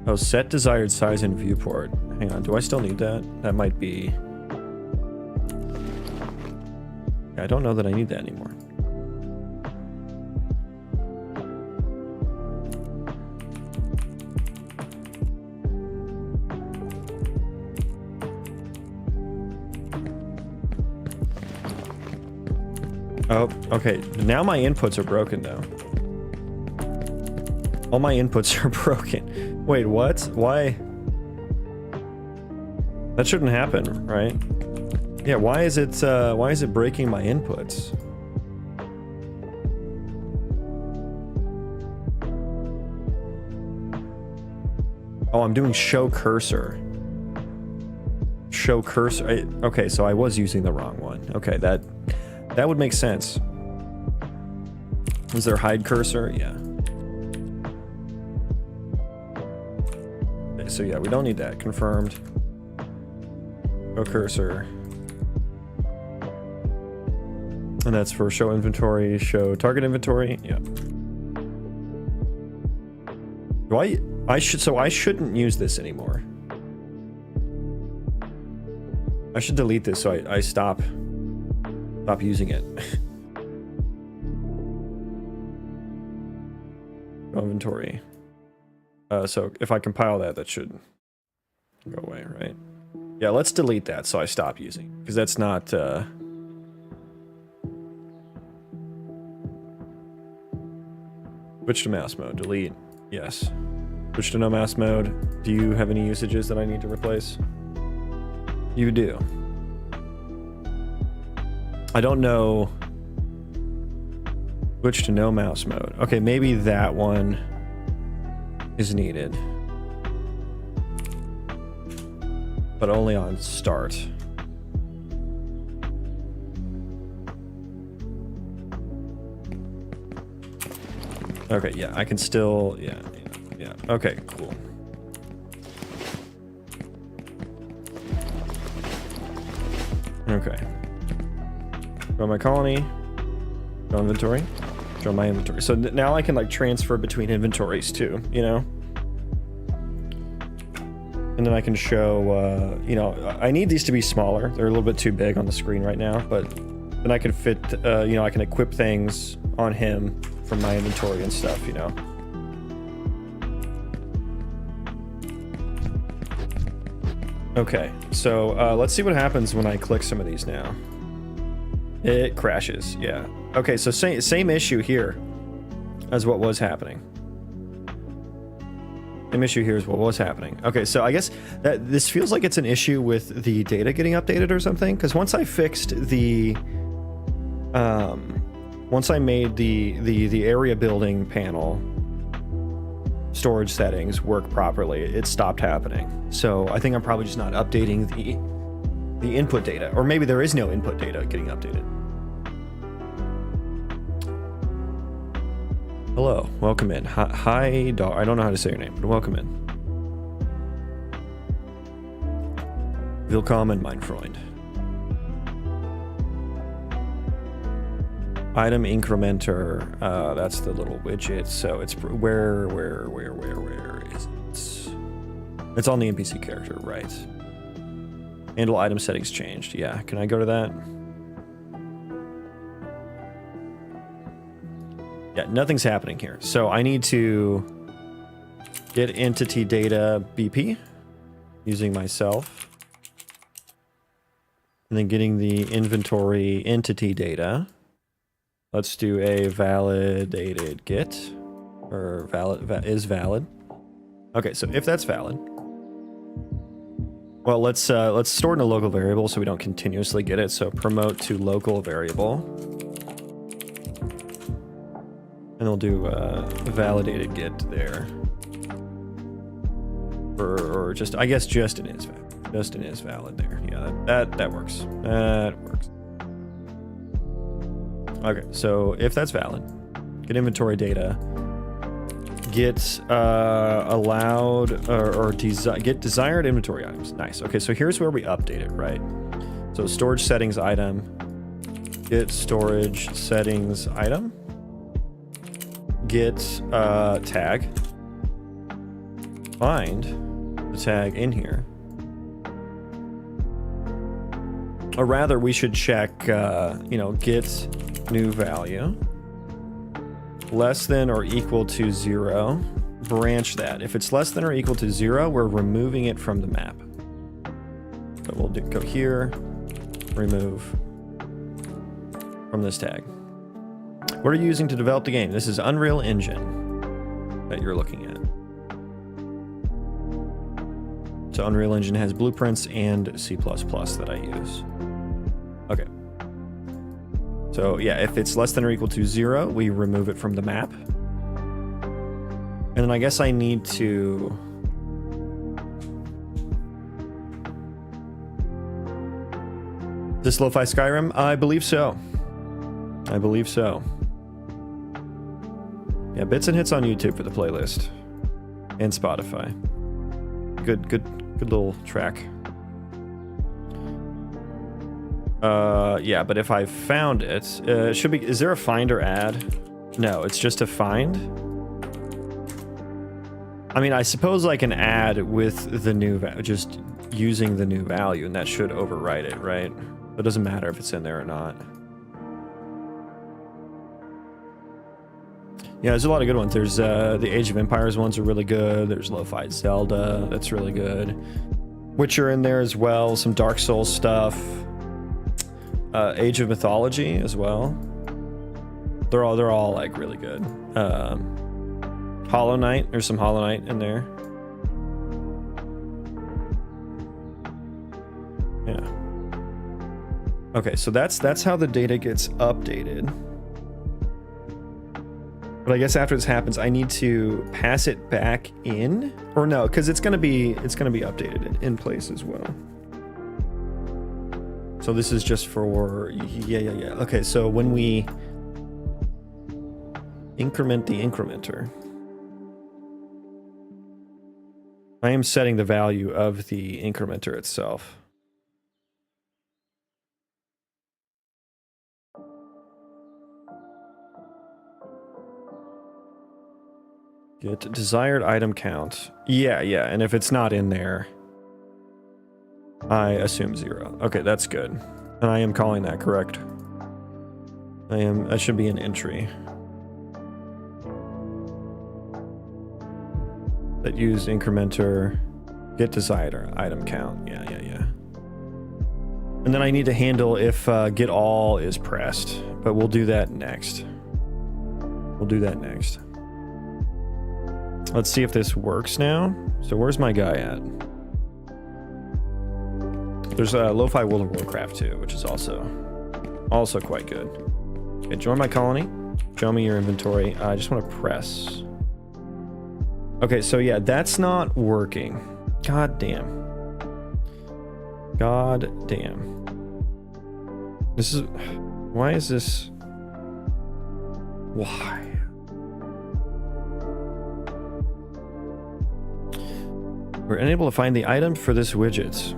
Oh, set desired size in viewport. Hang on, do I still need that? That might be... I don't know that I need that anymore. Oh, okay. Now my inputs are broken, though. All my inputs are broken. Wait, what? Why? That shouldn't happen, right? Yeah, why is it breaking my inputs? Oh, I'm doing show cursor. Show cursor. Okay, so I was using the wrong one. Okay, that would make sense. Is there hide cursor? Yeah. Okay, so yeah, we don't need that. Confirmed. Show cursor. And that's for show inventory, show target inventory. Yeah. Do I shouldn't use this anymore. I should delete this so I stop using it. Inventory. So if I compile that should go away, right? Yeah, let's delete that so I stop using it, because that's not switch to mouse mode. Delete. Yes. Switch to no mouse mode. Do you have any usages that I need to replace? You do. I don't know. Switch to no mouse mode. Okay, maybe that one is needed. But only on start. Okay, yeah, I can still, yeah. Okay, cool. Okay. Go my colony. Go inventory. Show my inventory. So now I can like transfer between inventories too, you know? And then I can show, you know, I need these to be smaller. They're a little bit too big on the screen right now, but then I can fit, you know, I can equip things on him from my inventory and stuff, you know? Okay, so let's see what happens when I click some of these now. It crashes, yeah. Okay, so same issue here as what was happening. Same issue here is what was happening. Okay, so I guess that this feels like it's an issue with the data getting updated or something, because once I fixed the once I made the area building panel storage settings work properly, it stopped happening. So I think I'm probably just not updating the input data, or maybe there is no input data getting updated. Hello, welcome in. Hi, dog. I don't know how to say your name, but welcome in. Willkommen, mein Freund. Item incrementer. That's the little widget. So it's where is it? It's on the NPC character, right? Handle item settings changed. Yeah, can I go to that? Yeah, nothing's happening here. So I need to get entity data BP using myself. And then getting the inventory entity data. Let's do a validated get, or is valid. Okay, so if that's valid, well, let's store in a local variable so we don't continuously get it. So promote to local variable, and we'll do validated get there, or just, I guess just an is valid, just an is valid there. Yeah, that works. That works. Okay, so if that's valid, get inventory data, get allowed or get desired inventory items. Nice. Okay, so here's where we update it, right? So storage settings item, get storage settings item, get tag find the tag in here. Or rather, we should check, you know, get new value less than or equal to 0. Branch that. If it's less than or equal to 0, we're removing it from the map. So we'll go here, remove from this tag. What are you using to develop the game? This is Unreal Engine that you're looking at. So Unreal Engine has blueprints and C++ that I use. Okay. So yeah, if it's less than or equal to 0, we remove it from the map. And then I guess I need to... This Lo-Fi Skyrim? I believe so. I believe so. Yeah, Bits and Hits on YouTube for the playlist. And Spotify. Good little track. Yeah, but if I found it, it should be... Is there a find or add? No, it's just a find. I mean, I suppose I can add with the new value, just using the new value, and that should overwrite it, right? It doesn't matter if it's in there or not. Yeah, there's a lot of good ones. There's the Age of Empires ones are really good. There's Lo-Fi Zelda, that's really good. Witcher in there as well. Some Dark Souls stuff. Age of Mythology as well. They're all like really good. Hollow Knight. There's some Hollow Knight in there. Yeah. Okay, so that's how the data gets updated. But I guess after this happens, I need to pass it back in, or no, because it's gonna be updated in place as well. So this is just for yeah. Okay, so when we increment the incrementer, I am setting the value of the incrementer itself. Get desired item count. Yeah, and if it's not in there, I assume 0. Okay, that's good. And I am calling that correct. That should be an entry. That use incrementer, get desired item count. Yeah. And then I need to handle if get all is pressed, but we'll do that next. Let's see if this works now. So where's my guy at? There's a Lo-Fi World of Warcraft too, which is also quite good. Okay, join my colony. Show me your inventory. I just want to press. Okay, so yeah, that's not working. God damn. This is... Why is this... Why? We're unable to find the item for this widget.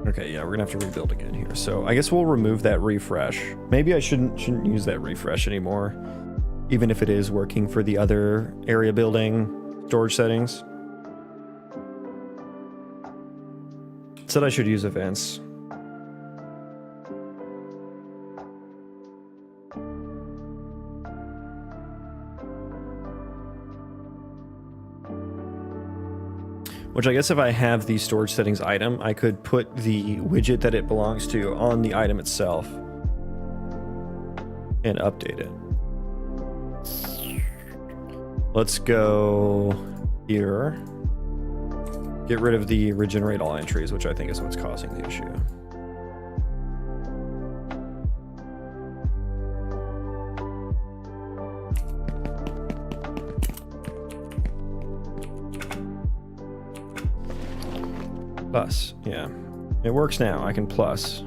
Okay, yeah, we're gonna have to rebuild again here. So I guess we'll remove that refresh. Maybe I shouldn't use that refresh anymore, even if it is working for the other area building storage settings. It said I should use events. Which I guess if I have the storage settings item, I could put the widget that it belongs to on the item itself and update it. Let's go here. Get rid of the regenerate all entries, which I think is what's causing the issue. Plus, yeah. It works now. I can plus.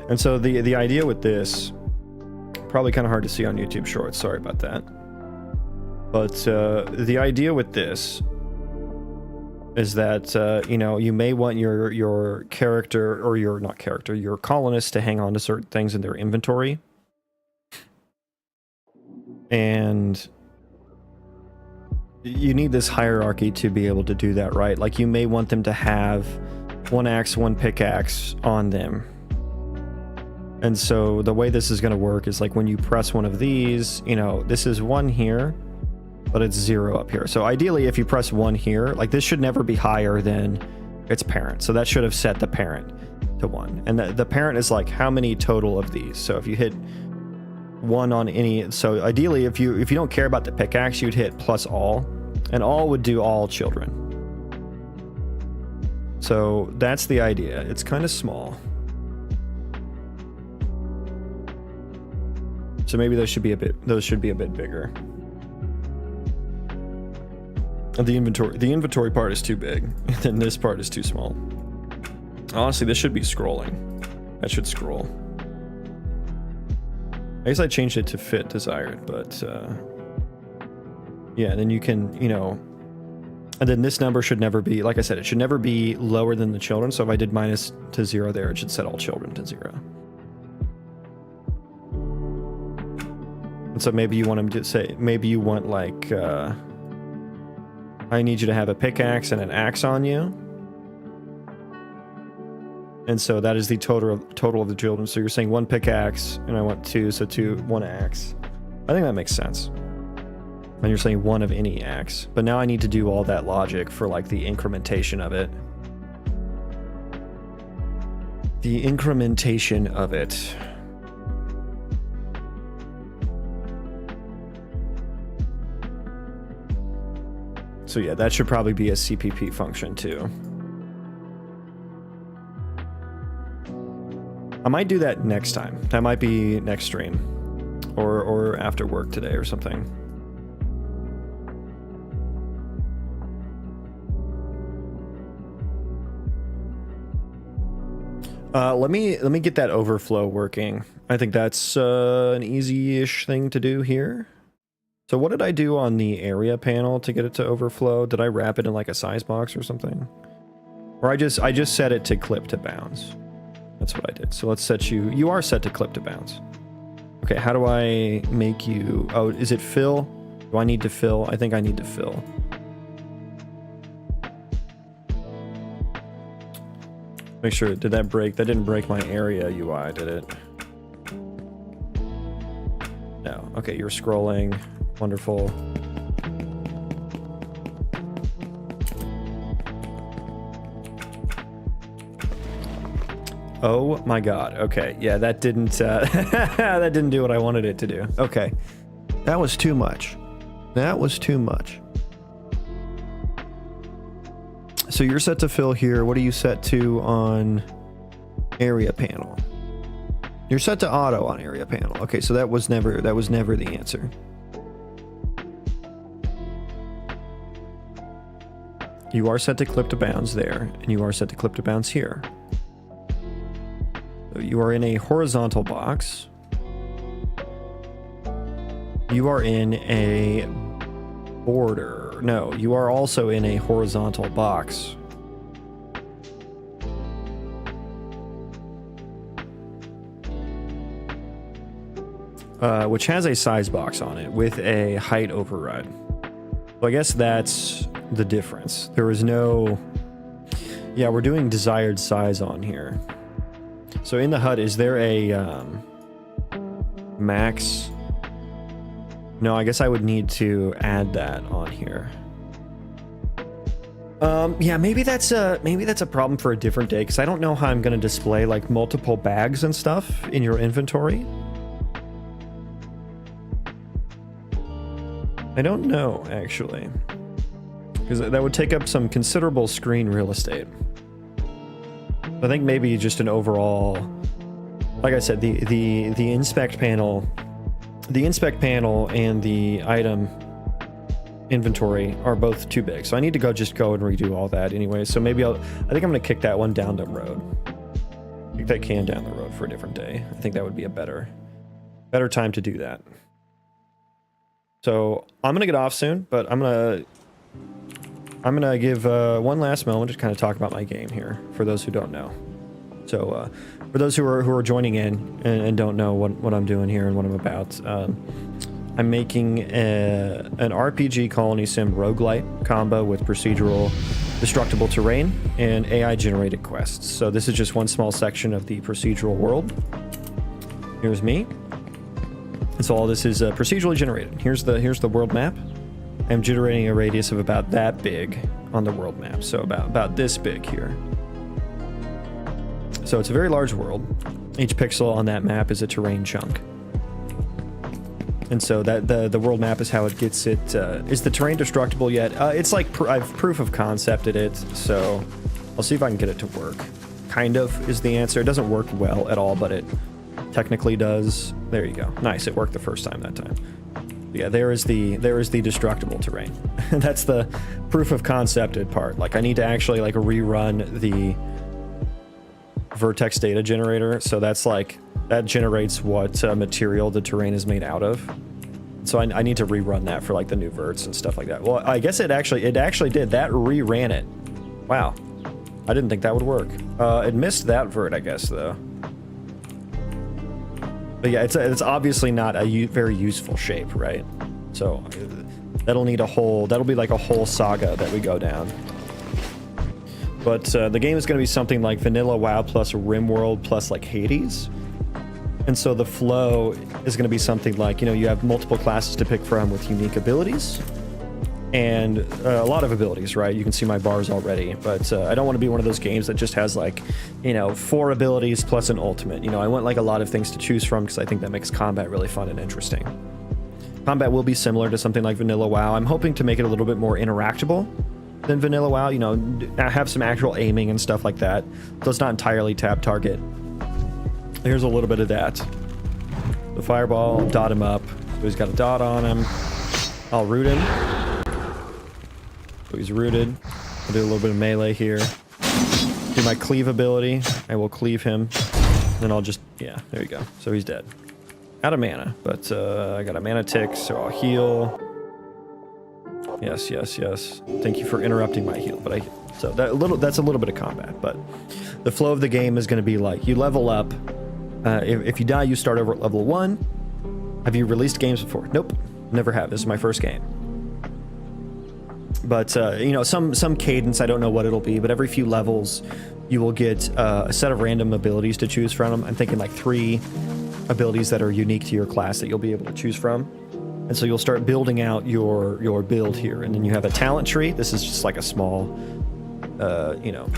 And so the idea with this, probably kind of hard to see on YouTube Shorts, sorry about that. But the idea with this is that, you know, you may want your character, or your colonist to hang on to certain things in their inventory. And you need this hierarchy to be able to do that, right? Like, you may want them to have one axe, one pickaxe on them. And so the way this is going to work is, like, when you press one of these, you know, this is 1 here, but it's 0 up here. So ideally, if you press 1 here, like, this should never be higher than its parent. So that should have set the parent to 1. And the parent is like, how many total of these? So if you hit 1 on any, so ideally, if you don't care about the pickaxe, you'd hit plus all, and all would do all children. So that's the idea. It's kind of small. So maybe those should be a bit bigger. The inventory part is too big, and then this part is too small. Honestly, this should be scrolling. That should scroll. I guess I changed it to fit desired, but yeah, then you can, you know, and then this number should never be, like I said, it should never be lower than the children. So if I did minus to 0 there, it should set all children to 0. And so maybe you want them to say, maybe you want, like, I need you to have a pickaxe and an axe on you. And so that is the total of the children. So you're saying 1 pickaxe, and I want 2, so 1 axe. I think that makes sense. And you're saying 1 of any axe. But now I need to do all that logic for, like, the incrementation of it. The incrementation of it. So yeah, that should probably be a CPP function too. I might do that next time. That might be next stream, or after work today or something. Let me get that overflow working. I think that's an easy-ish thing to do here. So what did I do on the area panel to get it to overflow? Did I wrap it in, like, a size box or something? Or I just set it to clip to bounds. That's what I did. So let's set you are set to clip to bounds. Okay, how do I make you, oh, is it fill? Do I need to fill? I think I need to fill. Make sure, did that break? That didn't break my area UI, did it? No. Okay, you're scrolling. Wonderful. Oh my god. Okay. Yeah, that didn't that didn't do what I wanted it to do. Okay. That was too much. That was too much. So you're set to fill here. What are you set to on area panel? You're set to auto on area panel. Okay, so that was never the answer. You are set to clip to bounds there, and you are set to clip to bounds here. So you are in a horizontal box. You are in a border. No, you are also in a horizontal box. Which has a size box on it with a height override. So I guess that's the difference. There is no... Yeah, we're doing desired size on here. So in the HUD, is there a max? No, I guess I would need to add that on here. Yeah, maybe that's a problem for a different day, because I don't know how I'm going to display, like, multiple bags and stuff in your inventory. I don't know, actually, because that would take up some considerable screen real estate. I think maybe just an overall, like I said, the inspect panel, and the item inventory are both too big. So I need to just go and redo all that anyway. So maybe I think I'm going to kick that one down the road. Kick that can down the road for a different day. I think that would be a better time to do that. So I'm going to get off soon, but I'm going I'm gonna give one last moment to kind of talk about my game here for those who don't know. So for those who are joining in and don't know what I'm doing here and what I'm about, I'm making an RPG Colony Sim Roguelite combo with procedural destructible terrain and AI generated quests. So this is just one small section of the procedural world. Here's me. And so all this is procedurally generated. Here's the world map. I'm generating a radius of about that big on the world map. So about this big here. So it's a very large world. Each pixel on that map is a terrain chunk. And so that the world map is how it gets it. Is the terrain destructible yet? It's like I've proof of concepted it, so I'll see if I can get it to work. Kind of is the answer. It doesn't work well at all, but it technically does. There you go. Nice. It worked the first time that time. Yeah, there is the destructible terrain. That's the proof of concepted part. Like I need to actually like rerun the vertex data generator. So that's like that generates what material the terrain is made out of. So I need to rerun that for like the new verts and stuff like that. Well, I guess it actually did. That reran it. Wow. I didn't think that would work. It missed that vert, I guess, though. But yeah, it's obviously not a very useful shape, right? So that'll be like a whole saga that we go down. But the game is going to be something like Vanilla WoW plus RimWorld plus like Hades. And so the flow is going to be something like, you know, you have multiple classes to pick from with unique abilities. And a lot of abilities, right? You can see my bars already. But I don't want to be one of those games that just has like, you know, 4 abilities plus an ultimate. You know, I want like a lot of things to choose from because I think that makes combat really fun and interesting. Combat will be similar to something like Vanilla WoW. I'm hoping to make it a little bit more interactable than Vanilla WoW, you know, have some actual aiming and stuff like that. So it's not entirely tab target. Here's a little bit of that. The fireball, dot him up. So he's got a dot on him. I'll root him. So he's rooted. I'll do a little bit of melee here. Do my cleave ability. I will cleave him. Then I'll just, yeah, there you go. So he's dead. Out of mana, but I got a mana tick, so I'll heal. Yes, yes, yes. Thank you for interrupting my heal. But so that's a little bit of combat. But the flow of the game is going to be like you level up. If you die, you start over at level 1. Have you released games before? Nope, never have. This is my first game. But you know, some cadence. I don't know what it'll be, but every few levels, you will get a set of random abilities to choose from. I'm thinking like 3 abilities that are unique to your class that you'll be able to choose from. And so you'll start building out your build here, and then you have a talent tree. This is just like a small, you know,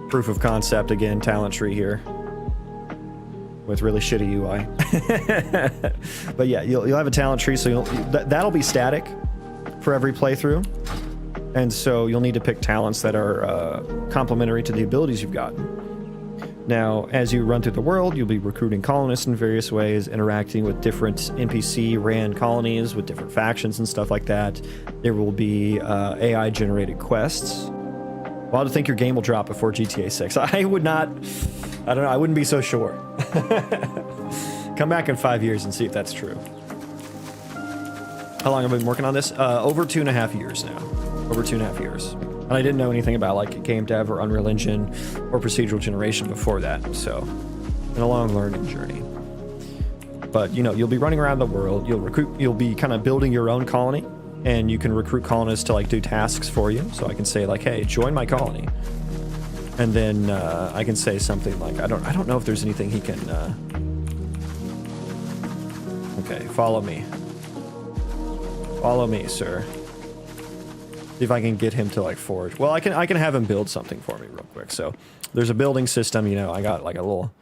proof of concept again. Talent tree here with really shitty UI. But yeah, you'll have a talent tree, so that'll be static for every playthrough, and so you'll need to pick talents that are complementary to the abilities you've gotten. Now, as you run through the world, you'll be recruiting colonists in various ways, interacting with different NPC-ran colonies with different factions and stuff like that. There will be AI-generated quests. Wild to think your game will drop before GTA 6. I would not... I don't know. I wouldn't be so sure. Come back in 5 years and see if that's true. How long have I been working on this? Over 2.5 years now. Over 2.5 years. And I didn't know anything about like game dev or Unreal Engine or procedural generation before that, so been a long learning journey. But you know, you'll be running around the world, you'll be kind of building your own colony, and you can recruit colonists to like do tasks for you. So I can say like, hey, join my colony. And then I can say something like, I don't know if there's anything he can okay, follow me. Follow me, sir. See if I can get him to like forge. Well, I can have him build something for me real quick. So there's a building system, you know, I got like a little...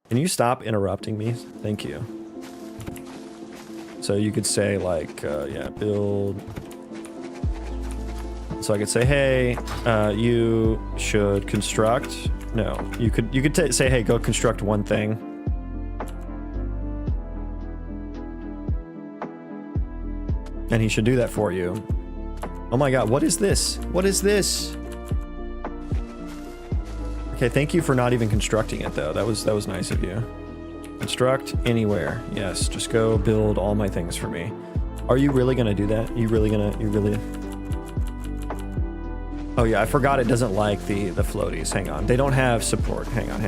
Can you stop interrupting me? Thank you. So you could say like, yeah, build. So I could say, hey, you should construct. No, you could say, hey, go construct one thing. And he should do that for you. Oh my god, what is this? What is this? Okay, thank you for not even constructing it though. That was nice of you. Construct anywhere. Yes, just go build all my things for me. Are you really gonna do that? You really? Oh yeah, I forgot it doesn't like the floaties. Hang on, they don't have support. Hang on.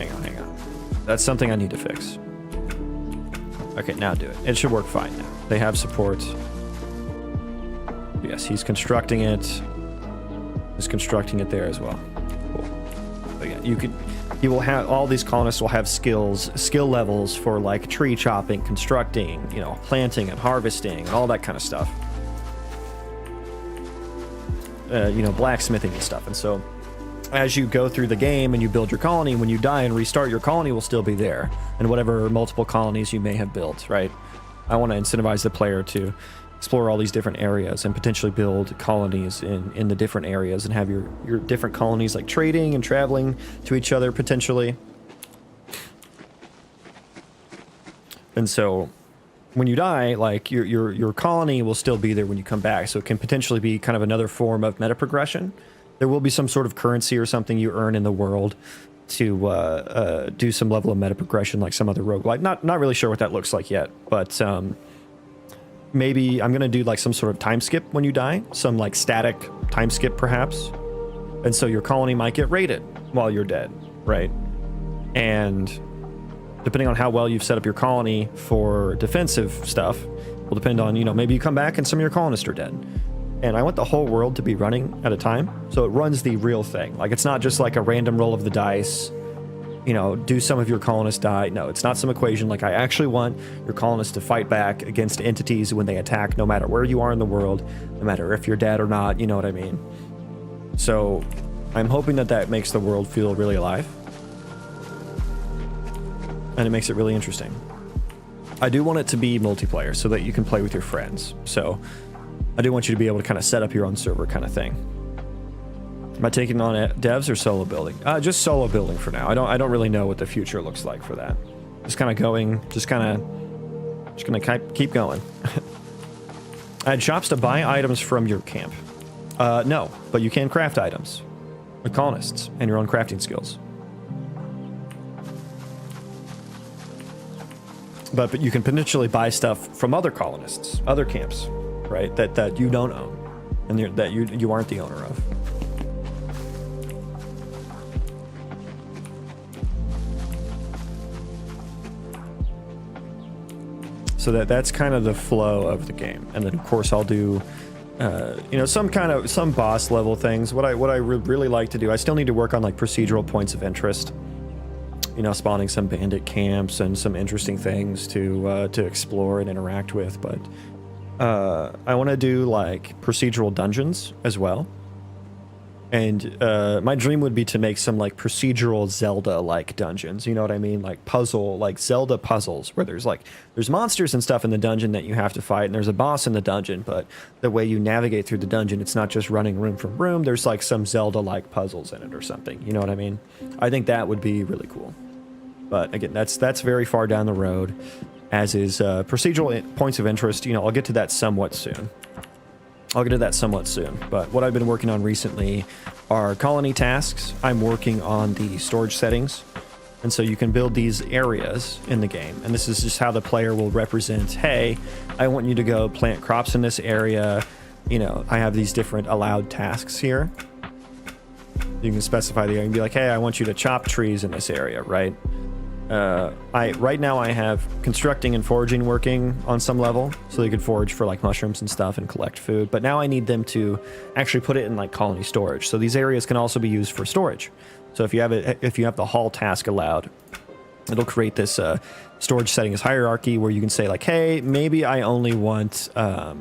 That's something I need to fix. Okay, now do it. It should work fine now. They have support. Yes, he's constructing it. He's constructing it there as well. Cool. But yeah, you will have, all these colonists will have skill levels for like tree chopping, constructing, you know, planting and harvesting and all that kind of stuff. You know, blacksmithing and stuff. And so as you go through the game and you build your colony, when you die and restart, your colony will still be there, and whatever multiple colonies you may have built, right? I want to incentivize the player to explore all these different areas and potentially build colonies in the different areas and have your different colonies like trading and traveling to each other potentially. And so when you die, like your colony will still be there when you come back, so it can potentially be kind of another form of meta progression. There will be some sort of currency or something you earn in the world to do some level of meta progression like some other roguelite. Not really sure what that looks like yet, but maybe I'm gonna do like some sort of time skip when you die, some like static time skip perhaps, and so your colony might get raided while you're dead, right? And depending on how well you've set up your colony for defensive stuff will depend on, you know, maybe you come back and some of your colonists are dead. And I want the whole world to be running at a time, so it runs the real thing. Like, it's not just like a random roll of the dice, you know, do some of your colonists die? No, it's not some equation. Like, I actually want your colonists to fight back against entities when they attack, no matter where you are in the world, no matter if you're dead or not, you know what I mean? So I'm hoping that makes the world feel really alive. And it makes it really interesting. I do want it to be multiplayer so that you can play with your friends. So I do want you to be able to kind of set up your own server kind of thing. Am I taking on devs or solo building? Just solo building for now. I don't really know what the future looks like for that. Just kind of gonna keep going. Add shops to buy items from your camp. No, but you can craft items with colonists and your own crafting skills. But you can potentially buy stuff from other colonists, other camps, right? That you don't own, and that you aren't the owner of. So that's kind of the flow of the game, and then of course I'll do, you know, some boss level things. What I would really like to do, I still need to work on like procedural points of interest. You know, spawning some bandit camps and some interesting things to explore and interact with, but I want to do like procedural dungeons as well. And my dream would be to make some like procedural Zelda-like dungeons. You know what I mean? Like like Zelda puzzles, where there's monsters and stuff in the dungeon that you have to fight, and there's a boss in the dungeon, but the way you navigate through the dungeon, it's not just running room from room. There's like some Zelda-like puzzles in it or something. You know what I mean? I think that would be really cool. But again, that's very far down the road, as is procedural points of interest. You know, I'll get to that somewhat soon. But what I've been working on recently are colony tasks. I'm working on the storage settings. And so you can build these areas in the game. And this is just how the player will represent, hey, I want you to go plant crops in this area. You know, I have these different allowed tasks here. You can specify the area and be like, hey, I want you to chop trees in this area, right? Right now I have constructing and foraging working on some level, so they could forage for like mushrooms and stuff and collect food. But now I need them to actually put it in like colony storage. So these areas can also be used for storage. So if you have the haul task allowed, it'll create this storage settings hierarchy where you can say like, hey, maybe I only want, well,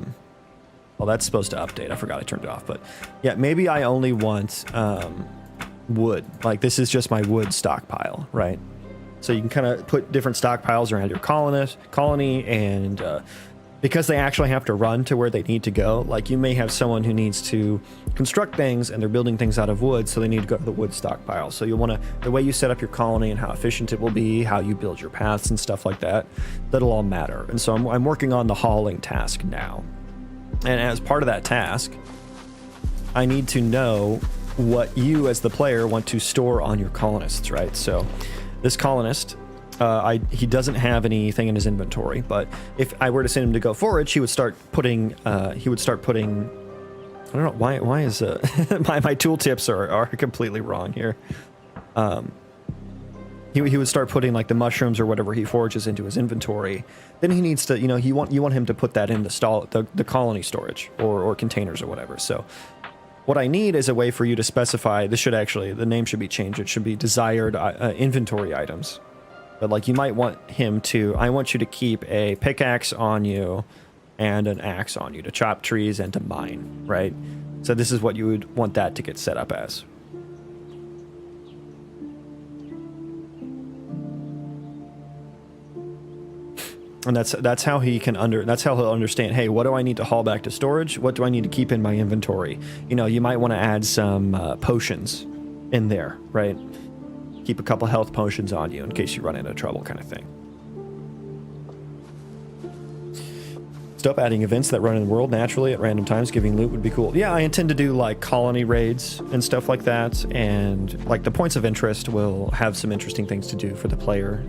that's supposed to update. I forgot I turned it off, but yeah, maybe I only want wood. Like this is just my wood stockpile, right? So you can kind of put different stockpiles around your colony, and because they actually have to run to where they need to go, like you may have someone who needs to construct things and they're building things out of wood, so they need to go to the wood stockpile. So you want to, the way you set up your colony and how efficient it will be, how you build your paths and stuff like that, that'll all matter. And so I'm working on the hauling task now. And as part of that task, I need to know what you as the player want to store on your colonists, right? So this colonist He doesn't have anything in his inventory, but if I were to send him to go forage, he would start putting. I don't know why is my tooltips are completely wrong here. He would start putting like the mushrooms or whatever he forages into his inventory. Then he needs to, you want him to put that in the colony storage or containers or whatever. So what I need is a way for you to specify. The name should be changed. It should be desired inventory items. But like you might want him to. I want you to keep a pickaxe on you and an axe on you to chop trees and to mine, right? So this is what you would want that to get set up as. And that's how he'll understand, hey, what do I need to haul back to storage? What do I need to keep in my inventory? You might want to add some potions in there, right? Keep a couple health potions on you in case you run into trouble, kind of thing. Stop adding events that run in the world naturally at random times. Giving loot would be cool. Yeah, I intend to do like colony raids and stuff like that, and like the points of interest will have some interesting things to do for the player.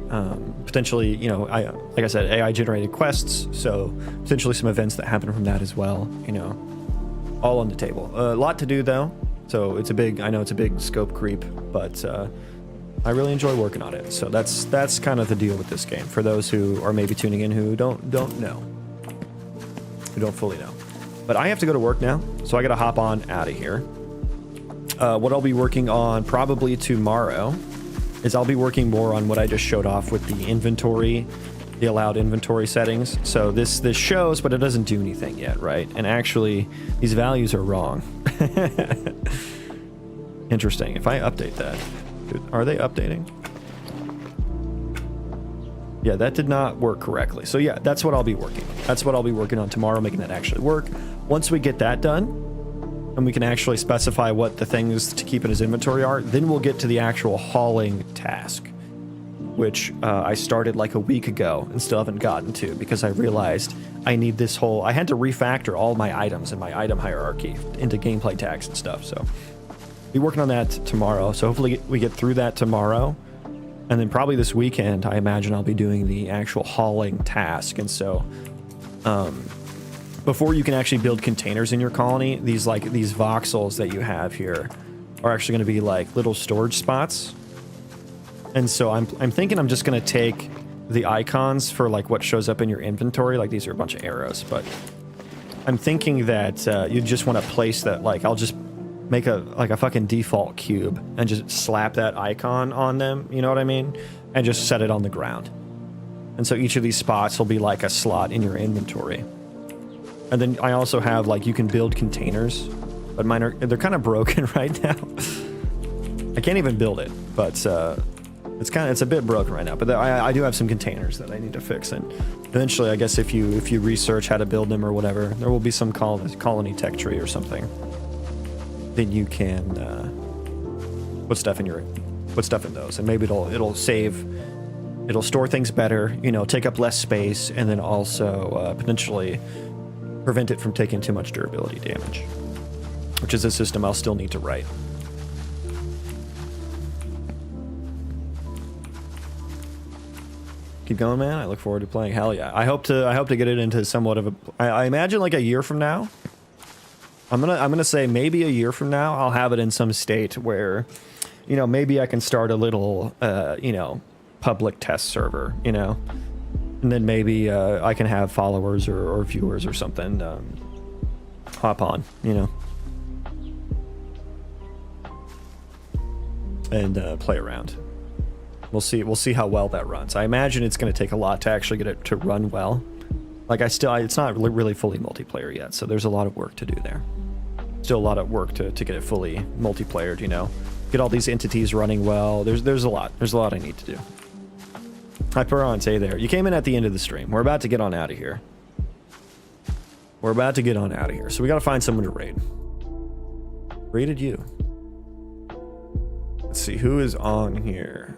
Potentially, like I said, AI generated quests, so potentially some events that happen from that as well. All on the table. A lot to do though, so I know it's a big scope creep, but I really enjoy working on it. So that's kind of the deal with this game for those who are maybe tuning in who don't know. We don't fully know. But I have to go to work now, so I gotta hop on out of here. What I'll be working on probably tomorrow is I'll be working more on what I just showed off with the inventory, the allowed inventory settings. So this shows, but it doesn't do anything yet, right? And actually, these values are wrong. Interesting. If I update that, are they updating? Yeah, that did not work correctly. So yeah, that's what I'll be working on. That's what I'll be working on tomorrow, making that actually work. Once we get that done, and we can actually specify what the things to keep in his inventory are, then we'll get to the actual hauling task, which I started like a week ago and still haven't gotten to because I realized I had to refactor all my items in my item hierarchy into gameplay tags and stuff. So I'll be working on that tomorrow. So hopefully we get through that tomorrow. And then probably this weekend, I imagine I'll be doing the actual hauling task. And so, before you can actually build containers in your colony, these voxels that you have here are actually going to be like little storage spots. And so I'm thinking I'm just going to take the icons for like what shows up in your inventory. Like these are a bunch of arrows, but I'm thinking that you just want to place that. Like I'll just make a fucking default cube and just slap that icon on them, you know what I mean? And just set it on the ground. And so each of these spots will be like a slot in your inventory. And then I also have like, you can build containers, but they're kind of broken right now. I can't even build it, but it's a bit broken right now, but I do have some containers that I need to fix. And eventually, I guess if you research how to build them or whatever, there will be some colony tech tree or something. Then you can put stuff in those, and maybe it'll store things better, take up less space, and then also potentially prevent it from taking too much durability damage, which is a system I'll still need to write. Keep going, man. I look forward to playing. Hell yeah. I hope to get it into somewhat of I imagine like a year from now. I'm gonna say maybe a year from now I'll have it in some state where, maybe I can start a little, public test server, and then maybe I can have followers or viewers or something hop on, and play around. We'll see how well that runs. I imagine it's going to take a lot to actually get it to run well. Like it's not really fully multiplayer yet, so there's a lot of work to do there. Still a lot of work to get it fully multiplayered, Get all these entities running well. There's a lot I need to do. Hyperon, hey there. You came in at the end of the stream. We're about to get on out of here. So we gotta find someone to raid. Raided you. Let's see, who is on here?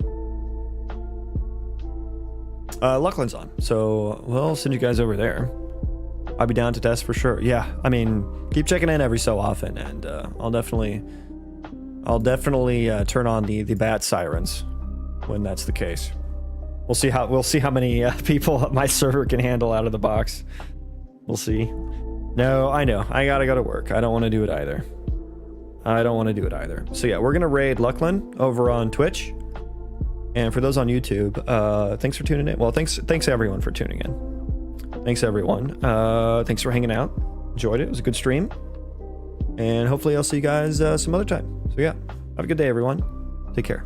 Luckland's on, so we'll send you guys over there. I'll be down to test for sure. Yeah, I mean, keep checking in every so often, and I'll definitely turn on the bat sirens when that's the case. We'll see how many people my server can handle out of the box. We'll see. No, I know. I gotta go to work. I don't want to do it either. So yeah, we're gonna raid Luckland over on Twitch. And for those on YouTube, thanks for tuning in. Well, thanks everyone for tuning in. Thanks everyone. Thanks for hanging out. Enjoyed it. It was a good stream. And hopefully I'll see you guys some other time. So yeah, have a good day, everyone. Take care.